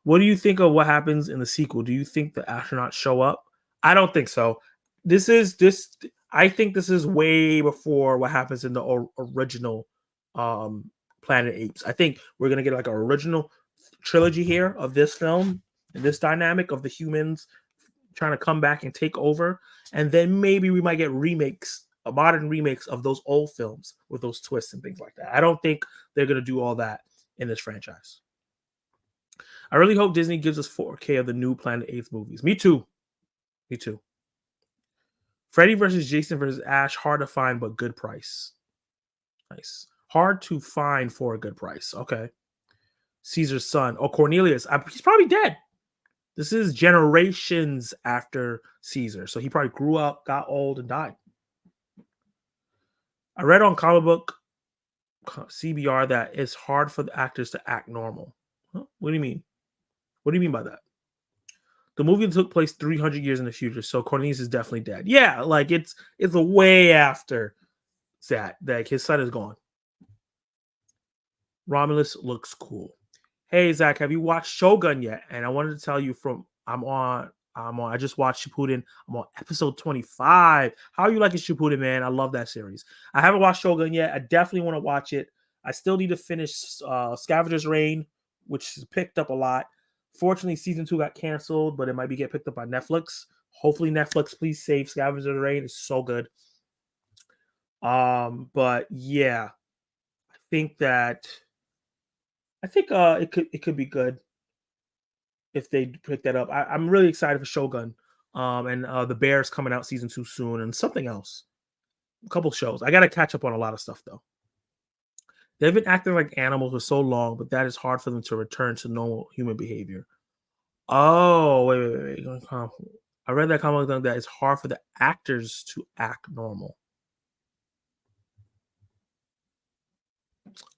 What do you think of what happens in the sequel? Do you think the astronauts show up? I don't think so. I think this is way before what happens in the original Planet Apes. I think we're gonna get like an original trilogy here of this film and this dynamic of the humans trying to come back and take over, and then maybe we might get remakes modern remakes of those old films with those twists and things like that. I don't think they're going to do all that in this franchise. I really hope Disney gives us 4K of the new Planet Apes movies. Me too. Me too. Freddy versus Jason versus Ash, hard to find, but good price. Nice. Hard to find for a good price. Okay. Caesar's son. Oh, Cornelius. He's probably dead. This is generations after Caesar. So he probably grew up, got old, and died. I read on comic book CBR that it's hard for the actors to act normal. Huh? What do you mean? What do you mean by that? The movie took place 300 years in the future, so Cornelius is definitely dead. Yeah, like it's a way after that. Like his son is gone. Romulus looks cool. Hey Zach, have you watched Shogun yet? And I wanted to tell you I just watched Shippuden. I'm on episode 25. How are you liking Shippuden, man? I love that series. I haven't watched Shogun yet. I definitely want to watch it. I still need to finish Scavenger's Reign, which is picked up a lot. Fortunately, season 2 got canceled, but it might be get picked up by Netflix. Hopefully, Netflix, please save Scavenger's Reign. It's so good. But yeah, I think it could be good if they pick that up. I'm really excited for Shogun. And The Bear's coming out season 2 soon, and something else. A couple shows. I gotta catch up on a lot of stuff though. They've been acting like animals for so long, but that is hard for them to return to normal human behavior. Oh, wait. I read that comic book that it's hard for the actors to act normal.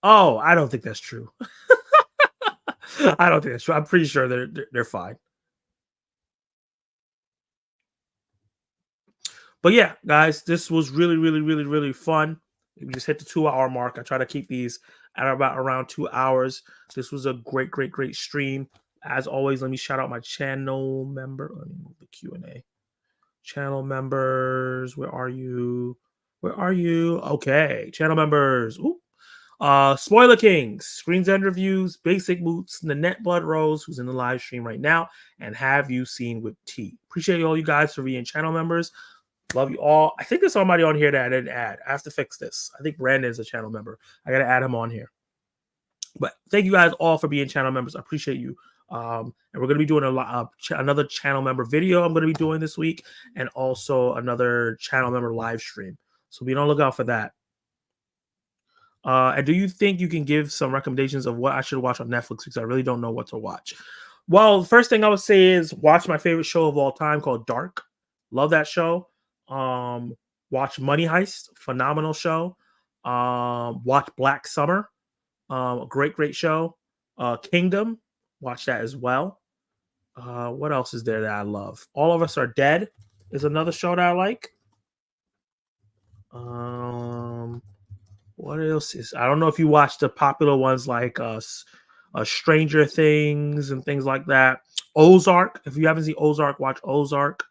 Oh, I don't think that's true. I don't think that's true. I'm pretty sure they're fine. But yeah, guys, this was really, really, really, really fun. We just hit the 2-hour mark. I try to keep these at around 2 hours. This was a great, great, great stream. As always, let me shout out my channel member. Let me move the Q&A. Channel members, where are you? Where are you? Okay, channel members. Ooh. Spoiler Kings, Screens and Reviews, Basic Moots, Nanette Blood Rose, who's in the live stream right now, and Have You Seen with T. Appreciate all you guys for being channel members. Love you all. I think there's somebody on here that I didn't add. I have to fix this. I think Brandon's a channel member. I got to add him on here. But thank you guys all for being channel members. I appreciate you. And we're going to be doing another channel member video I'm going to be doing this week, and also another channel member live stream. So be on the lookout for that. And do you think you can give some recommendations of what I should watch on Netflix? Because I really don't know what to watch. Well, the first thing I would say is watch my favorite show of all time called Dark. Love that show. Watch Money Heist, phenomenal show. Watch Black Summer, a great show. Kingdom, watch that as well. What else is there that I love? All of Us Are Dead is another show that I like. What else is? I don't know if you watch the popular ones like Stranger Things and things like that. Ozark. If you haven't seen Ozark, watch Ozark.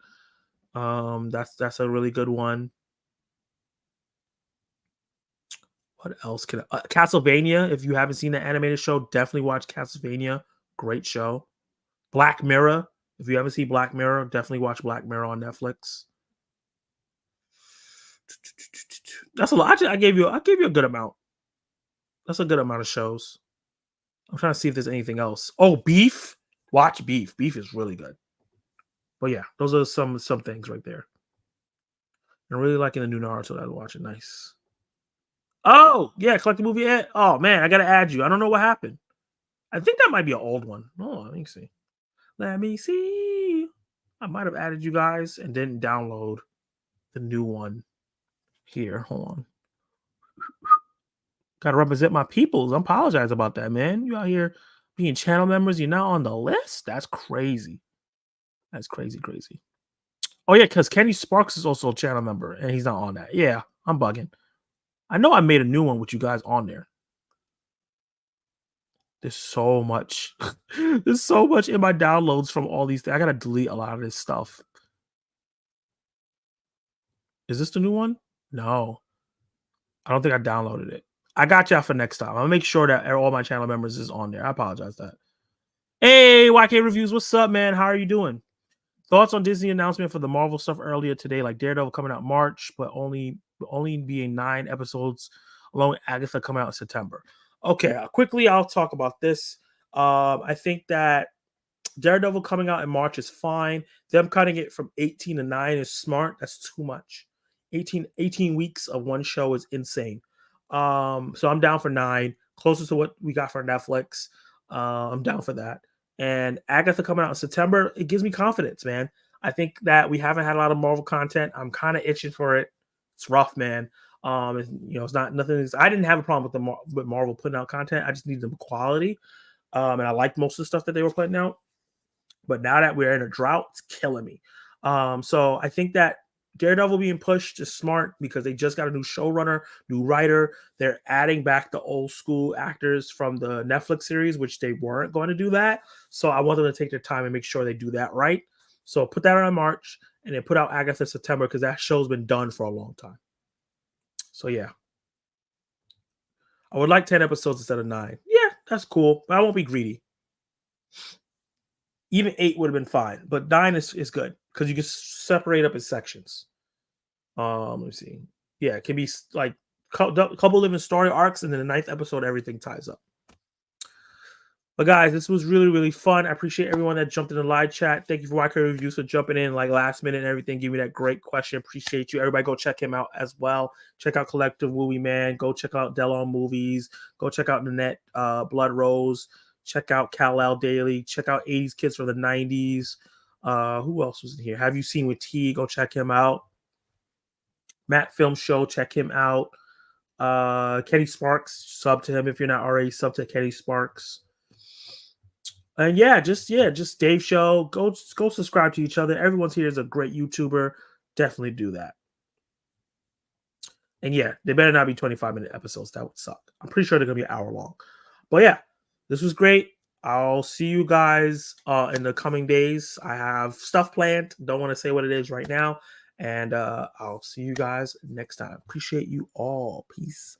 That's a really good one. What else can Castlevania? If you haven't seen the animated show, definitely watch Castlevania. Great show. Black Mirror. If you haven't seen Black Mirror, definitely watch Black Mirror on Netflix. That's a lot. I gave you a good amount. That's a good amount of shows. I'm trying to see if there's anything else. Oh, Beef. Watch Beef. Beef is really good. But yeah, those are some things right there. I'm really liking the new Naruto that I'm watching. Nice. Oh, yeah, collect the movie ad. Oh, man, I got to add you. I don't know what happened. I think that might be an old one. Oh, let me see. Let me see. I might have added you guys and didn't download the new one. Here, hold on. Got to represent my peoples. I apologize about that, man. You out here being channel members. You're not on the list? That's crazy. That's crazy. Oh, yeah, because Kenny Sparks is also a channel member, and he's not on that. Yeah, I'm bugging. I know I made a new one with you guys on there. There's so much. There's so much in my downloads from all these things. I got to delete a lot of this stuff. Is this the new one? No. I don't think I downloaded it. I got y'all for next time. I'll make sure that all my channel members is on there. I apologize for that. Hey, YK Reviews. What's up, man? How are you doing? Thoughts on Disney announcement for the Marvel stuff earlier today, like Daredevil coming out March, but only only being 9 episodes, along with Agatha coming out in September. Okay, quickly, I'll talk about this. I think that Daredevil coming out in March is fine. Them cutting it from 18 to 9 is smart. That's too much. 18 weeks of one show is insane. So I'm down for 9, closest to what we got for Netflix. I'm down for that. And Agatha coming out in September, it gives me confidence, man. I think that we haven't had a lot of Marvel content. I'm kind of itching for it. It's rough, man. It's not nothing. I didn't have a problem with Marvel putting out content. I just need them quality. And I liked most of the stuff that they were putting out. But now that we're in a drought, it's killing me. So I think that Daredevil being pushed is smart because they just got a new showrunner, new writer. They're adding back the old school actors from the Netflix series, which they weren't going to do that. So I want them to take their time and make sure they do that right. So put that on March and then put out Agatha September because that show's been done for a long time. So yeah. I would like 10 episodes instead of 9. Yeah, that's cool. But I won't be greedy. Even 8 would have been fine, but 9 is good because you can separate up in sections. Let me see. Yeah, it can be like couple living story arcs, and then the 9th episode, everything ties up. But guys, this was really, really fun. I appreciate everyone that jumped in the live chat. Thank you for watching reviews, for jumping in like last minute and everything. Give me that great question. Appreciate you. Everybody go check him out as well. Check out Collective Movie Man. Go check out Delon Movies. Go check out Nanette Blood Rose. Check out Kal-El Daily. Check out 80s Kids from the 90s. Who else was in here? Have You Seen with T? Go check him out. Matt Film Show. Check him out. Kenny Sparks. Sub to him if you're not already sub to Kenny Sparks. And just Dave Show. Go subscribe to each other. Everyone's here is a great YouTuber. Definitely do that. And yeah, they better not be 25-minute episodes. That would suck. I'm pretty sure they're gonna be an hour long. But yeah, this was great. I'll see you guys in the coming days. I have stuff planned. Don't want to say what it is right now. And I'll see you guys next time. Appreciate you all. Peace.